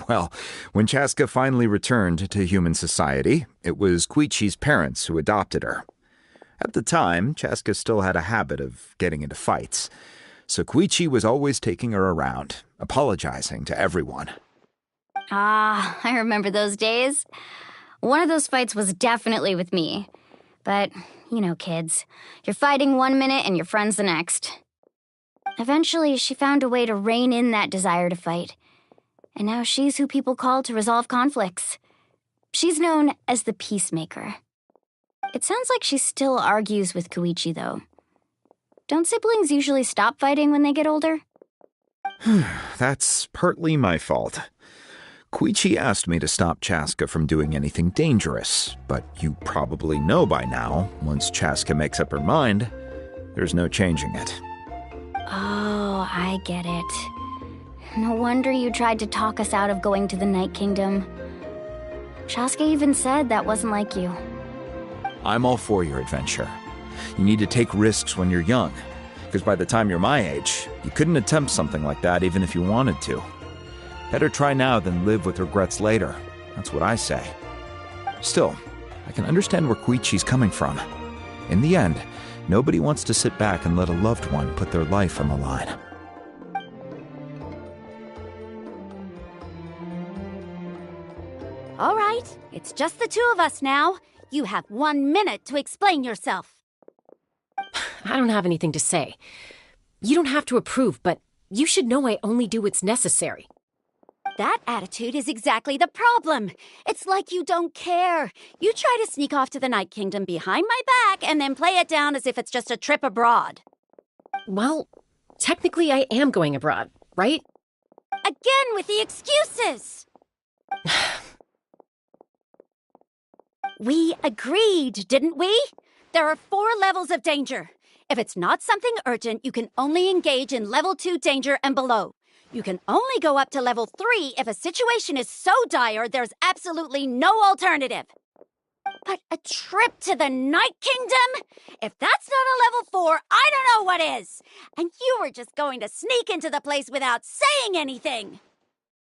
Well, when Chaska finally returned to human society, it was Koichi's parents who adopted her. At the time, Chaska still had a habit of getting into fights, so Koichi was always taking her around, apologizing to everyone. Ah, I remember those days. One of those fights was definitely with me. But, you know, kids. You're fighting one minute and your friend's the next. Eventually, she found a way to rein in that desire to fight. And now she's who people call to resolve conflicts. She's known as the Peacemaker. It sounds like she still argues with Koichi, though. Don't siblings usually stop fighting when they get older? That's partly my fault. Koichi asked me to stop Chaska from doing anything dangerous, but you probably know by now, once Chaska makes up her mind, there's no changing it. Oh, I get it. No wonder you tried to talk us out of going to the Night Kingdom. Chaska even said that wasn't like you. I'm all for your adventure. You need to take risks when you're young, because by the time you're my age, you couldn't attempt something like that even if you wanted to. Better try now than live with regrets later. That's what I say. Still, I can understand where Koichi's coming from. In the end, nobody wants to sit back and let a loved one put their life on the line. All right, it's just the two of us now. You have 1 minute to explain yourself. I don't have anything to say. You don't have to approve, but you should know I only do what's necessary. That attitude is exactly the problem. It's like you don't care. You try to sneak off to the Night Kingdom behind my back and then play it down as if it's just a trip abroad. Well, technically I am going abroad, right? Again with the excuses! We agreed, didn't we? There are 4 levels of danger. If it's not something urgent, you can only engage in level 2 danger and below. You can only go up to level 3 if a situation is so dire there's absolutely no alternative. But a trip to the Night Kingdom? If that's not a level 4, I don't know what is. And you were just going to sneak into the place without saying anything.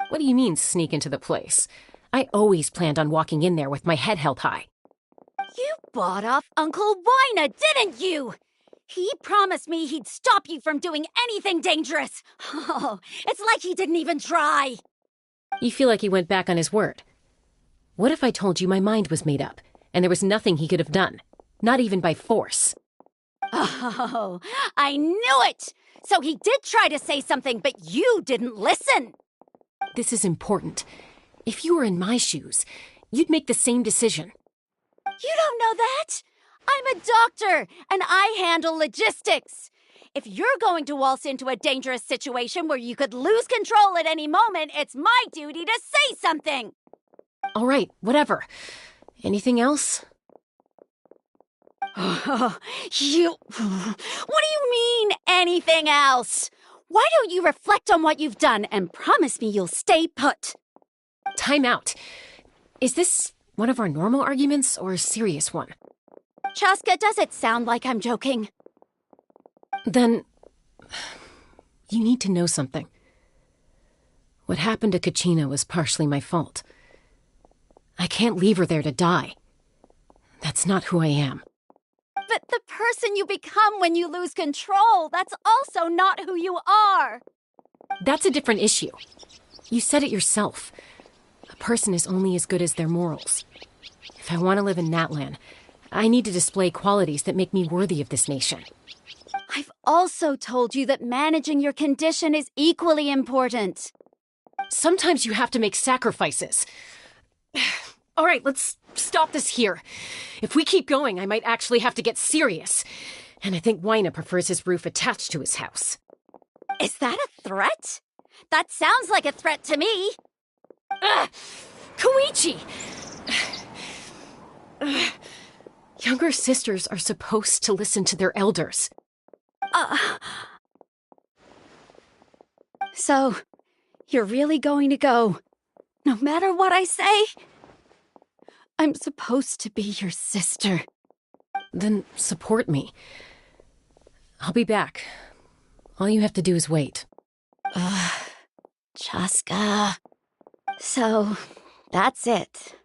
What do you mean, sneak into the place? I always planned on walking in there with my head held high. You bought off Uncle Wina, didn't you? He promised me he'd stop you from doing anything dangerous. Oh, it's like he didn't even try. You feel like he went back on his word. What if I told you my mind was made up, and there was nothing he could have done? Not even by force. Oh, I knew it! So he did try to say something, but you didn't listen. This is important. If you were in my shoes, you'd make the same decision. You don't know that? I'm a doctor, and I handle logistics. If you're going to waltz into a dangerous situation where you could lose control at any moment, it's my duty to say something. All right, whatever. Anything else? What do you mean, anything else? Why don't you reflect on what you've done and promise me you'll stay put? Time out. Is this one of our normal arguments or a serious one? Chaska, does it sound like I'm joking? Then, you need to know something. What happened to Kachina was partially my fault. I can't leave her there to die. That's not who I am. But the person you become when you lose control, that's also not who you are. That's a different issue. You said it yourself. A person is only as good as their morals. If I want to live in Natlan, I need to display qualities that make me worthy of this nation. I've also told you that managing your condition is equally important. Sometimes you have to make sacrifices. All right, let's stop this here. If we keep going, I might actually have to get serious. And I think Wina prefers his roof attached to his house. Is that a threat? That sounds like a threat to me. Koichi! Younger sisters are supposed to listen to their elders. So, you're really going to go, no matter what I say? I'm supposed to be your sister. Then support me. I'll be back. All you have to do is wait. Chaska. So, that's it.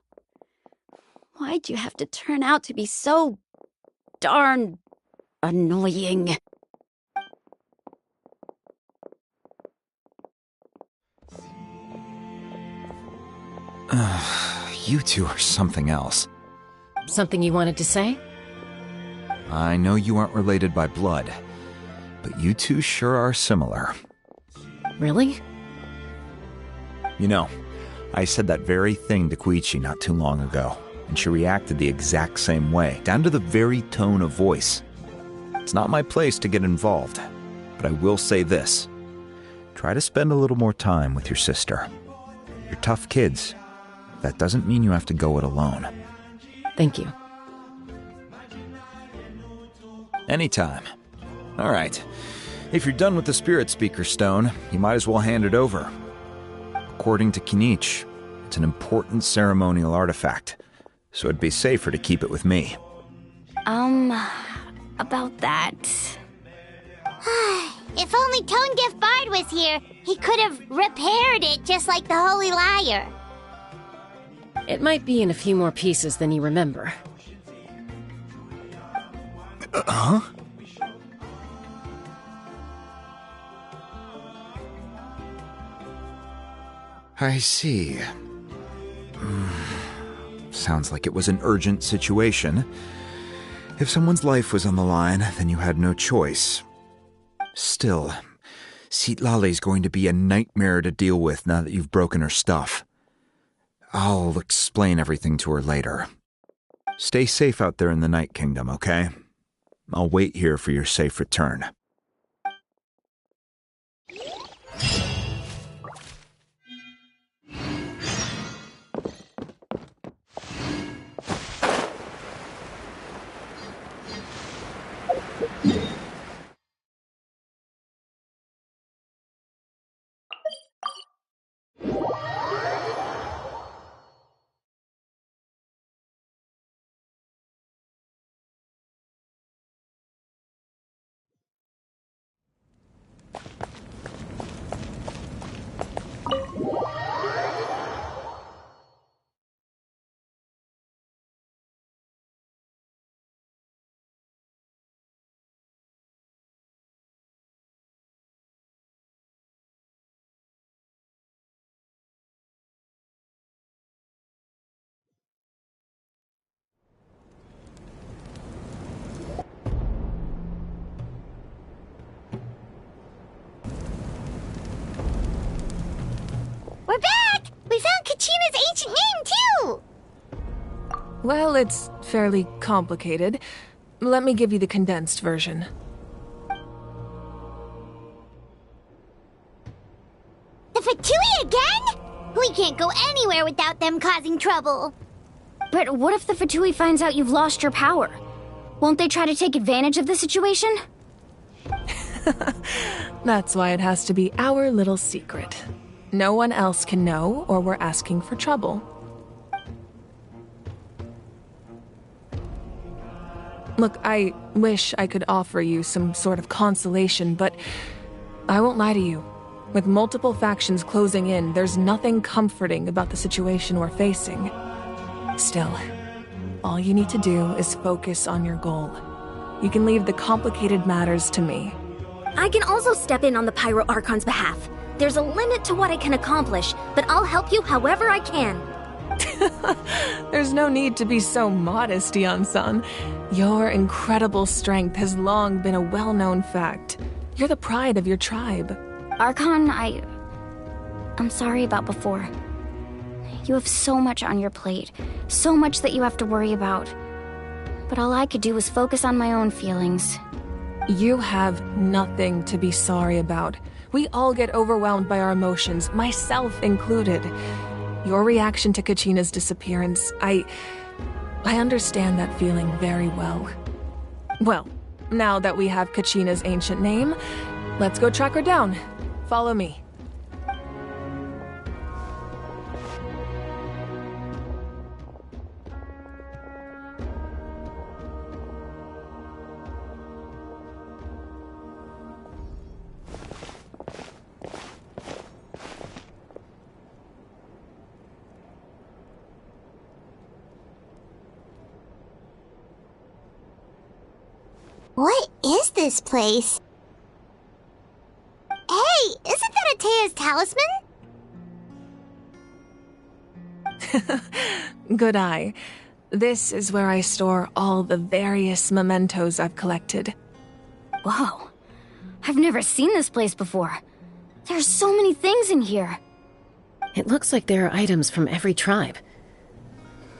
Why'd you have to turn out to be so darn annoying? You two are something else. Something you wanted to say? I know you aren't related by blood, but you two sure are similar. Really? You know, I said that very thing to Koichi not too long ago, and she reacted the exact same way, down to the very tone of voice. It's not my place to get involved, but I will say this. Try to spend a little more time with your sister. You're tough kids. That doesn't mean you have to go it alone. Thank you. Anytime. All right. If you're done with the Spirit Speaker Stone, you might as well hand it over. According to Kinich, it's an important ceremonial artifact, so it'd be safer to keep it with me. About that. If only Tonegif Bard was here, he could have repaired it just like the Holy Liar. It might be in a few more pieces than you remember. Huh? I see. Sounds like it was an urgent situation. If someone's life was on the line, then you had no choice. Still, Citlali's going to be a nightmare to deal with now that you've broken her stuff. I'll explain everything to her later. Stay safe out there in the Night Kingdom, okay? I'll wait here for your safe return. We're back! We found Kachina's ancient name, too! Well, it's fairly complicated. Let me give you the condensed version. The Fatui again? We can't go anywhere without them causing trouble. But what if the Fatui finds out you've lost your power? Won't they try to take advantage of the situation? That's why it has to be our little secret. No one else can know, or we're asking for trouble. Look, I wish I could offer you some sort of consolation, but I won't lie to you. With multiple factions closing in, there's nothing comforting about the situation we're facing. Still, all you need to do is focus on your goal. You can leave the complicated matters to me. I can also step in on the Pyro Archon's behalf. There's a limit to what I can accomplish, but I'll help you however I can. There's no need to be so modest, Yeon-san. Your incredible strength has long been a well-known fact. You're the pride of your tribe. Archon, I'm sorry about before. You have so much on your plate, so much that you have to worry about. But all I could do was focus on my own feelings. You have nothing to be sorry about. We all get overwhelmed by our emotions, myself included. your reaction to Kachina's disappearance, I understand that feeling very well. Well, now that we have Kachina's ancient name, let's go track her down. Follow me. What is this place? Hey, isn't that Atea's talisman? Good eye. This is where I store all the various mementos I've collected. Whoa. I've never seen this place before. There's so many things in here. It looks like there are items from every tribe.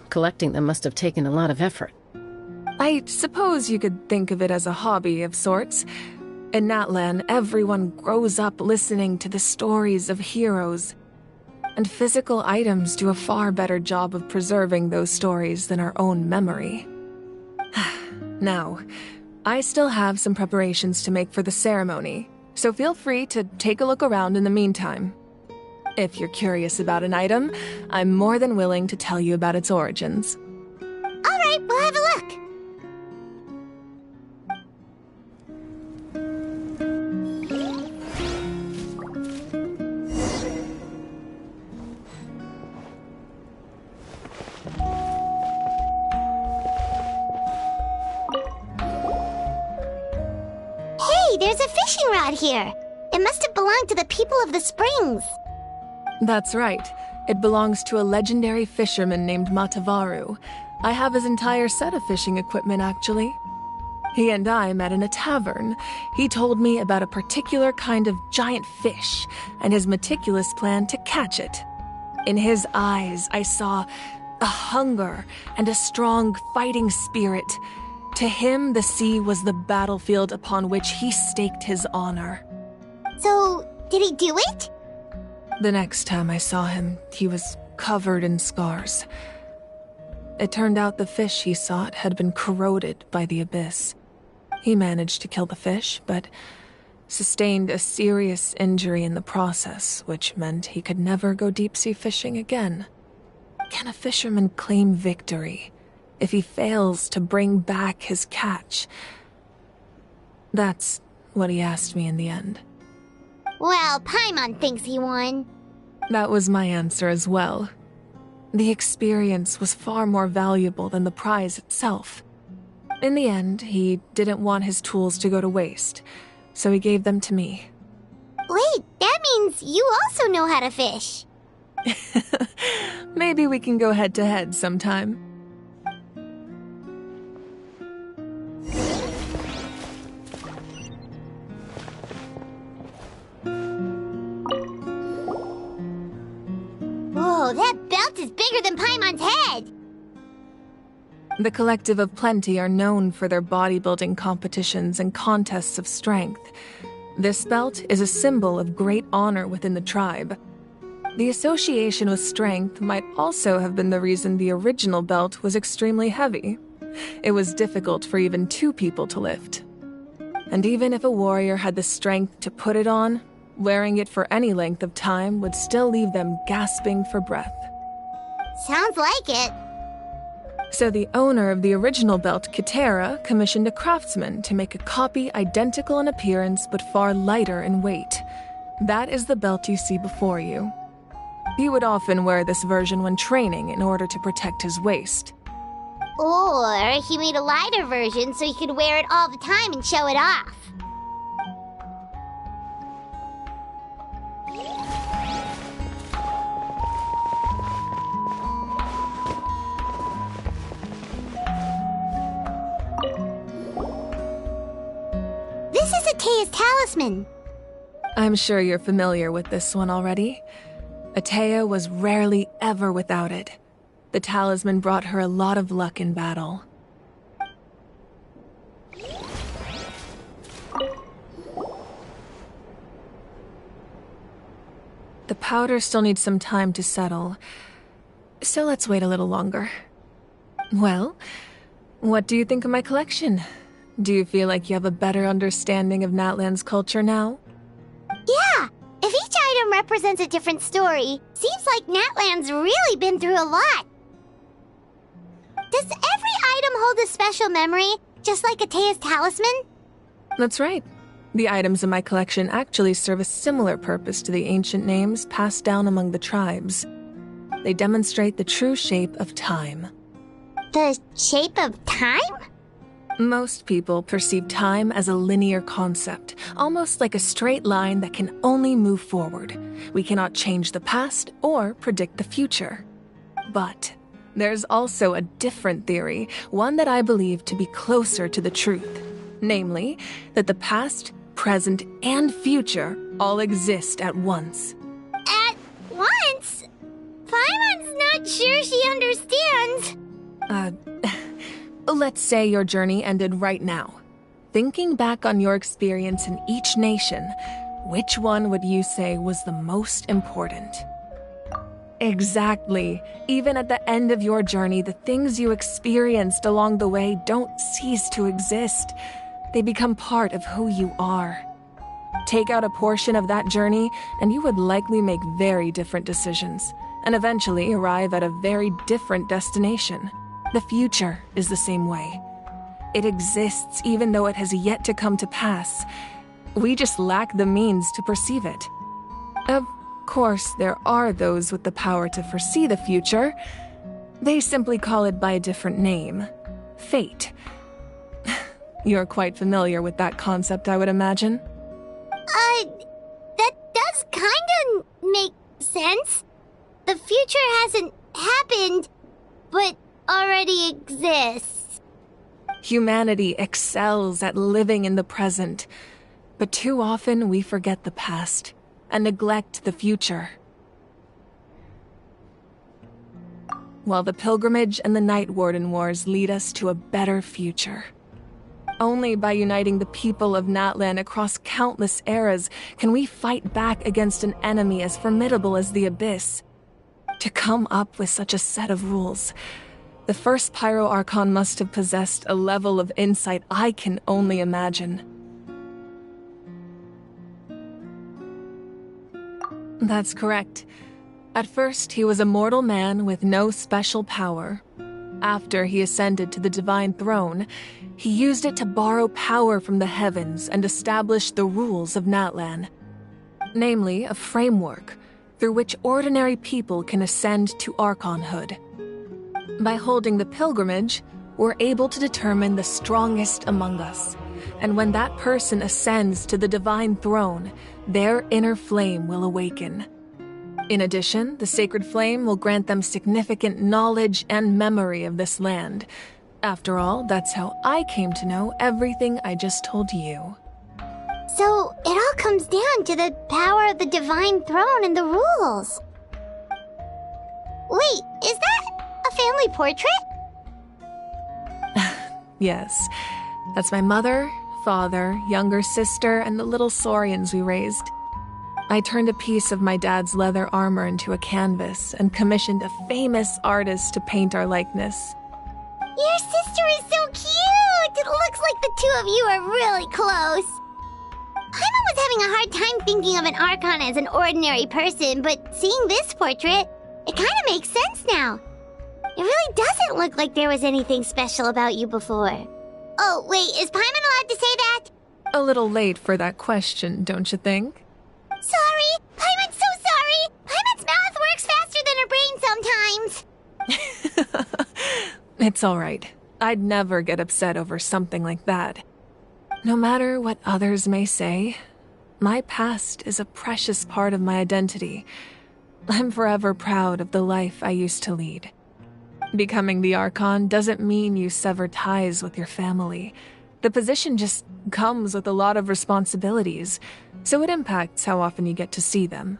Collecting them must have taken a lot of effort. I suppose you could think of it as a hobby of sorts. In Natlan, everyone grows up listening to the stories of heroes. And physical items do a far better job of preserving those stories than our own memory. Now, I still have some preparations to make for the ceremony, so feel free to take a look around in the meantime. If you're curious about an item, I'm more than willing to tell you about its origins. Alright, we'll have a look. Hey, there's a fishing rod here. It must have belonged to the people of the springs. That's right. It belongs to a legendary fisherman named Matavaru. I have his entire set of fishing equipment, actually. He and I met in a tavern. He told me about a particular kind of giant fish and his meticulous plan to catch it. In his eyes, I saw a hunger and a strong fighting spirit. To him, the sea was the battlefield upon which he staked his honor. So, did he do it? The next time I saw him, he was covered in scars. It turned out the fish he sought had been corroded by the abyss. He managed to kill the fish, but sustained a serious injury in the process, which meant he could never go deep-sea fishing again. Can a fisherman claim victory if he fails to bring back his catch? That's what he asked me in the end. Well, Paimon thinks he won. That was my answer as well. The experience was far more valuable than the prize itself. In the end, he didn't want his tools to go to waste, so he gave them to me. Wait, that means you also know how to fish. Maybe we can go head-to-head sometime. Whoa, that belt is bigger than Paimon's head! The Collective of Plenty are known for their bodybuilding competitions and contests of strength. This belt is a symbol of great honor within the tribe. The association with strength might also have been the reason the original belt was extremely heavy. It was difficult for even two people to lift. And even if a warrior had the strength to put it on, wearing it for any length of time would still leave them gasping for breath. Sounds like it. So the owner of the original belt, Kitera, commissioned a craftsman to make a copy identical in appearance but far lighter in weight. That is the belt you see before you. He would often wear this version when training in order to protect his waist. Or he made a lighter version so he could wear it all the time and show it off. This is Atea's talisman. I'm sure you're familiar with this one already. Atea was rarely ever without it. The talisman brought her a lot of luck in battle. the powder still needs some time to settle. So let's wait a little longer. Well, what do you think of my collection? Do you feel like you have a better understanding of Natlan's culture now? Yeah! If each item represents a different story, seems like Natlan's really been through a lot. Does every item hold a special memory, just like Atea's talisman? That's right. The items in my collection actually serve a similar purpose to the ancient names passed down among the tribes. They demonstrate the true shape of time. The shape of time? Most people perceive time as a linear concept, almost like a straight line that can only move forward. We cannot change the past or predict the future. But there's also a different theory, one that I believe to be closer to the truth. Namely, that the past, present, and future all exist at once. At once? Paimon's not sure she understands. Let's say your journey ended right now. Thinking back on your experience in each nation, which one would you say was the most important? Exactly. Even at the end of your journey, the things you experienced along the way don't cease to exist. They become part of who you are. Take out a portion of that journey, and you would likely make very different decisions, and eventually arrive at a very different destination. The future is the same way. It exists even though it has yet to come to pass. We just lack the means to perceive it. Of course, there are those with the power to foresee the future. They simply call it by a different name. Fate. You're quite familiar with that concept, I would imagine. That does kinda make sense. The future hasn't happened, but already exists. Humanity excels at living in the present, but too often we forget the past and neglect the future. While the pilgrimage and the Night Warden Wars lead us to a better future. Only by uniting the people of Natlan across countless eras can we fight back against an enemy as formidable as the Abyss. To come up with such a set of rules, the first Pyro Archon must have possessed a level of insight I can only imagine. That's correct. At first, he was a mortal man with no special power. After he ascended to the divine throne, he used it to borrow power from the heavens and establish the rules of Natlan. Namely, a framework through which ordinary people can ascend to Archonhood. By holding the pilgrimage, we're able to determine the strongest among us. And when that person ascends to the divine throne, their inner flame will awaken. In addition, the sacred flame will grant them significant knowledge and memory of this land. After all, that's how I came to know everything I just told you. So, it all comes down to the power of the divine throne and the rules. Wait, is that a family portrait? Yes, that's my mother, father, younger sister, and the little saurians we raised. I turned a piece of my dad's leather armor into a canvas and commissioned a famous artist to paint our likeness. Your sister is so cute! It looks like the two of you are really close. Paimon was having a hard time thinking of an Archon as an ordinary person, but seeing this portrait, it kind of makes sense now. It really doesn't look like there was anything special about you before. Oh, wait, is Paimon allowed to say that? A little late for that question, don't you think? Sorry! Paimon's so sorry! Paimon's mouth works faster than her brain sometimes! It's alright. I'd never get upset over something like that. No matter what others may say, my past is a precious part of my identity. I'm forever proud of the life I used to lead. Becoming the Archon doesn't mean you sever ties with your family. The position just comes with a lot of responsibilities, so it impacts how often you get to see them.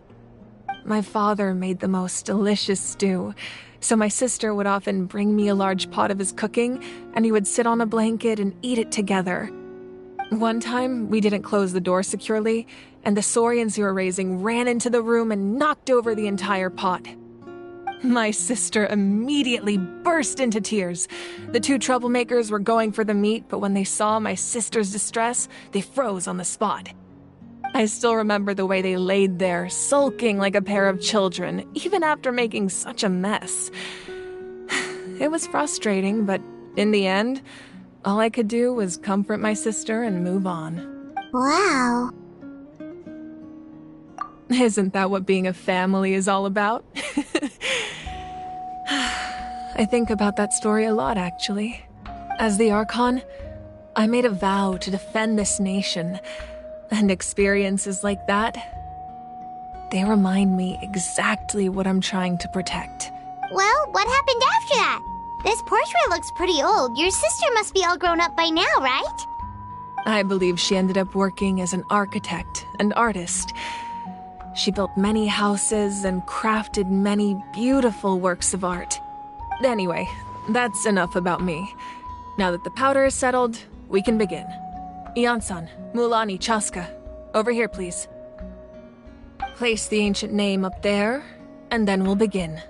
My father made the most delicious stew, so my sister would often bring me a large pot of his cooking, and we would sit on a blanket and eat it together. One time, we didn't close the door securely, and the Saurians you were raising ran into the room and knocked over the entire pot. My sister immediately burst into tears. The two troublemakers were going for the meat, but when they saw my sister's distress, they froze on the spot. I still remember the way they laid there, sulking like a pair of children, even after making such a mess. It was frustrating, but in the end, all I could do was comfort my sister and move on. Wow. Isn't that what being a family is all about? I think about that story a lot, actually. As the Archon, I made a vow to defend this nation, and experiences like that, they remind me exactly what I'm trying to protect. Well, what happened after that? This portrait looks pretty old. Your sister must be all grown up by now, right? I believe she ended up working as an architect and artist. She built many houses and crafted many beautiful works of art. Anyway, that's enough about me. Now that the powder is settled, we can begin. Ian-san, Mulani, Chaska, over here, please. Place the ancient name up there, and then we'll begin.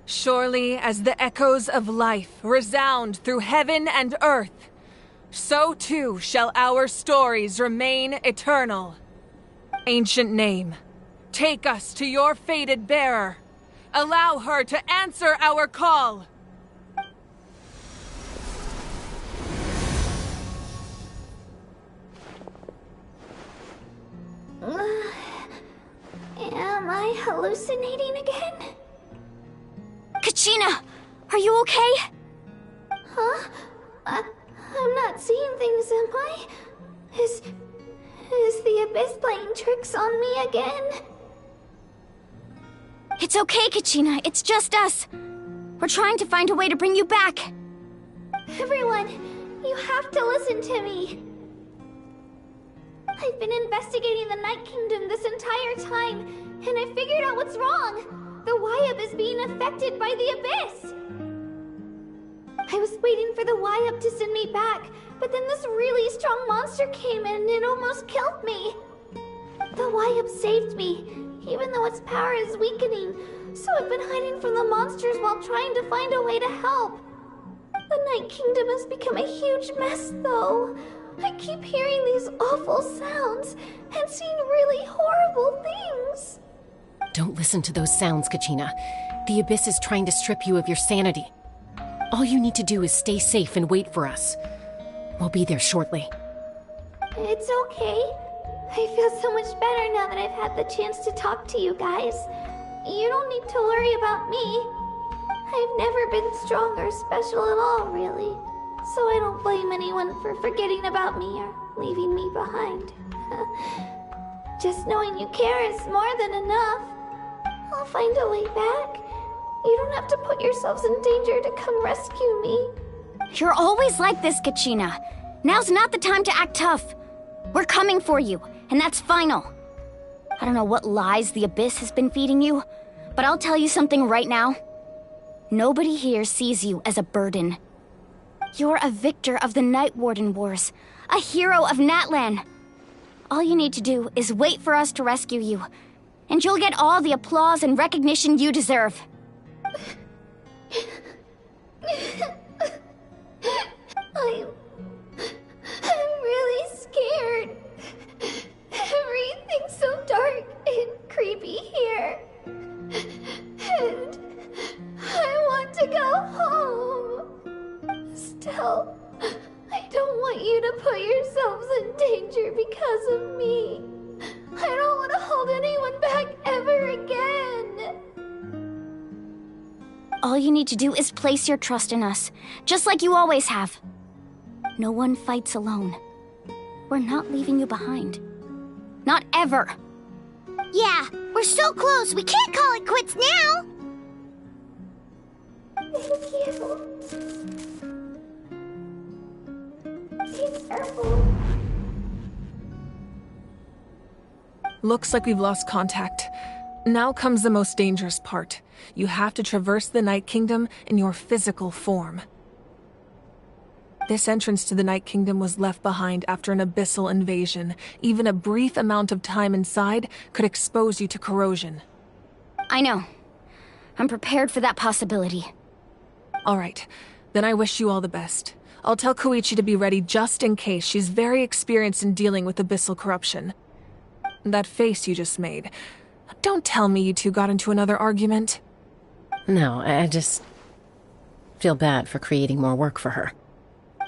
Surely as the echoes of life resound through heaven and earth, so too shall our stories remain eternal. Ancient name, take us to your fated bearer. Allow her to answer our call. Am I hallucinating again? Kachina, are you okay? Huh? I'm not seeing things, am I? Is the Abyss playing tricks on me again? It's okay, Kachina. It's just us. We're trying to find a way to bring you back. Everyone, you have to listen to me. I've been investigating the Night Kingdom this entire time, and I figured out what's wrong. The Wyup is being affected by the Abyss! I was waiting for the Wyup to send me back, but then this really strong monster came in and it almost killed me. The Wyup saved me, even though its power is weakening, so I've been hiding from the monsters while trying to find a way to help. The Night Kingdom has become a huge mess, though. I keep hearing these awful sounds and seeing really horrible things. Don't listen to those sounds, Kachina. The Abyss is trying to strip you of your sanity. All you need to do is stay safe and wait for us. We'll be there shortly. It's okay. I feel so much better now that I've had the chance to talk to you guys. You don't need to worry about me. I've never been strong or special at all, really. So I don't blame anyone for forgetting about me or leaving me behind. Just knowing you care is more than enough. I'll find a way back. You don't have to put yourselves in danger to come rescue me. You're always like this, Kachina. Now's not the time to act tough. We're coming for you, and that's final. I don't know what lies the Abyss has been feeding you, but I'll tell you something right now. Nobody here sees you as a burden. You're a victor of the Night Warden Wars, a hero of Natlan. All you need to do is wait for us to rescue you, and you'll get all the applause and recognition you deserve. I'm really scared. Everything's so dark and creepy here. And I want to go home. Still, I don't want you to put yourselves in danger because of me. I don't want to hold anyone back ever again. All you need to do is place your trust in us, just like you always have. No one fights alone. We're not leaving you behind. Not ever. Yeah, we're so close, we can't call it quits now! Looks like we've lost contact. Now comes the most dangerous part. You have to traverse the Night Kingdom in your physical form. This entrance to the Night Kingdom was left behind after an abyssal invasion. Even a brief amount of time inside could expose you to corrosion. I know. I'm prepared for that possibility. All right. Then I wish you all the best. I'll tell Koichi to be ready just in case. She's very experienced in dealing with abyssal corruption. That face you just made. Don't tell me you two got into another argument. No, I just feel bad for creating more work for her.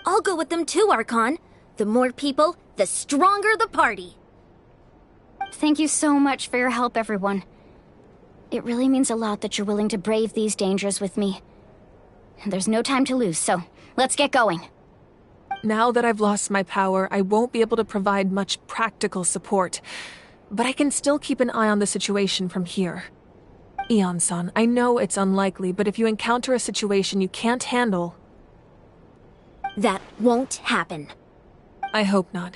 I'll go with them too, Archon. The more people, the stronger the party. Thank you so much for your help, everyone. It really means a lot that you're willing to brave these dangers with me. There's no time to lose, so let's get going. Now that I've lost my power, I won't be able to provide much practical support. But I can still keep an eye on the situation from here. Eon-san, I know it's unlikely, but if you encounter a situation you can't handle... That won't happen. I hope not.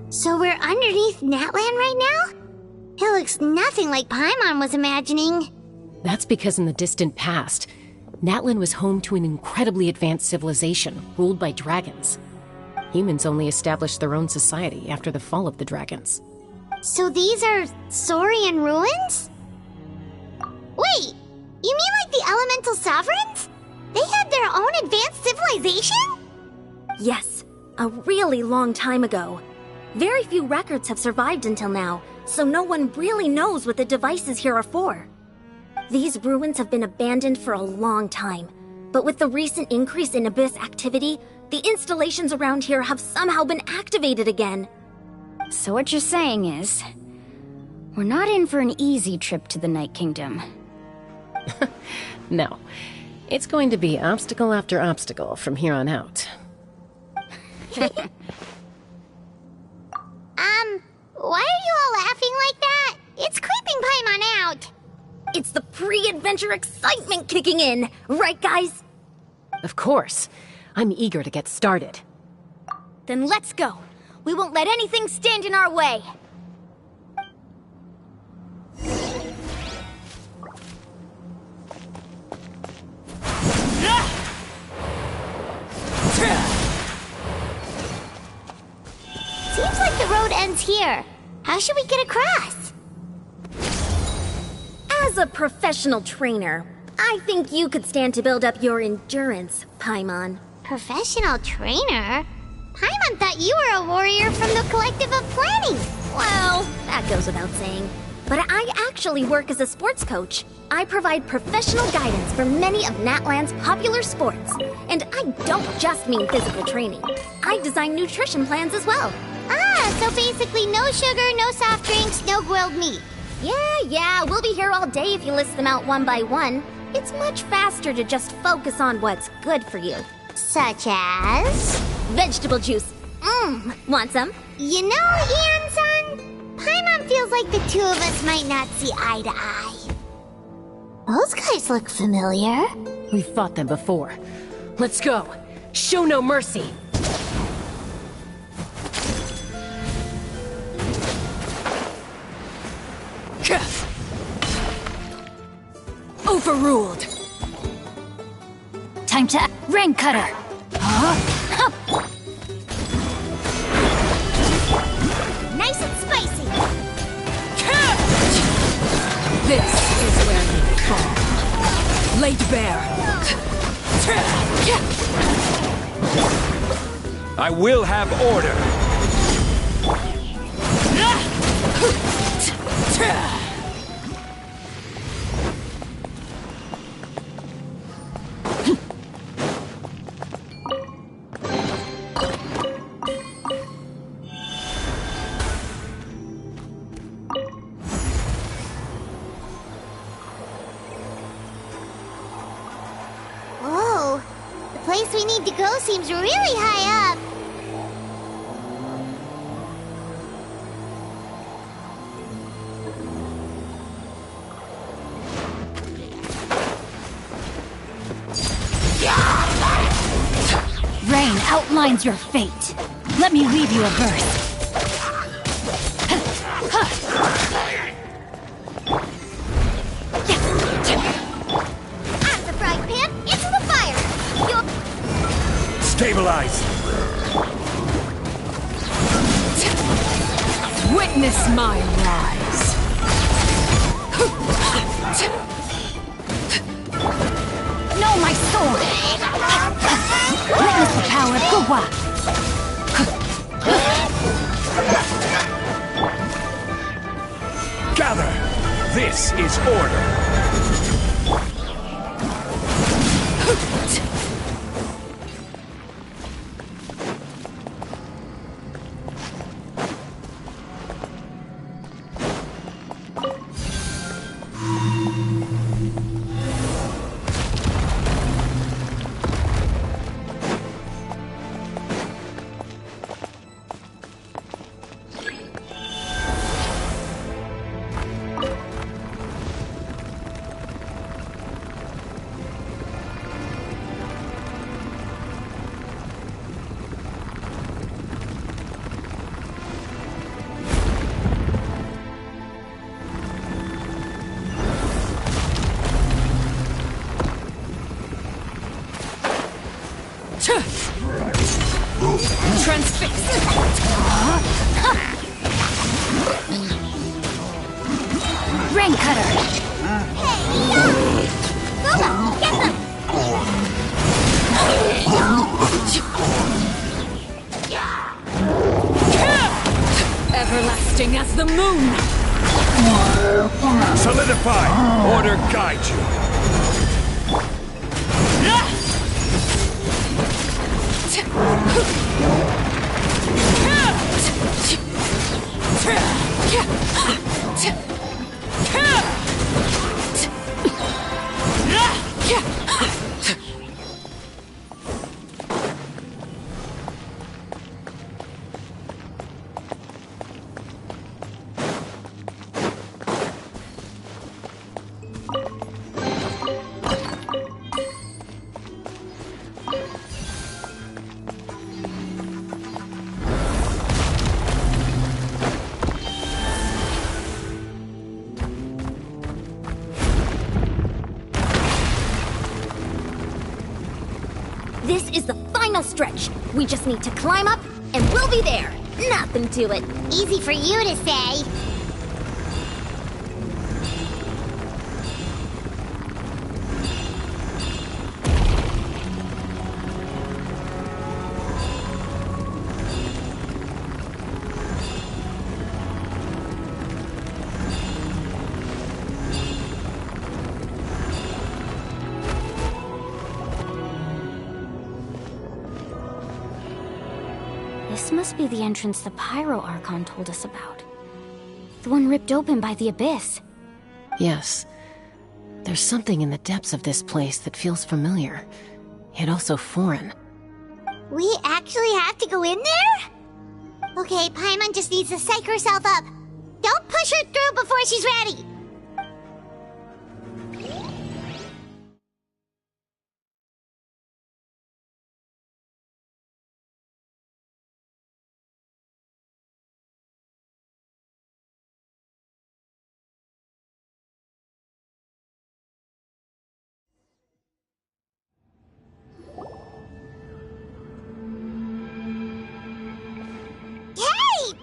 So we're underneath Natlan right now? It looks nothing like Paimon was imagining. That's because in the distant past, Natlan was home to an incredibly advanced civilization ruled by dragons. Humans only established their own society after the fall of the dragons. So these are Saurian ruins? Wait, you mean like the elemental sovereigns? They had their own advanced civilization? Yes, a really long time ago. Very few records have survived until now, so no one really knows what the devices here are for. These ruins have been abandoned for a long time, but with the recent increase in Abyss activity, the installations around here have somehow been activated again. So what you're saying is, we're not in for an easy trip to the Night Kingdom. No. It's going to be obstacle after obstacle from here on out. Why are you all laughing like that? It's creeping Paimon out. It's the pre-adventure excitement kicking in, right guys? Of course. I'm eager to get started. Then let's go. We won't let anything stand in our way. Seems like the road ends here. How should we get across? As a professional trainer, I think you could stand to build up your endurance, Paimon. Professional trainer? Paimon thought you were a warrior from the Collective of Planning. Well, that goes without saying. But I actually work as a sports coach. I provide professional guidance for many of Natlan's popular sports. And I don't just mean physical training. I design nutrition plans as well. Ah, so basically no sugar, no soft drinks, no grilled meat. Yeah, we'll be here all day if you list them out one by one. It's much faster to just focus on what's good for you. Such as? Vegetable juice. Want some? You know, Ian-san, Paimon feels like the two of us might not see eye to eye. Those guys look familiar. We've fought them before. Let's go. Show no mercy. Overruled. Time to rain cutter. Nice and spicy. This is where you fall. Laid bare. I will have order. Whoa, the place we need to go seems really high up. Rain outlines your fate. Let me weave you a verse. Out of the frying pan, into the fire. You'll... Stabilize. Witness my rise. Know my sword. Witness the power of Guwa. Gather. This is order. Transfixed. Rain cutter. Booba, get them! Everlasting as the moon. Solidify. Order guide you. stretch. We just need to climb up, and we'll be there. Nothing to it. Easy for you to say. This must be the entrance the Pyro Archon told us about. The one ripped open by the Abyss. Yes. There's something in the depths of this place that feels familiar, yet also foreign. We actually have to go in there? Okay, Paimon just needs to psych herself up. Don't push her through before she's ready.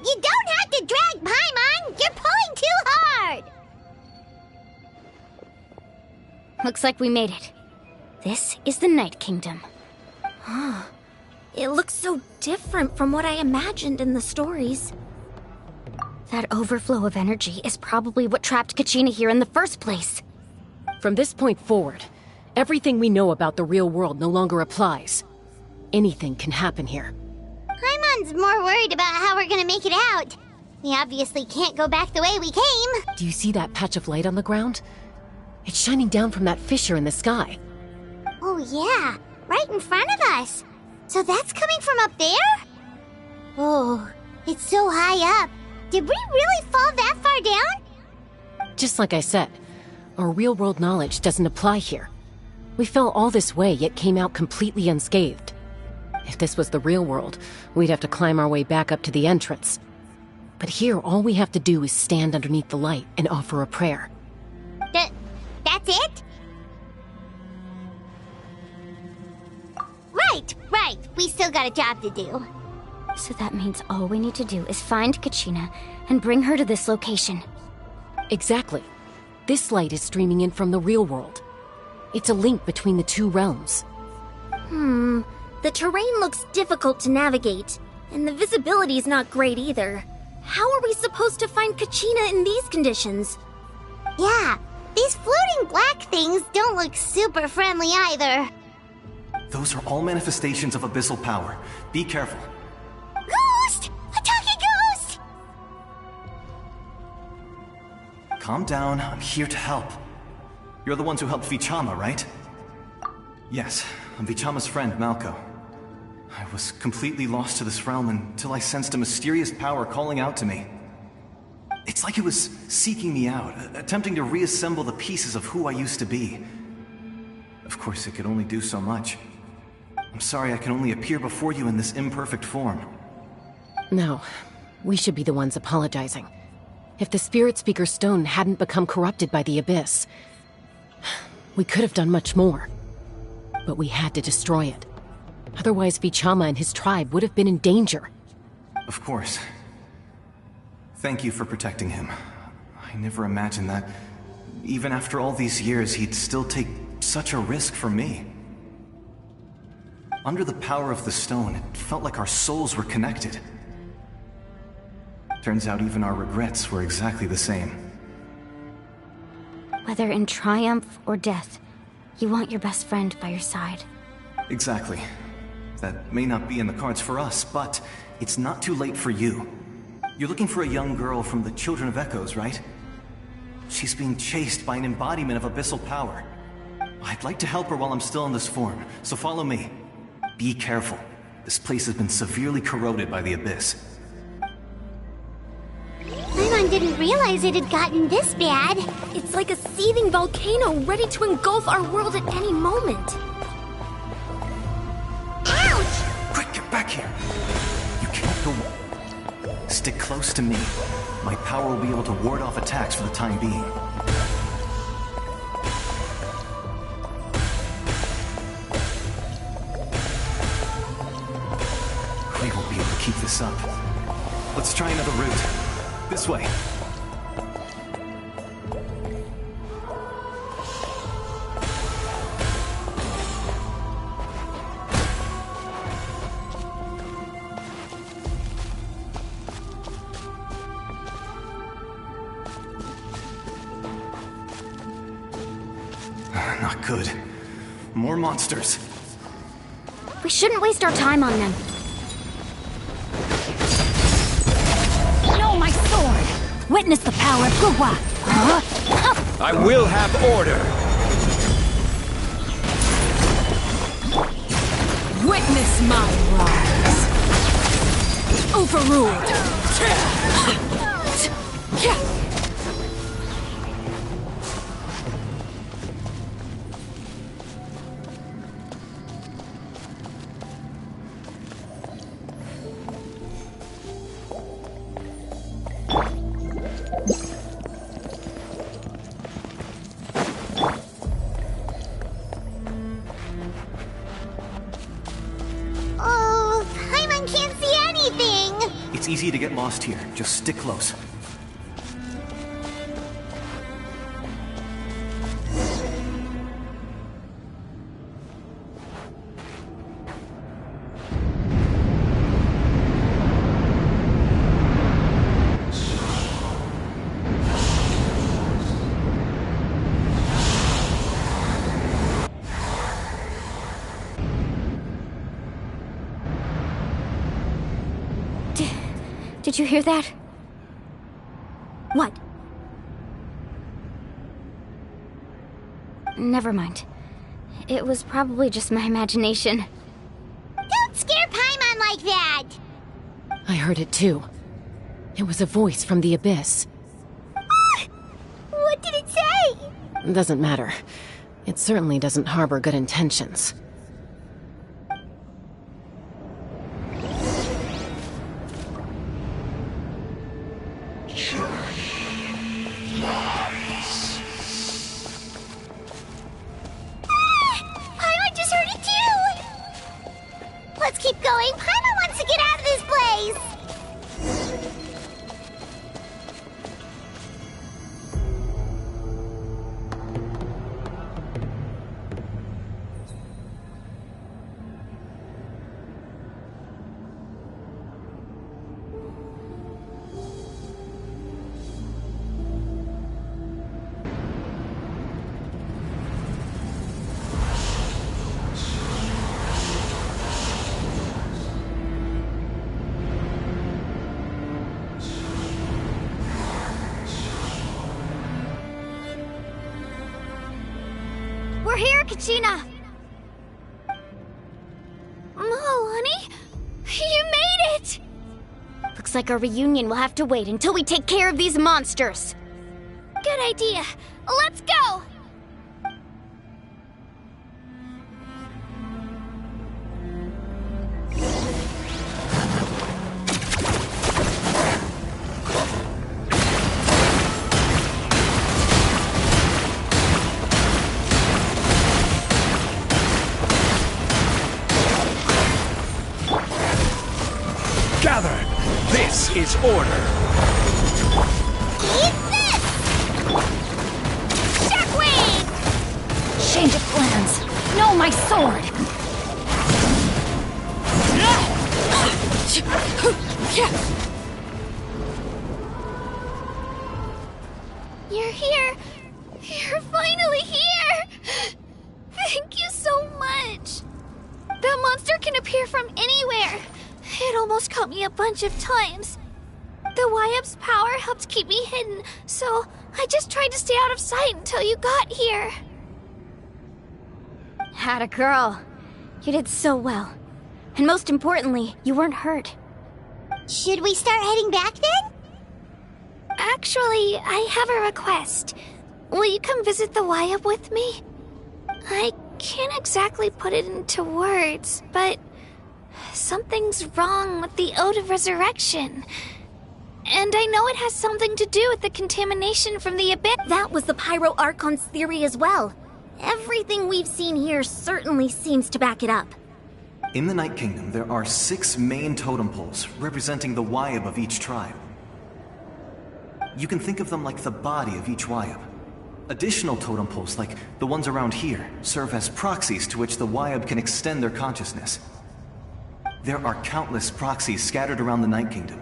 You don't have to drag Paimon! You're pulling too hard! Looks like we made it. This is the Night Kingdom. Huh. It looks so different from what I imagined in the stories. That overflow of energy is probably what trapped Kachina here in the first place. From this point forward, everything we know about the real world no longer applies. Anything can happen here. Paimon's more worried about how we're gonna make it out. We obviously can't go back the way we came. Do you see that patch of light on the ground? It's shining down from that fissure in the sky. Oh yeah, right in front of us. So that's coming from up there? Oh, it's so high up. Did we really fall that far down? Just like I said, our real-world knowledge doesn't apply here. We fell all this way, yet came out completely unscathed. If this was the real world, we'd have to climb our way back up to the entrance. But here, all we have to do is stand underneath the light and offer a prayer. That's it? Right. We still got a job to do. So that means all we need to do is find Kachina and bring her to this location. Exactly. This light is streaming in from the real world. It's a link between the two realms. The terrain looks difficult to navigate, and the visibility's not great either. How are we supposed to find Kachina in these conditions? Yeah, these floating black things don't look super friendly either. Those are all manifestations of abyssal power. Be careful. Ghost! A talking ghost! Calm down, I'm here to help. You're the ones who helped Vichama, right? Yes, I'm Vichama's friend, Malko. I was completely lost to this realm until I sensed a mysterious power calling out to me. It's like it was seeking me out, attempting to reassemble the pieces of who I used to be. Of course, it could only do so much. I'm sorry I can only appear before you in this imperfect form. No, we should be the ones apologizing. If the Spirit Speaker Stone hadn't become corrupted by the Abyss, we could have done much more. But we had to destroy it. Otherwise, Vichama and his tribe would have been in danger. Of course. Thank you for protecting him. I never imagined that, even after all these years, he'd still take such a risk for me. Under the power of the stone, it felt like our souls were connected. Turns out even our regrets were exactly the same. Whether in triumph or death, you want your best friend by your side. Exactly. That may not be in the cards for us, but it's not too late for you. You're looking for a young girl from the Children of Echoes, right? She's being chased by an embodiment of abyssal power. I'd like to help her while I'm still in this form, so follow me. Be careful. This place has been severely corroded by the Abyss. Paimon didn't realize it had gotten this bad. It's like a seething volcano ready to engulf our world at any moment. Ouch! Quick, get back here! You can't go... Stick close to me. My power will be able to ward off attacks for the time being. this up. Let's try another route. This way. Not good. More monsters. We shouldn't waste our time on them. No, my sword! Witness the power of Gugwa! I will have order! Witness my rise! Overruled! Oh, Paimon can't see anything! It's easy to get lost here. Just stick close. Did you hear that? What? Never mind. It was probably just my imagination. Don't scare Paimon like that! I heard it too. It was a voice from the abyss. What did it say? Doesn't matter. It certainly doesn't harbor good intentions. Paimon just heard it too! Let's keep going. Paimon wants to get out of this place! We're here, Kachina! Oh, honey? You made it! Looks like our reunion will have to wait until we take care of these monsters. Good idea. Let's go! Gather! This is order! Eat this! Shockwave! Change of plans. No, my sword! You're here! You're finally here! Thank you so much! That monster can appear from anywhere! It almost caught me a bunch of times. The Wyup's power helped keep me hidden, so I just tried to stay out of sight until you got here. Atta girl. You did so well. And most importantly, you weren't hurt. Should we start heading back then? Actually, I have a request. Will you come visit the Wyup with me? I can't exactly put it into words, but something's wrong with the Ode of Resurrection. And I know it has something to do with the contamination from the abyss. That was the Pyro Archon's theory as well. Everything we've seen here certainly seems to back it up. In the Night Kingdom, there are 6 main totem poles representing the Wayab of each tribe. You can think of them like the body of each Wayab. Additional totem poles, like the ones around here, serve as proxies to which the Wayab can extend their consciousness. There are countless proxies scattered around the Night Kingdom.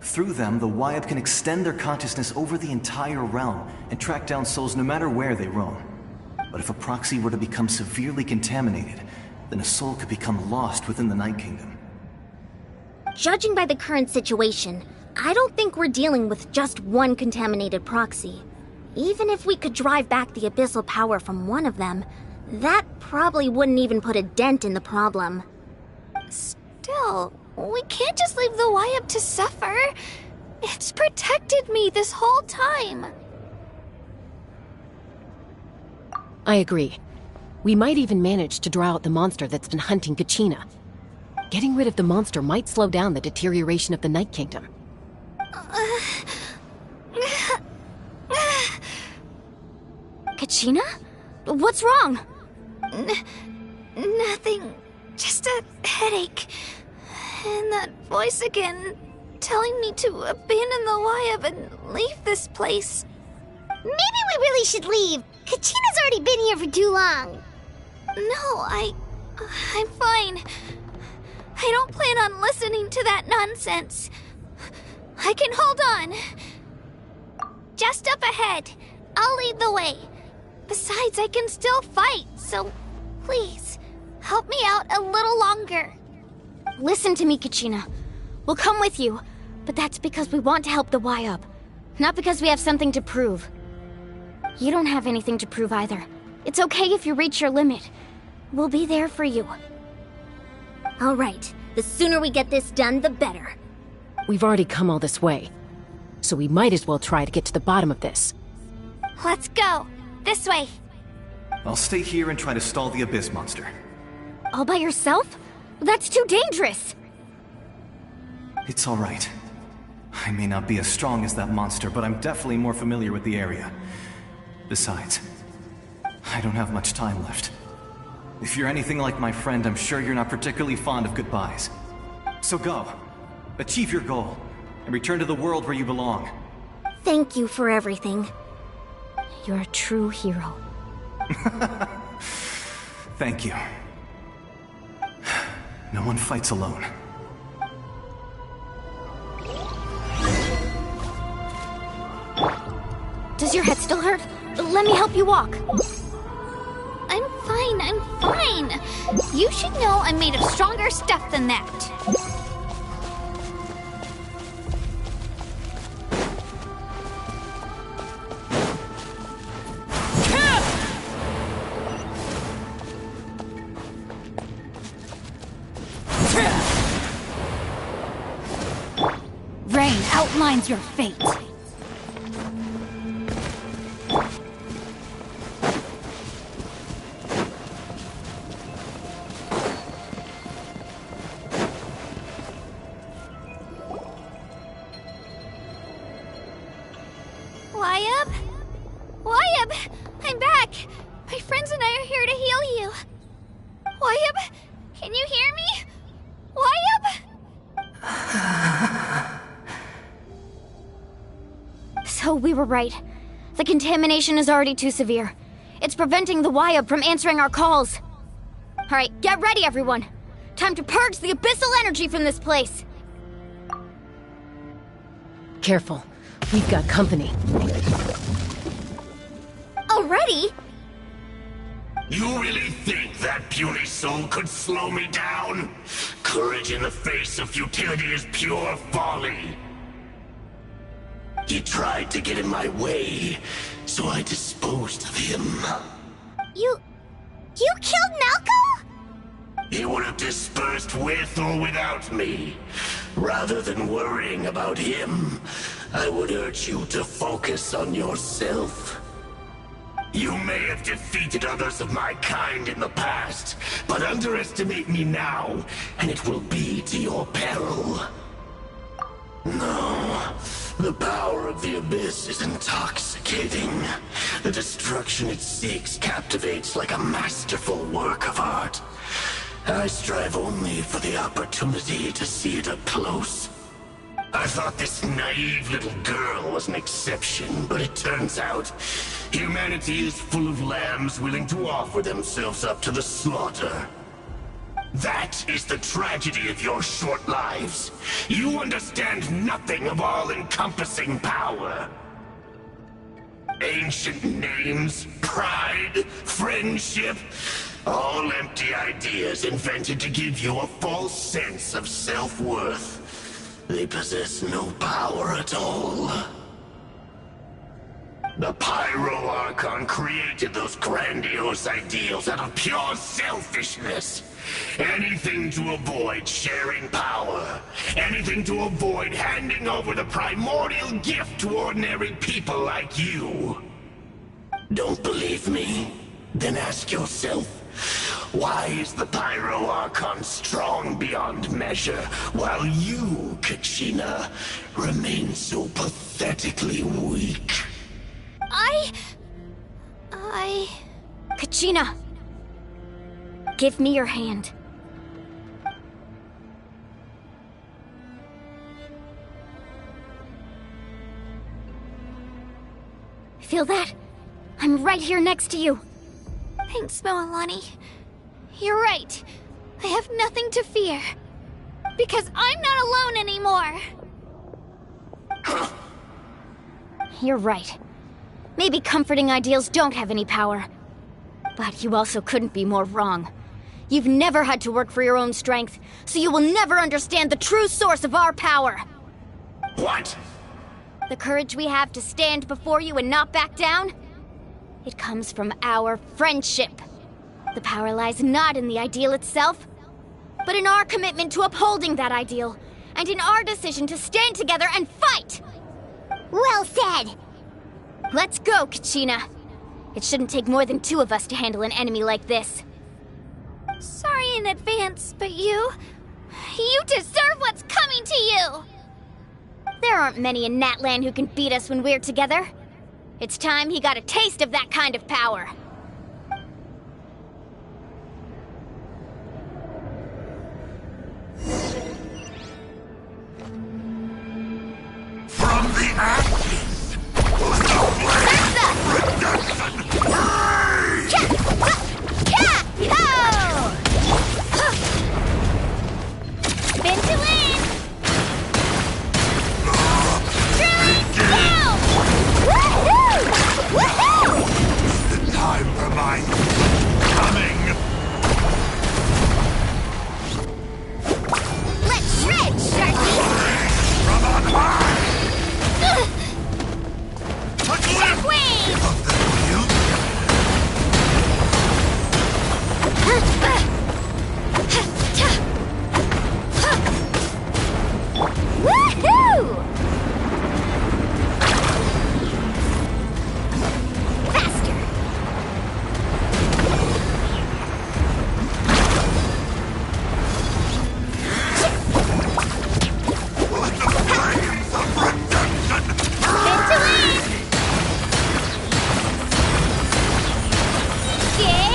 Through them, the Wayab can extend their consciousness over the entire realm and track down souls no matter where they roam. But if a proxy were to become severely contaminated, then a soul could become lost within the Night Kingdom. Judging by the current situation, I don't think we're dealing with just one contaminated proxy. Even if we could drive back the abyssal power from one of them, that probably wouldn't even put a dent in the problem. Still, we can't just leave the Wayab to suffer. It's protected me this whole time. I agree. We might even manage to draw out the monster that's been hunting Kachina. Getting rid of the monster might slow down the deterioration of the Night Kingdom. Kachina? What's wrong? Nothing. Just a headache. And that voice again, telling me to abandon the Wayab and leave this place. Maybe we really should leave. Kachina's already been here for too long. No, I'm fine. I don't plan on listening to that nonsense. I can hold on. Just up ahead. I'll lead the way. Besides, I can still fight, so please, help me out a little longer. Listen to me, Kachina. We'll come with you, but that's because we want to help the Wayab, not because we have something to prove. You don't have anything to prove either. It's okay if you reach your limit. We'll be there for you. All right. The sooner we get this done, the better. We've already come all this way, so we might as well try to get to the bottom of this. Let's go. This way. I'll stay here and try to stall the Abyss monster. All by yourself? That's too dangerous. It's all right. I may not be as strong as that monster, but I'm definitely more familiar with the area. Besides, I don't have much time left. If you're anything like my friend, I'm sure you're not particularly fond of goodbyes. So go. Achieve your goal, and return to the world where you belong. Thank you for everything. You're a true hero. Thank you. No one fights alone. Does your head still hurt? Let me help you walk. I'm fine. You should know I'm made of stronger stuff than that. Rain outlines your fate. Wayab! I'm back! My friends and I are here to heal you. Wayab, can you hear me? Wayab? So we were right. The contamination is already too severe. It's preventing the Wayab from answering our calls. Alright, get ready everyone. Time to purge the abyssal energy from this place. Careful. We've got company. Already? You really think that puny soul could slow me down? Courage in the face of futility is pure folly. He tried to get in my way, so I disposed of him. You killed Malcolm? He would have dispersed with or without me. Rather than worrying about him, I would urge you to focus on yourself. You may have defeated others of my kind in the past, but underestimate me now, and it will be to your peril. No, the power of the Abyss is intoxicating. The destruction it seeks captivates like a masterful work of art. I strive only for the opportunity to see it up close. I thought this naive little girl was an exception, but it turns out humanity is full of lambs willing to offer themselves up to the slaughter. That is the tragedy of your short lives. You understand nothing of all-encompassing power. Ancient names, pride, friendship, all empty ideas invented to give you a false sense of self-worth. They possess no power at all. The Pyro Archon created those grandiose ideals out of pure selfishness. Anything to avoid sharing power. Anything to avoid handing over the primordial gift to ordinary people like you. Don't believe me? Then ask yourself, why is the Pyro Archon strong beyond measure, while you, Kachina, remain so pathetically weak? Kachina! Give me your hand. Feel that? I'm right here next to you. Thanks, Moalani. You're right. I have nothing to fear. Because I'm not alone anymore. You're right. Maybe comforting ideals don't have any power. But you also couldn't be more wrong. You've never had to work for your own strength, so you will never understand the true source of our power. What? The courage we have to stand before you and not back down? It comes from our friendship. The power lies not in the ideal itself, but in our commitment to upholding that ideal, and in our decision to stand together and fight! Well said! Let's go, Kachina. It shouldn't take more than 2 of us to handle an enemy like this. Sorry in advance, but you deserve what's coming to you! There aren't many in Natlan who can beat us when we're together. It's time he got a taste of that kind of power. From the ashes was the flame of redemption! Spin to win! The time for my coming! Let's shred, Sharky! From on high! Shockwave! Woohoo! Faster! Let the flames of redemption Spin to win! Get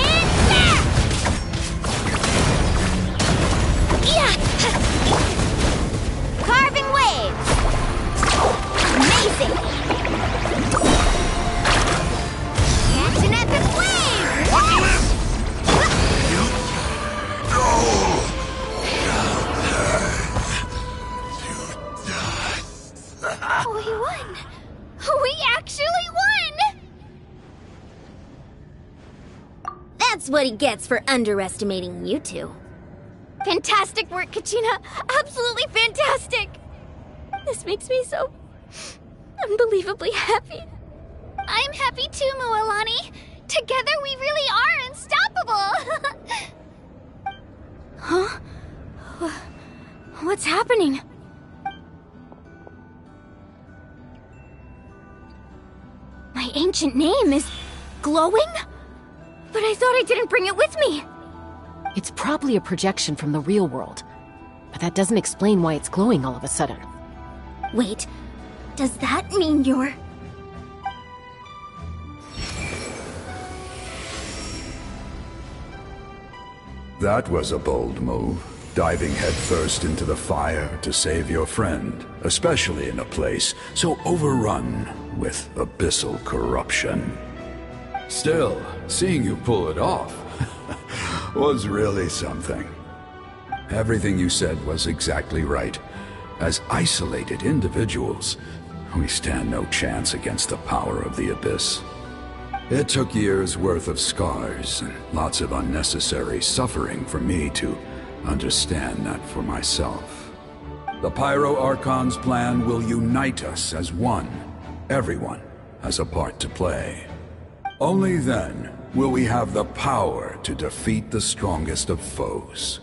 back! Yeah! Carving waves! Amazing! Catch an epic wave! We won! We actually won! That's what he gets for underestimating you two. Fantastic work, Kachina! Absolutely fantastic! This makes me so unbelievably happy. I'm happy too, Moalani. Together we really are unstoppable! Huh? What's happening? My ancient name is glowing? But I thought I didn't bring it with me. It's probably a projection from the real world. But that doesn't explain why it's glowing all of a sudden. Wait, does that mean you're... That was a bold move, diving headfirst into the fire to save your friend, especially in a place so overrun with abyssal corruption. Still, seeing you pull it off was really something. Everything you said was exactly right. As isolated individuals, we stand no chance against the power of the Abyss. It took years' worth of scars and lots of unnecessary suffering for me to understand that for myself. The Pyro Archon's plan will unite us as one. Everyone has a part to play. Only then will we have the power to defeat the strongest of foes.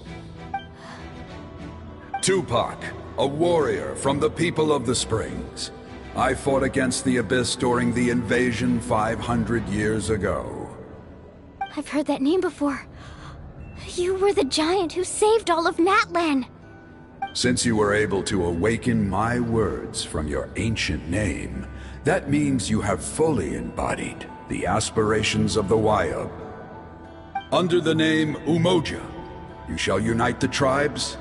Tupac, a warrior from the people of the Springs. I fought against the Abyss during the invasion 500 years ago. I've heard that name before. You were the giant who saved all of Natlan. Since you were able to awaken my words from your ancient name, that means you have fully embodied the aspirations of the Wayub. Under the name Umoja, you shall unite the tribes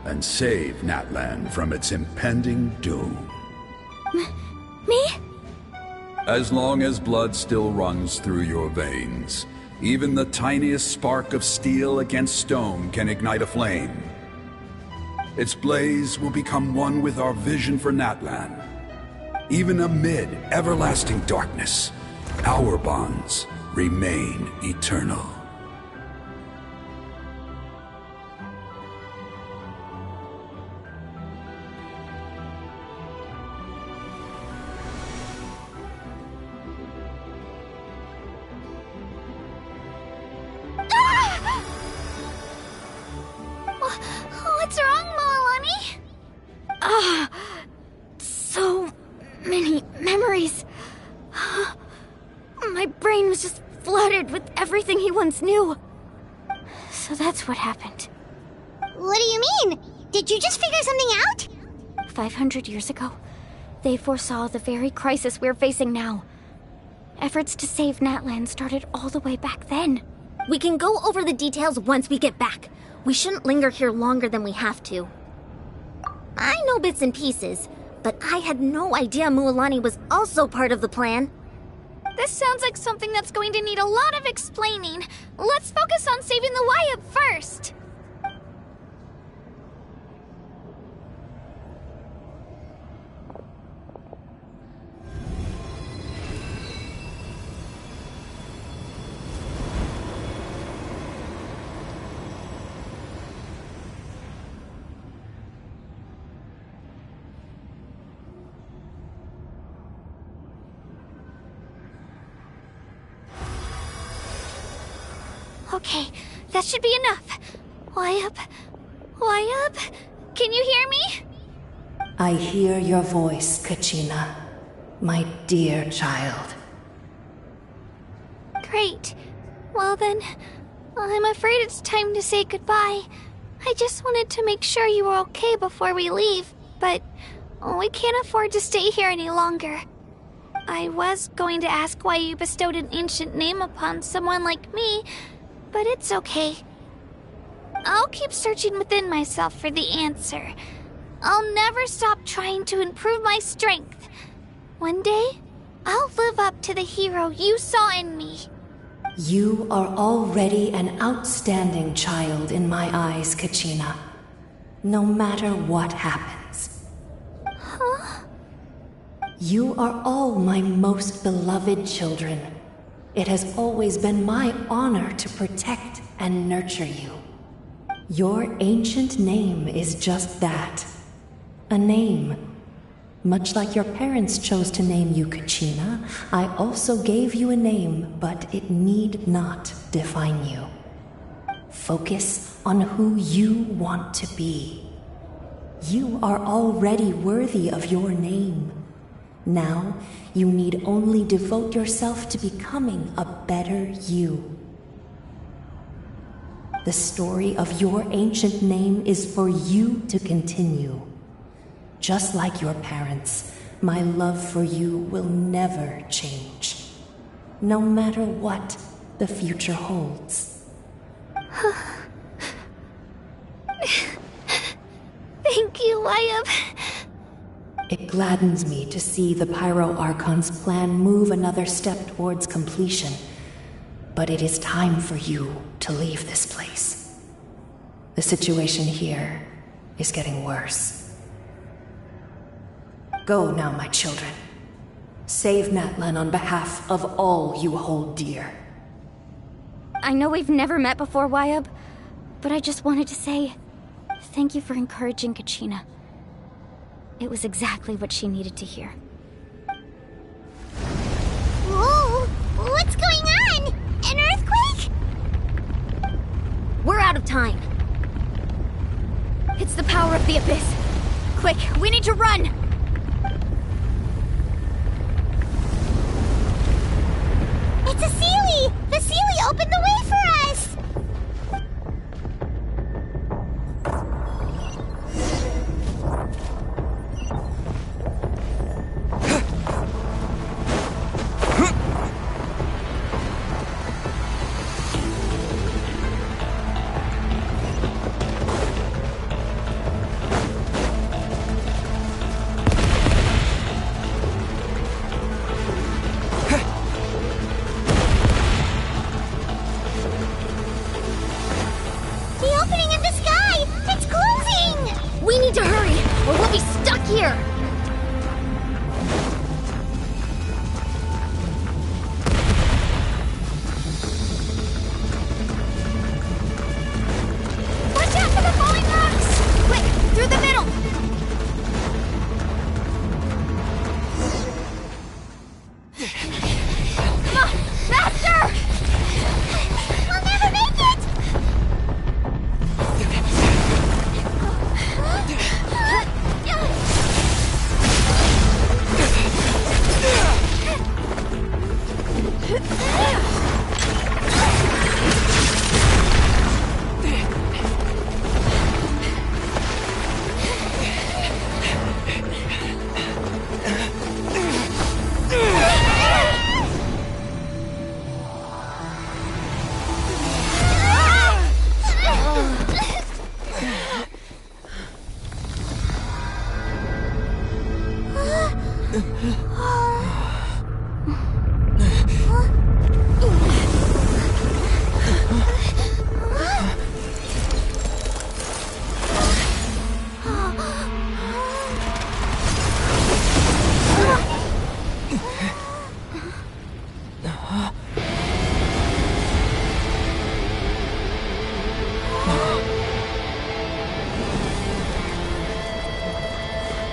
and save Natlan from its impending doom. Me? As long as blood still runs through your veins, even the tiniest spark of steel against stone can ignite a flame. Its blaze will become one with our vision for Natlan. Even amid everlasting darkness, our bonds remain eternal. What's wrong, Moalani? So many memories. My brain was just flooded with everything he once knew. So that's what happened. What do you mean? Did you just figure something out? 500 years ago, they foresaw the very crisis we're facing now. Efforts to save Natlan started all the way back then. We can go over the details once we get back. We shouldn't linger here longer than we have to. I know bits and pieces, but I had no idea Mualani was also part of the plan. This sounds like something that's going to need a lot of explaining. Let's focus on saving the Wayub first. Okay, that should be enough. Wayub? Can you hear me? I hear your voice, Kachina, my dear child. Great. Well then, I'm afraid it's time to say goodbye. I just wanted to make sure you were okay before we leave, but we can't afford to stay here any longer. I was going to ask why you bestowed an ancient name upon someone like me, but it's okay. I'll keep searching within myself for the answer. I'll never stop trying to improve my strength. One day, I'll live up to the hero you saw in me. You are already an outstanding child in my eyes, Kachina. No matter what happens. Huh? You are all my most beloved children. It has always been my honor to protect and nurture you. Your ancient name is just that. A name. Much like your parents chose to name you Kachina, I also gave you a name, but it need not define you. Focus on who you want to be. You are already worthy of your name. Now, you need only devote yourself to becoming a better you. The story of your ancient name is for you to continue. Just like your parents, my love for you will never change. No matter what the future holds. It gladdens me to see the Pyro Archon's plan move another step towards completion. But it is time for you to leave this place. The situation here is getting worse. Go now, my children. Save Natlan on behalf of all you hold dear. I know we've never met before, Wyab, but I just wanted to say thank you for encouraging Kachina. It was exactly what she needed to hear. Whoa! What's going on? An earthquake? We're out of time. It's the power of the Abyss. Quick, we need to run! It's a Seelie! The Seelie opened the way for us!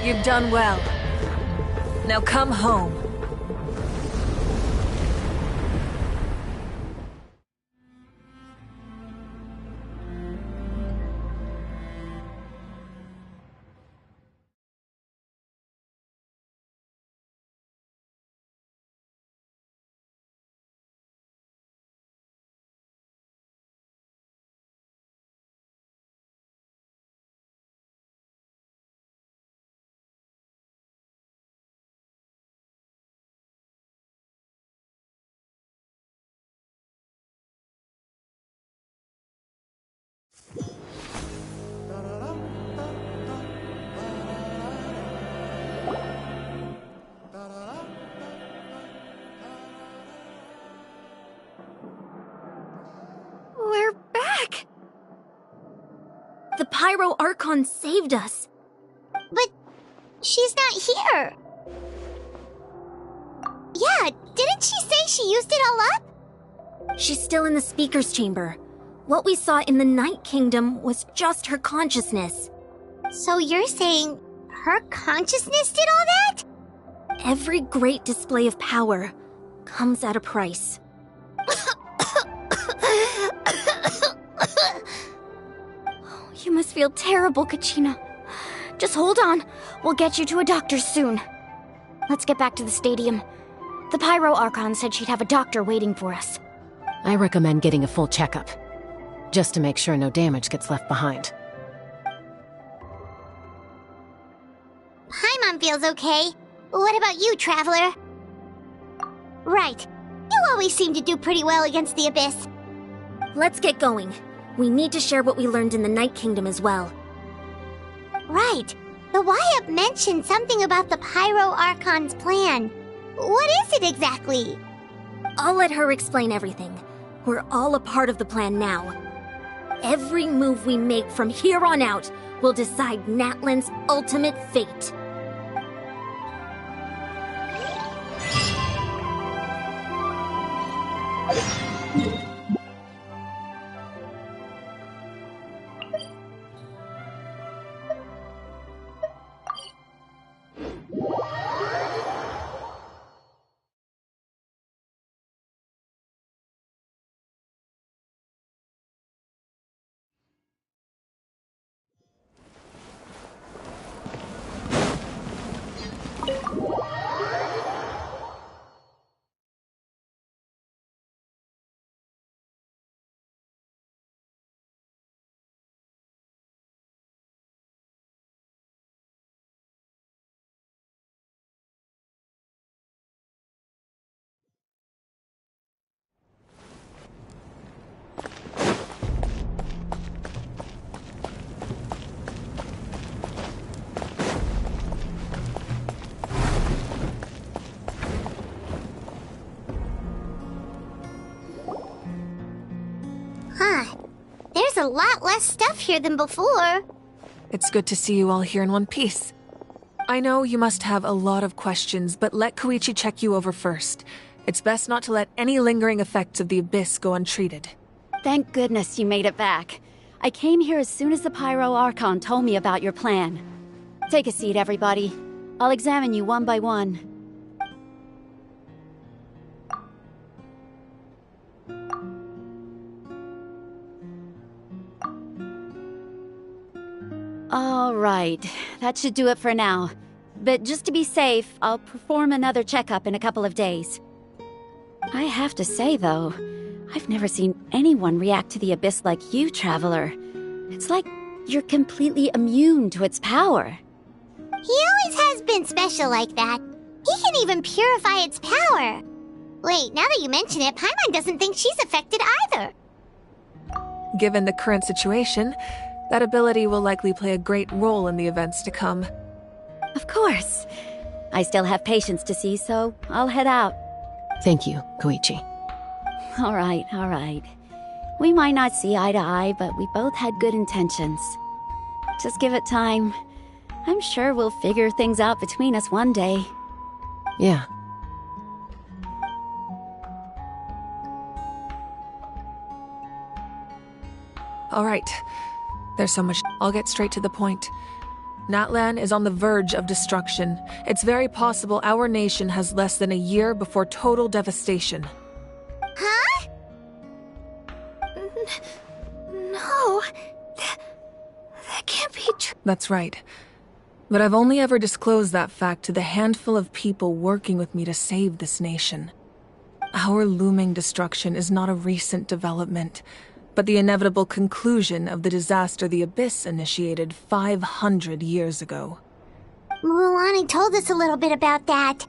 You've done well. Now come home. We're back! The Pyro Archon saved us. But she's not here. Yeah, didn't she say she used it all up? She's still in the Speaker's Chamber. What we saw in the Night Kingdom was just her consciousness. So you're saying her consciousness did all that? Every great display of power comes at a price. You must feel terrible, Kachina. Just hold on. We'll get you to a doctor soon. Let's get back to the stadium. The Pyro Archon said she'd have a doctor waiting for us. I recommend getting a full checkup, just to make sure no damage gets left behind. Paimon feels okay. What about you, Traveler? Right. You always seem to do pretty well against the Abyss. Let's get going. We need to share what we learned in the Night Kingdom as well. Right. The Wyatt mentioned something about the Pyro Archon's plan. What is it exactly? I'll let her explain everything. We're all a part of the plan now. Every move we make from here on out will decide Natlan's ultimate fate. There's a lot less stuff here than before. It's good to see you all here in one piece. I know you must have a lot of questions, but let Koichi check you over first. It's best not to let any lingering effects of the Abyss go untreated. Thank goodness you made it back. I came here as soon as the Pyro Archon told me about your plan. Take a seat, everybody. I'll examine you one by one. All right, that should do it for now. But just to be safe, I'll perform another checkup in a couple of days. I have to say, though, I've never seen anyone react to the Abyss like you, Traveler. It's like you're completely immune to its power. He always has been special like that. He can even purify its power. Wait, now that you mention it, Paimon doesn't think she's affected either. Given the current situation, that ability will likely play a great role in the events to come. Of course. I still have patients to see, so I'll head out. Thank you, Koichi. All right. We might not see eye to eye, but we both had good intentions. Just give it time. I'm sure we'll figure things out between us one day. Yeah. All right. There's so much. I'll get straight to the point. Natlan is on the verge of destruction. It's very possible our nation has less than a year before total devastation. Huh? No. That can't be true. That's right. But I've only ever disclosed that fact to the handful of people working with me to save this nation. Our looming destruction is not a recent development, but the inevitable conclusion of the disaster the Abyss initiated 500 years ago. Mualani told us a little bit about that.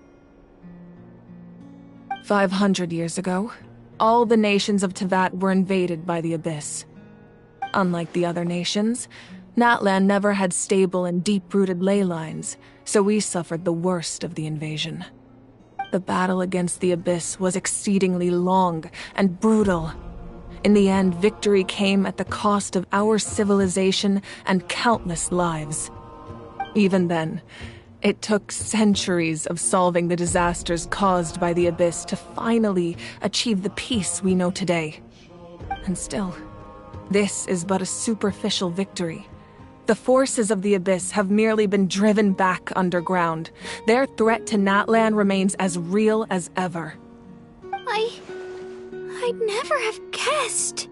500 years ago, all the nations of Teyvat were invaded by the Abyss. Unlike the other nations, Natlan never had stable and deep-rooted ley lines, so we suffered the worst of the invasion. The battle against the Abyss was exceedingly long and brutal. In the end, victory came at the cost of our civilization and countless lives. Even then, it took centuries of solving the disasters caused by the Abyss to finally achieve the peace we know today. And still, this is but a superficial victory. The forces of the Abyss have merely been driven back underground. Their threat to Natlan remains as real as ever. I'd never have guessed.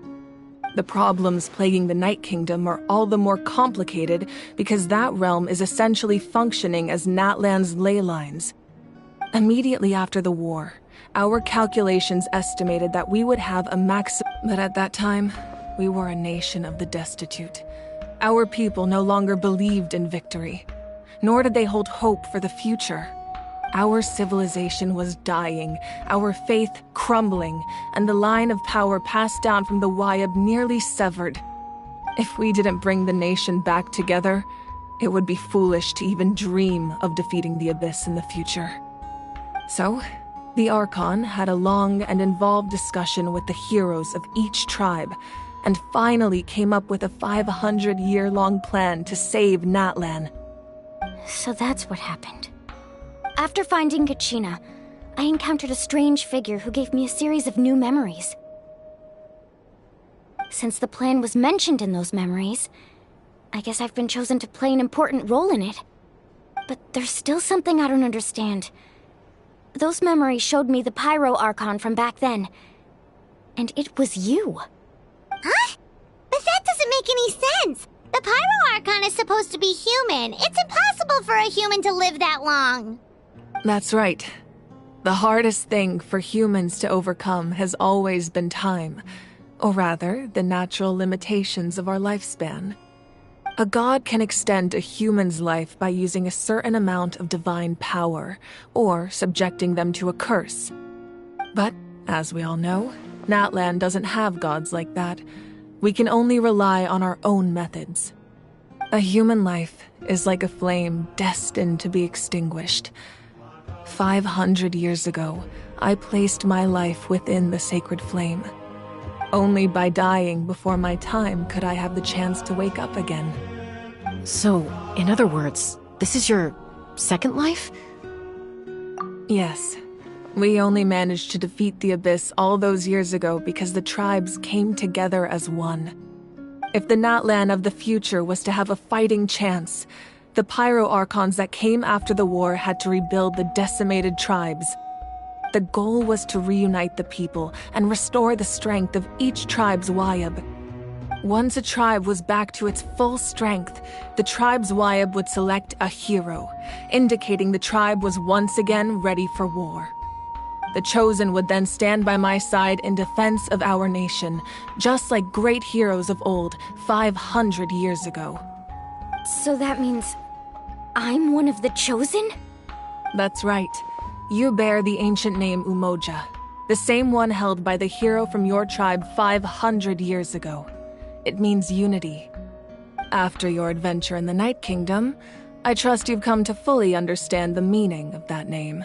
The problems plaguing the Night Kingdom are all the more complicated because that realm is essentially functioning as Natlan's ley lines. Immediately after the war, our calculations estimated that we would have a maximum. But at that time, we were a nation of the destitute. Our people no longer believed in victory, nor did they hold hope for the future. Our civilization was dying, our faith crumbling, and the line of power passed down from the Wayab nearly severed. If we didn't bring the nation back together, It would be foolish to even dream of defeating the Abyss in the future. So, the Archon had a long and involved discussion with the heroes of each tribe, and finally came up with a 500-year-long plan to save Natlan. So that's what happened. After finding Kachina, I encountered a strange figure who gave me a series of new memories. Since the plan was mentioned in those memories, I guess I've been chosen to play an important role in it. But there's still something I don't understand. Those memories showed me the Pyro Archon from back then. And it was you. Huh? But that doesn't make any sense! The Pyro Archon is supposed to be human. It's impossible for a human to live that long. That's right. The hardest thing for humans to overcome has always been time. Or rather, the natural limitations of our lifespan. A god can extend a human's life by using a certain amount of divine power, or subjecting them to a curse. But, as we all know, Natlan doesn't have gods like that. We can only rely on our own methods. A human life is like a flame destined to be extinguished. 500 years ago, I placed my life within the sacred flame. Only by dying before my time could I have the chance to wake up again. So, in other words, this is your second life? Yes. We only managed to defeat the Abyss all those years ago because the tribes came together as one. If the Natlan of the future was to have a fighting chance, the Pyro Archons that came after the war had to rebuild the decimated tribes. The goal was to reunite the people and restore the strength of each tribe's Wayab. Once a tribe was back to its full strength, the tribe's Wayab would select a hero, indicating the tribe was once again ready for war. The Chosen would then stand by my side in defense of our nation, just like great heroes of old 500 years ago. So that means I'm one of the Chosen? That's right. You bear the ancient name Umoja, the same one held by the hero from your tribe 500 years ago. It means unity. After your adventure in the Night Kingdom, I trust you've come to fully understand the meaning of that name.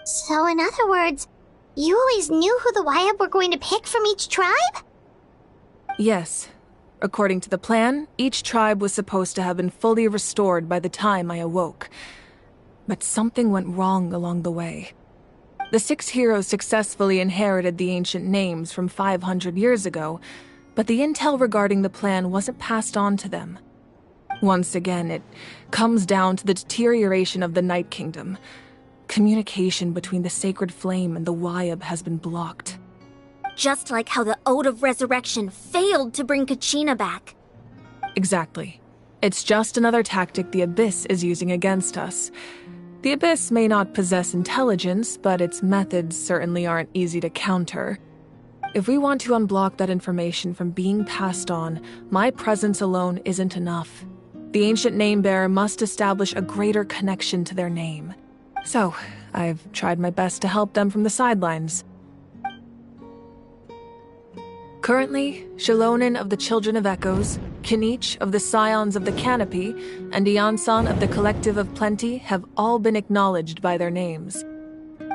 So in other words, you always knew who the Wayab were going to pick from each tribe? Yes. According to the plan, each tribe was supposed to have been fully restored by the time I awoke. But something went wrong along the way. The 6 heroes successfully inherited the ancient names from 500 years ago, but the intel regarding the plan wasn't passed on to them. Once again, it comes down to the deterioration of the Night Kingdom. Communication between the Sacred Flame and the Wayab has been blocked. Just like how the Ode of Resurrection failed to bring Kachina back. Exactly. It's just another tactic the Abyss is using against us. The Abyss may not possess intelligence, but its methods certainly aren't easy to counter. If we want to unblock that information from being passed on, my presence alone isn't enough. The ancient name-bearer must establish a greater connection to their name. So, I've tried my best to help them from the sidelines. Currently, Shilonin of the Children of Echoes, Kinich of the Scions of the Canopy, and Iansan of the Collective of Plenty have all been acknowledged by their names.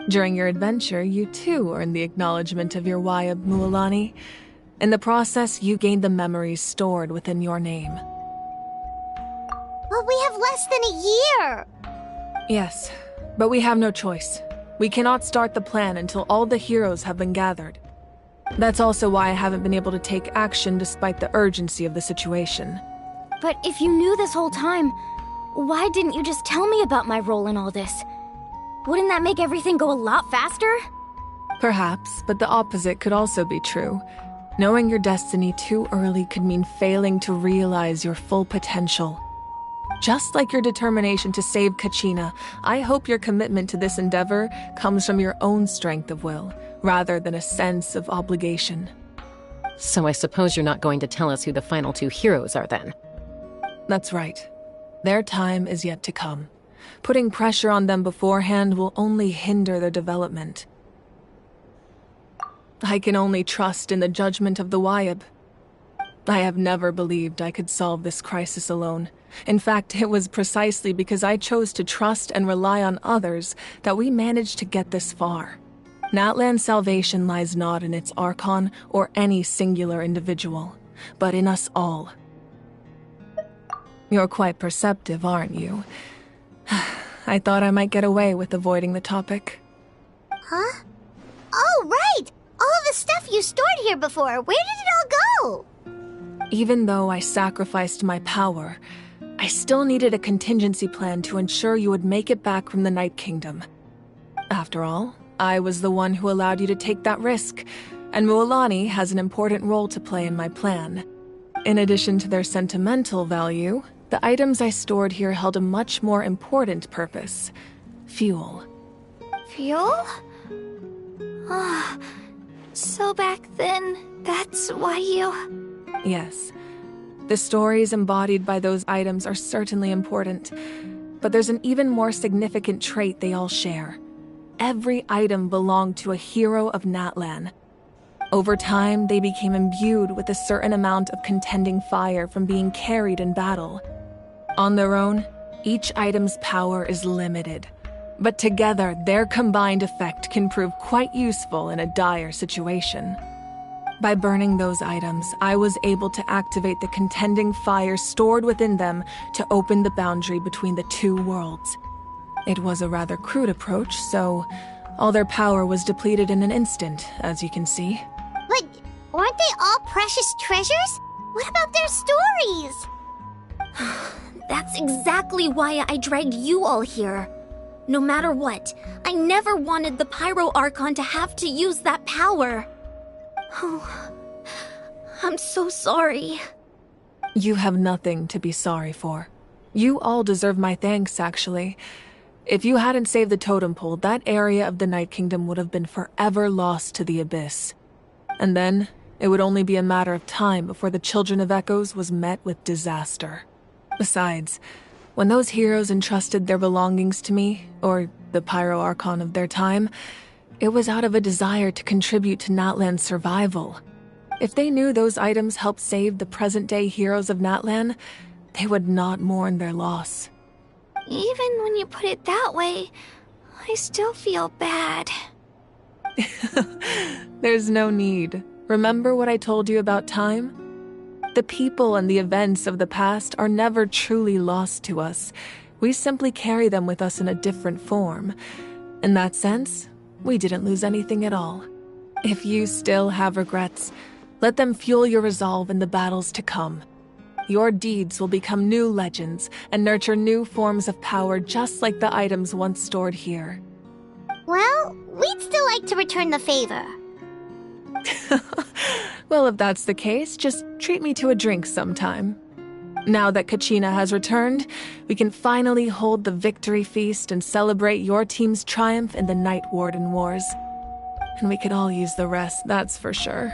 During your adventure, you too earned the acknowledgement of your Wayab, Mualani. In the process, you gained the memories stored within your name. Well, we have less than a year! Yes, but we have no choice. We cannot start the plan until all the heroes have been gathered. That's also why I haven't been able to take action despite the urgency of the situation. But if you knew this whole time, why didn't you just tell me about my role in all this? Wouldn't that make everything go a lot faster? Perhaps, but the opposite could also be true. Knowing your destiny too early could mean failing to realize your full potential. Just like your determination to save Kachina, I hope your commitment to this endeavor comes from your own strength of will, rather than a sense of obligation. So I suppose you're not going to tell us who the final 2 heroes are then? That's right. Their time is yet to come. Putting pressure on them beforehand will only hinder their development. I can only trust in the judgment of the Wayab. I have never believed I could solve this crisis alone. In fact, it was precisely because I chose to trust and rely on others that we managed to get this far. Natlan's salvation lies not in its Archon or any singular individual, but in us all. You're quite perceptive, aren't you? I thought I might get away with avoiding the topic. Huh? Oh, right! All the stuff you stored here before, where did it all go? Even though I sacrificed my power, I still needed a contingency plan to ensure you would make it back from the Night Kingdom. After all, I was the one who allowed you to take that risk, and Mualani has an important role to play in my plan. In addition to their sentimental value, the items I stored here held a much more important purpose: fuel. Fuel? Ah, so back then, that's why you... Yes. The stories embodied by those items are certainly important, but there's an even more significant trait they all share. Every item belonged to a hero of Natlan. Over time, they became imbued with a certain amount of contending fire from being carried in battle. On their own, each item's power is limited, but together, their combined effect can prove quite useful in a dire situation. By burning those items, I was able to activate the contending fire stored within them to open the boundary between the two worlds. It was a rather crude approach, so all their power was depleted in an instant, as you can see. But aren't they all precious treasures? What about their stories? That's exactly why I dragged you all here. No matter what, I never wanted the Pyro Archon to have to use that power. Oh, I'm so sorry. You have nothing to be sorry for. You all deserve my thanks, actually. If you hadn't saved the totem pole, that area of the Night Kingdom would have been forever lost to the abyss. And then, it would only be a matter of time before the Children of Echoes was met with disaster. Besides, when those heroes entrusted their belongings to me, or the Pyro Archon of their time, it was out of a desire to contribute to Natlan's survival. If they knew those items helped save the present-day heroes of Natlan, they would not mourn their loss. Even when you put it that way, I still feel bad. There's no need. Remember what I told you about time? The people and the events of the past are never truly lost to us. We simply carry them with us in a different form. In that sense, we didn't lose anything at all. If you still have regrets, let them fuel your resolve in the battles to come. Your deeds will become new legends and nurture new forms of power just like the items once stored here. Well, we'd still like to return the favor. Well, if that's the case, just treat me to a drink sometime. Now that Kachina has returned, we can finally hold the victory feast and celebrate your team's triumph in the Night Warden Wars. And we could all use the rest, that's for sure.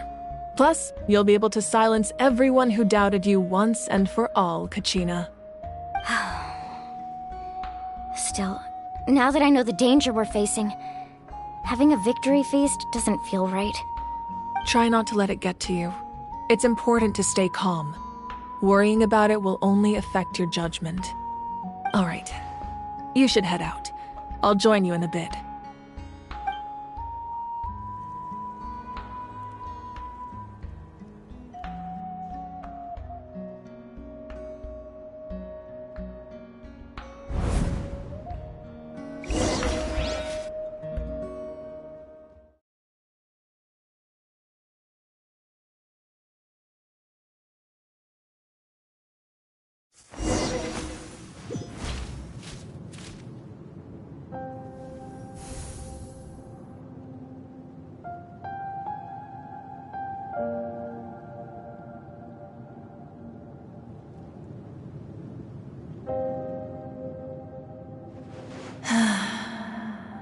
Plus, you'll be able to silence everyone who doubted you once and for all, Kachina. Still, now that I know the danger we're facing, having a victory feast doesn't feel right. Try not to let it get to you. It's important to stay calm. Worrying about it will only affect your judgment. All right, you should head out. I'll join you in a bit.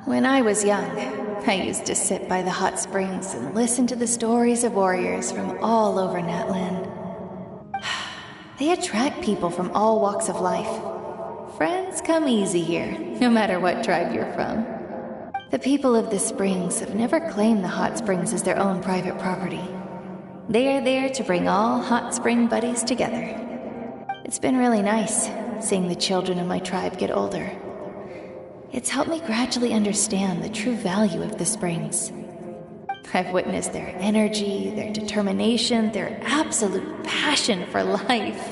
When I was young, I used to sit by the hot springs and listen to the stories of warriors from all over Natlan. They attract people from all walks of life. Friends come easy here, no matter what tribe you're from. The people of the springs have never claimed the hot springs as their own private property. They are there to bring all hot spring buddies together. It's been really nice seeing the children of my tribe get older. It's helped me gradually understand the true value of the springs. I've witnessed their energy, their determination, their absolute passion for life.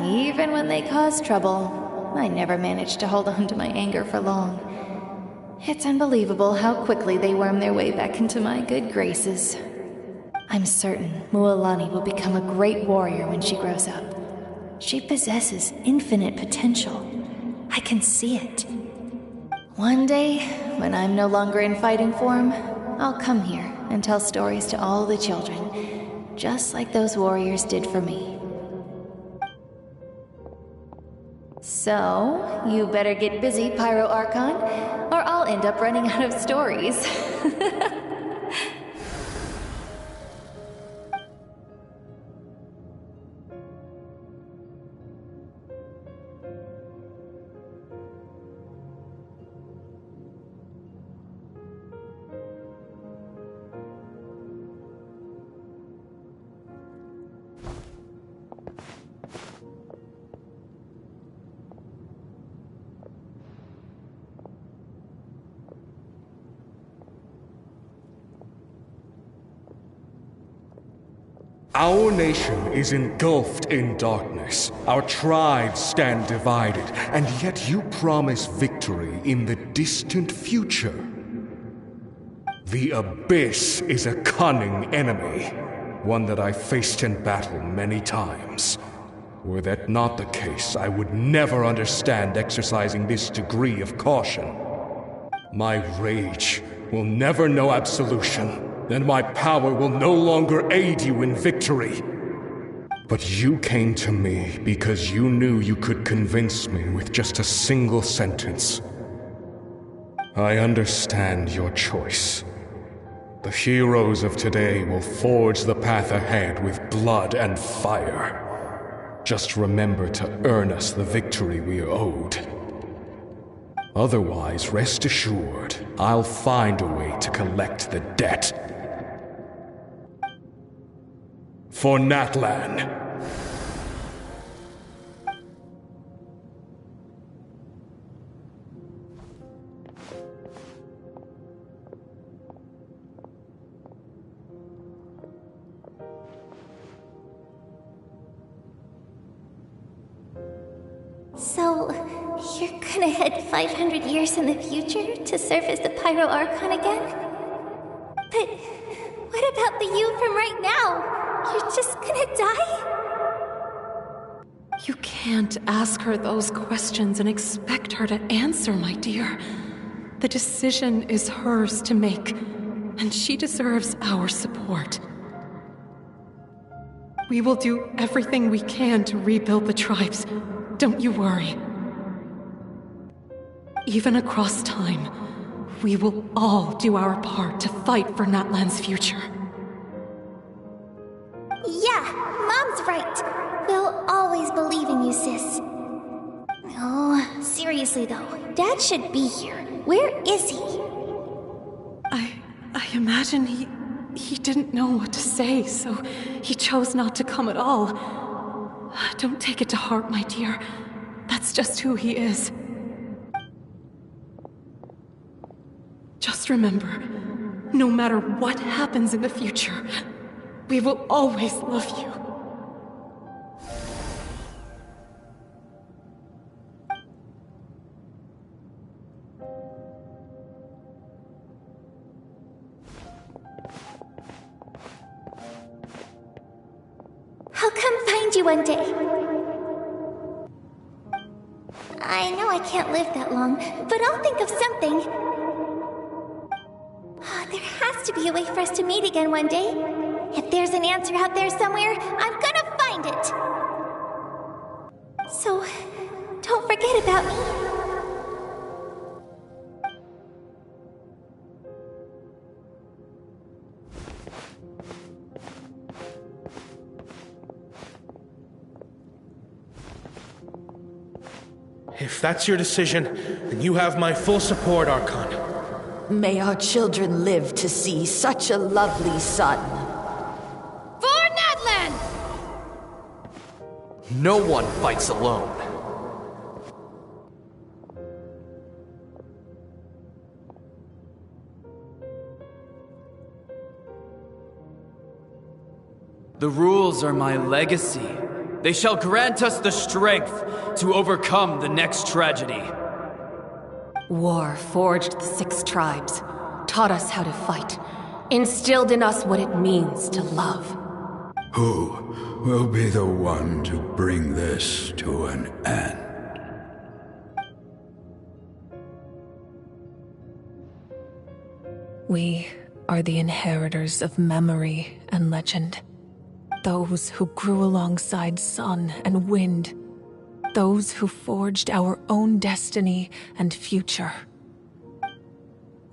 Even when they cause trouble, I never managed to hold on to my anger for long. It's unbelievable how quickly they worm their way back into my good graces. I'm certain Mualani will become a great warrior when she grows up. She possesses infinite potential. I can see it. One day, when I'm no longer in fighting form, I'll come here and tell stories to all the children, just like those warriors did for me. So, you better get busy, Pyro Archon, or I'll end up running out of stories. Our nation is engulfed in darkness. Our tribes stand divided, and yet you promise victory in the distant future. The Abyss is a cunning enemy, one that I faced in battle many times. Were that not the case, I would never understand exercising this degree of caution. My rage will never know absolution, and my power will no longer aid you in victory. But you came to me because you knew you could convince me with just a single sentence. I understand your choice. The heroes of today will forge the path ahead with blood and fire. Just remember to earn us the victory we are owed. Otherwise, rest assured, I'll find a way to collect the debt. For Natlan. So, you're gonna head 500 years in the future to serve as the Pyro Archon again? But what about the you from right now? You're just gonna die? You can't ask her those questions and expect her to answer, my dear. The decision is hers to make, and she deserves our support. We will do everything we can to rebuild the tribes. Don't you worry. Even across time, we will all do our part to fight for Natlan's future. Yeah, Mom's right. We'll always believe in you, sis. Oh, seriously though, Dad should be here. Where is he? I imagine he didn't know what to say, so he chose not to come at all. Don't take it to heart, my dear. That's just who he is. Just remember, no matter what happens in the future, we will always love you. I'll come find you one day. I know I can't live that long, but I'll think of something. There has to be a way for us to meet again one day. If there's an answer out there somewhere, I'm gonna find it. So, don't forget about me. If that's your decision, then you have my full support, Archon. May our children live to see such a lovely son. For Natlan! No one fights alone. The rules are my legacy. They shall grant us the strength to overcome the next tragedy. War forged the 6 tribes, taught us how to fight, instilled in us what it means to love. Who will be the one to bring this to an end? We are the inheritors of memory and legend. Those who grew alongside sun and wind. Those who forged our own destiny and future.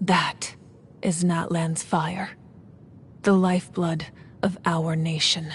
That is Natlan's fire. The lifeblood of our nation.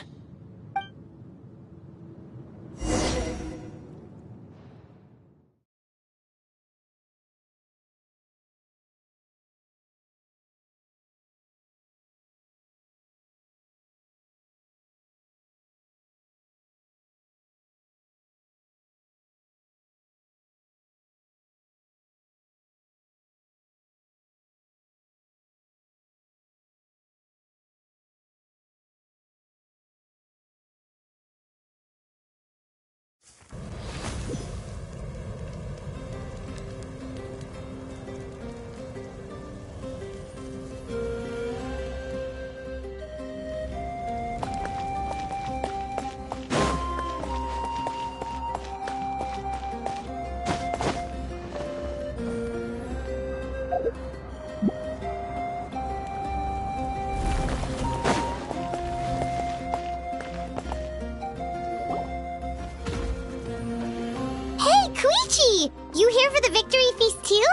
You here for the victory feast too?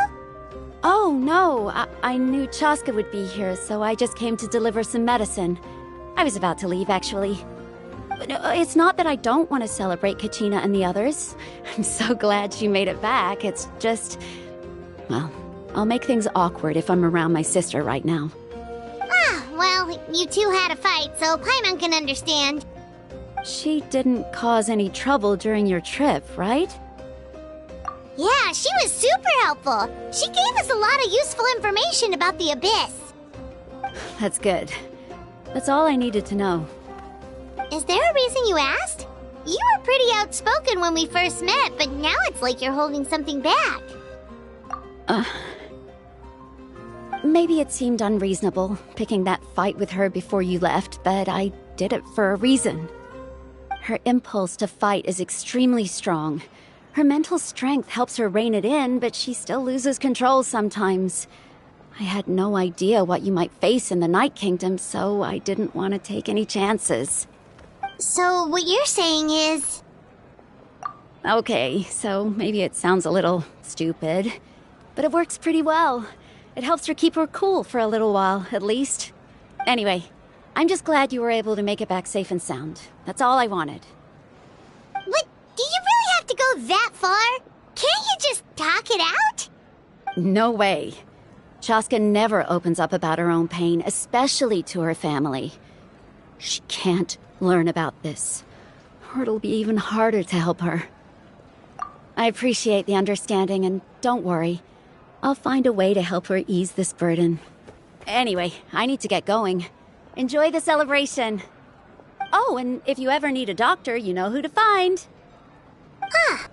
Oh, no. I knew Chaska would be here, so I just came to deliver some medicine. I was about to leave, actually. No, it's not that I don't want to celebrate Kachina and the others. I'm so glad she made it back. It's just... well, I'll make things awkward if I'm around my sister right now. Ah, well, you two had a fight, so Paimon can understand. She didn't cause any trouble during your trip, right? Yeah, she was super helpful. She gave us a lot of useful information about the Abyss. That's good. That's all I needed to know. Is there a reason you asked? You were pretty outspoken when we first met, but now it's like you're holding something back. Maybe it seemed unreasonable, picking that fight with her before you left, but I did it for a reason. Her impulse to fight is extremely strong. Her mental strength helps her rein it in, but she still loses control sometimes. I had no idea what you might face in the Night Kingdom, so I didn't want to take any chances. So what you're saying is... Okay, so maybe it sounds a little stupid, but it works pretty well. It helps her keep her cool for a little while, at least. Anyway, I'm just glad you were able to make it back safe and sound. That's all I wanted. What? Do you really have to go that far? Can't you just talk it out? No way. Chaska never opens up about her own pain, especially to her family. She can't learn about this, or it'll be even harder to help her. I appreciate the understanding, and don't worry. I'll find a way to help her ease this burden. Anyway, I need to get going. Enjoy the celebration. Oh, and if you ever need a doctor, you know who to find. Huh.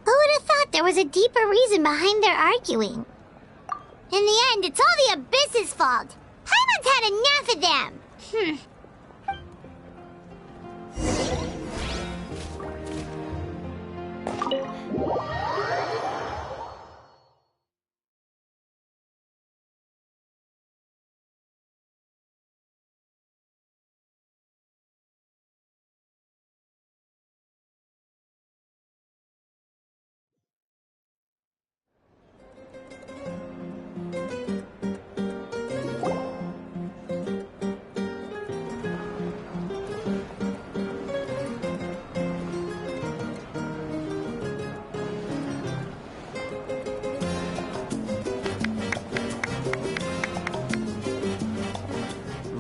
Who would have thought there was a deeper reason behind their arguing? In the end, it's all the Abyss's fault. Paimon's had enough of them.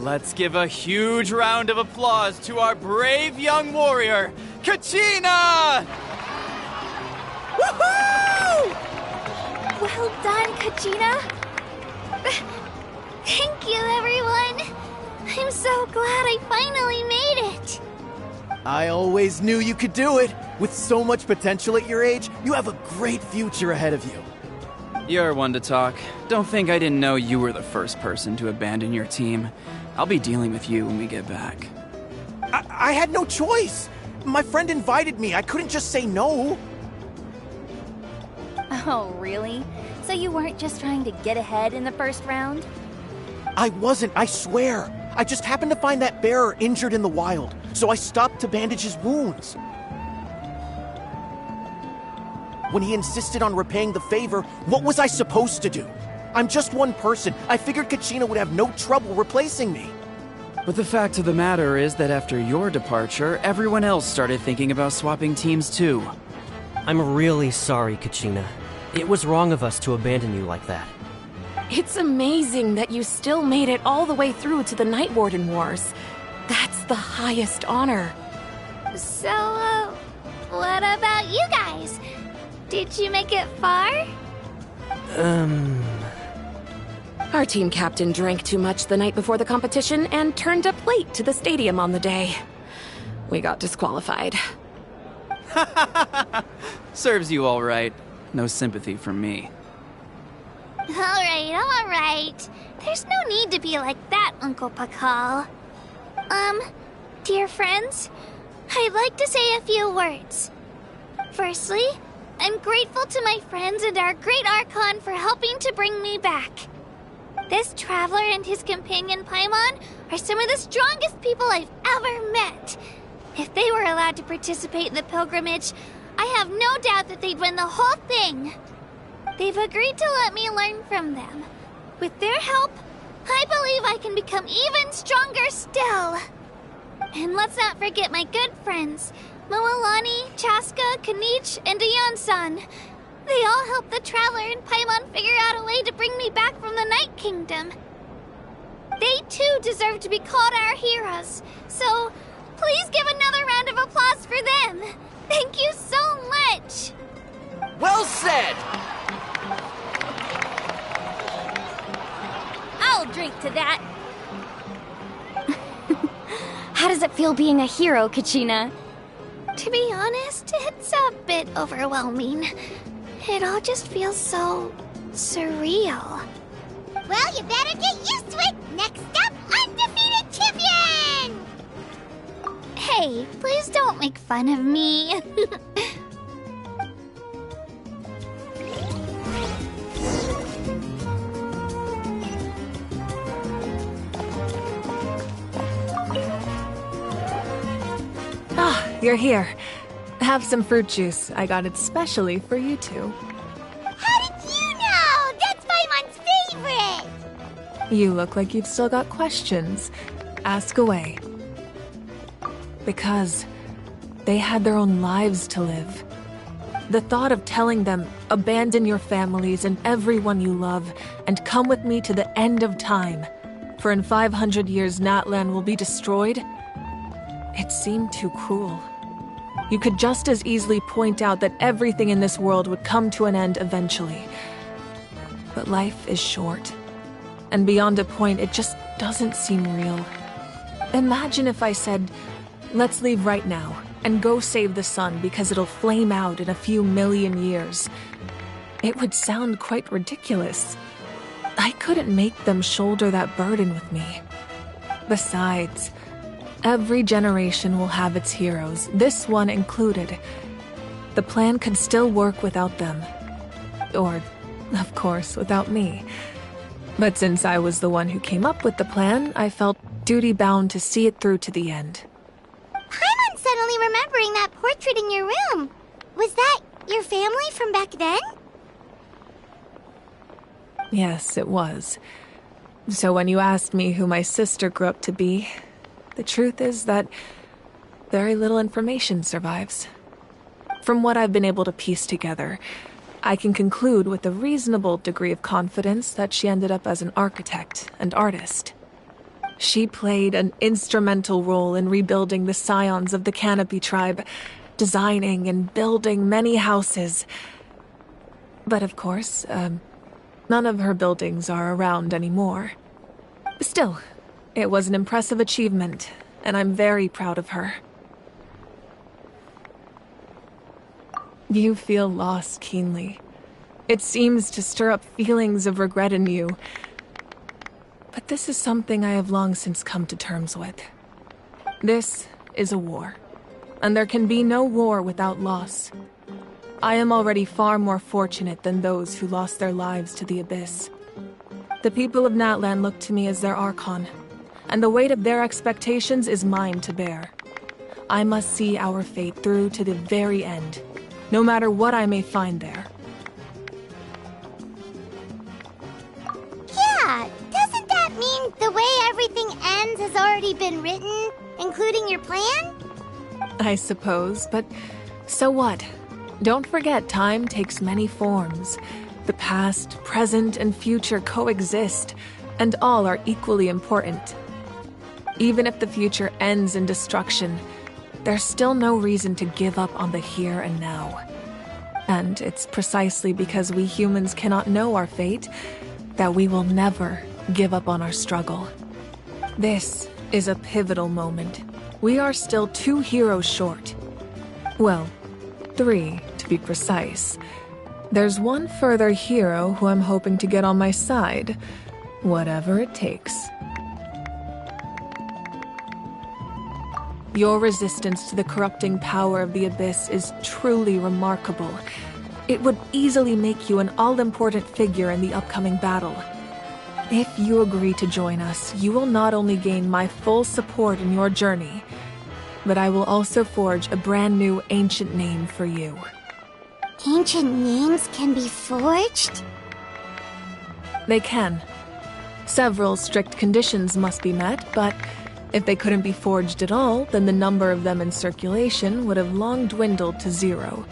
Let's give a huge round of applause to our brave young warrior, Kachina! Woohoo! Well done, Kachina. Thank you, everyone. I'm so glad I finally made it. I always knew you could do it. With so much potential at your age, you have a great future ahead of you. You're one to talk. Don't think I didn't know you were the first person to abandon your team. I'll be dealing with you when we get back. I had no choice. My friend invited me. I couldn't just say no. Oh, really? So you weren't just trying to get ahead in the first round? I wasn't, I swear. I just happened to find that bearer injured in the wild, so I stopped to bandage his wounds. When he insisted on repaying the favor, what was I supposed to do? I'm just one person. I figured Kachina would have no trouble replacing me. But the fact of the matter is that after your departure, everyone else started thinking about swapping teams too. I'm really sorry, Kachina. It was wrong of us to abandon you like that. It's amazing that you still made it all the way through to the Night Warden Wars. That's the highest honor. So, what about you guys? Did you make it far? Our team captain drank too much the night before the competition and turned up late to the stadium on the day. We got disqualified. Serves you all right. No sympathy from me. Alright. There's no need to be like that, Uncle Pakal. Dear friends, I'd like to say a few words. Firstly, I'm grateful to my friends and our great Archon for helping to bring me back. This traveler and his companion Paimon are some of the strongest people I've ever met. If they were allowed to participate in the pilgrimage, I have no doubt that they'd win the whole thing. They've agreed to let me learn from them. With their help, I believe I can become even stronger still. And let's not forget my good friends, Moalani, Chaska, Kanich, and Ayan-san. They all helped the Traveler and Paimon figure out a way to bring me back from the Night Kingdom. They too deserve to be called our heroes, so please give another round of applause for them. Thank you so much! Well said! I'll drink to that. How does it feel being a hero, Kachina? To be honest, it's a bit overwhelming. It all just feels so surreal. Well, you better get used to it. Next up, undefeated champion! Hey, please don't make fun of me. You're here. Have some fruit juice. I got it specially for you two. How did you know? That's Paimon's favorite! You look like you've still got questions. Ask away. Because they had their own lives to live. The thought of telling them, abandon your families and everyone you love, and come with me to the end of time, for in 500 years Natlan will be destroyed, it seemed too cruel. You could just as easily point out that everything in this world would come to an end eventually. But life is short. And beyond a point, it just doesn't seem real. Imagine if I said, let's leave right now, and go save the sun because it'll flame out in a few million years. It would sound quite ridiculous. I couldn't make them shoulder that burden with me. Besides, every generation will have its heroes, this one included. The plan could still work without them. Or, of course, without me. But since I was the one who came up with the plan, I felt duty-bound to see it through to the end. Paimon's suddenly remembering that portrait in your room. Was that your family from back then? Yes, it was. So when you asked me who my sister grew up to be, the truth is that very little information survives. From what I've been able to piece together, I can conclude with a reasonable degree of confidence that she ended up as an architect and artist. She played an instrumental role in rebuilding the scions of the Canopy tribe, designing and building many houses. But of course, none of her buildings are around anymore. Still, it was an impressive achievement, and I'm very proud of her. You feel loss keenly. It seems to stir up feelings of regret in you. But this is something I have long since come to terms with. This is a war, and there can be no war without loss. I am already far more fortunate than those who lost their lives to the Abyss. The people of Natlan look to me as their Archon, and the weight of their expectations is mine to bear. I must see our fate through to the very end, no matter what I may find there. Yeah, doesn't that mean the way everything ends has already been written, including your plan? I suppose, but so what? Don't forget, time takes many forms. The past, present, and future coexist, and all are equally important. Even if the future ends in destruction, there's still no reason to give up on the here and now. And it's precisely because we humans cannot know our fate that we will never give up on our struggle. This is a pivotal moment. We are still 2 heroes short. Well, 3 to be precise. There's one further hero who I'm hoping to get on my side, whatever it takes. Your resistance to the corrupting power of the Abyss is truly remarkable. It would easily make you an all-important figure in the upcoming battle. If you agree to join us, you will not only gain my full support in your journey, but I will also forge a brand new ancient name for you. Ancient names can be forged? They can. Several strict conditions must be met, but if they couldn't be forged at all, then the number of them in circulation would have long dwindled to 0.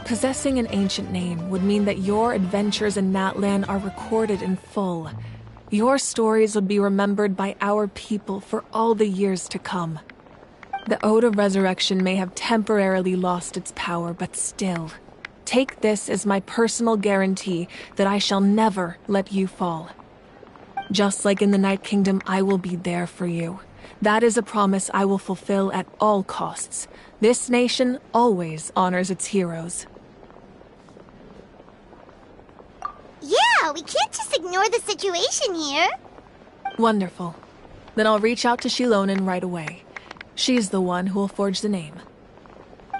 Possessing an ancient name would mean that your adventures in Natlan are recorded in full. Your stories would be remembered by our people for all the years to come. The Ode of Resurrection may have temporarily lost its power, but still, take this as my personal guarantee that I shall never let you fall. Just like in the Night Kingdom, I will be there for you. That is a promise I will fulfill at all costs. This nation always honors its heroes. Yeah, we can't just ignore the situation here. Wonderful. Then I'll reach out to Shilonen right away. She's the one who will forge the name.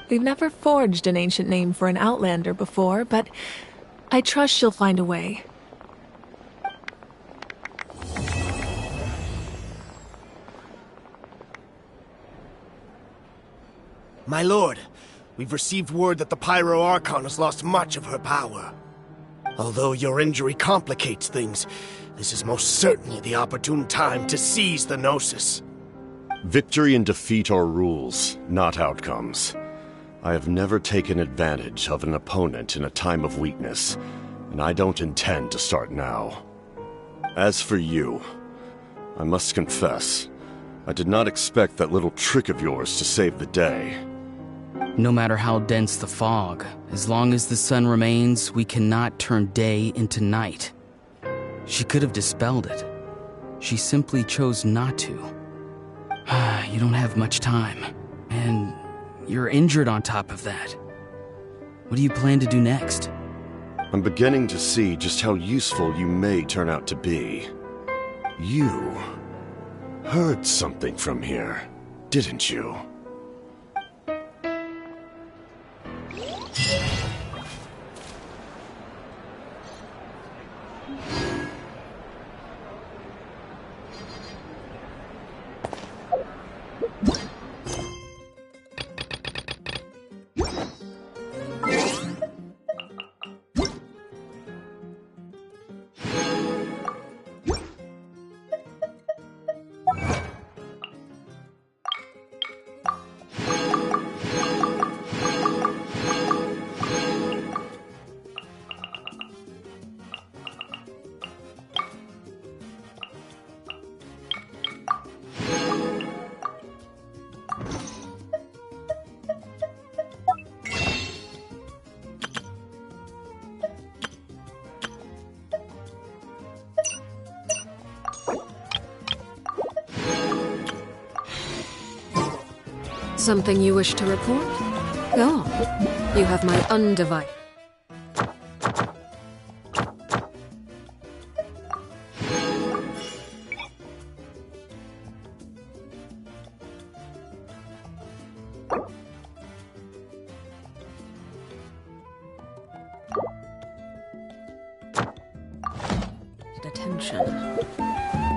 We've never forged an ancient name for an Outlander before, but I trust she'll find a way. My lord, we've received word that the Pyro Archon has lost much of her power. Although your injury complicates things, this is most certainly the opportune time to seize the Gnosis. Victory and defeat are rules, not outcomes. I have never taken advantage of an opponent in a time of weakness, and I don't intend to start now. As for you, I must confess, I did not expect that little trick of yours to save the day. No matter how dense the fog, as long as the sun remains, we cannot turn day into night. She could have dispelled it. She simply chose not to. You don't have much time, and you're injured on top of that. What do you plan to do next? I'm beginning to see just how useful you may turn out to be. You heard something from here, didn't you? Something you wish to report? Go on. You have my undivided... attention.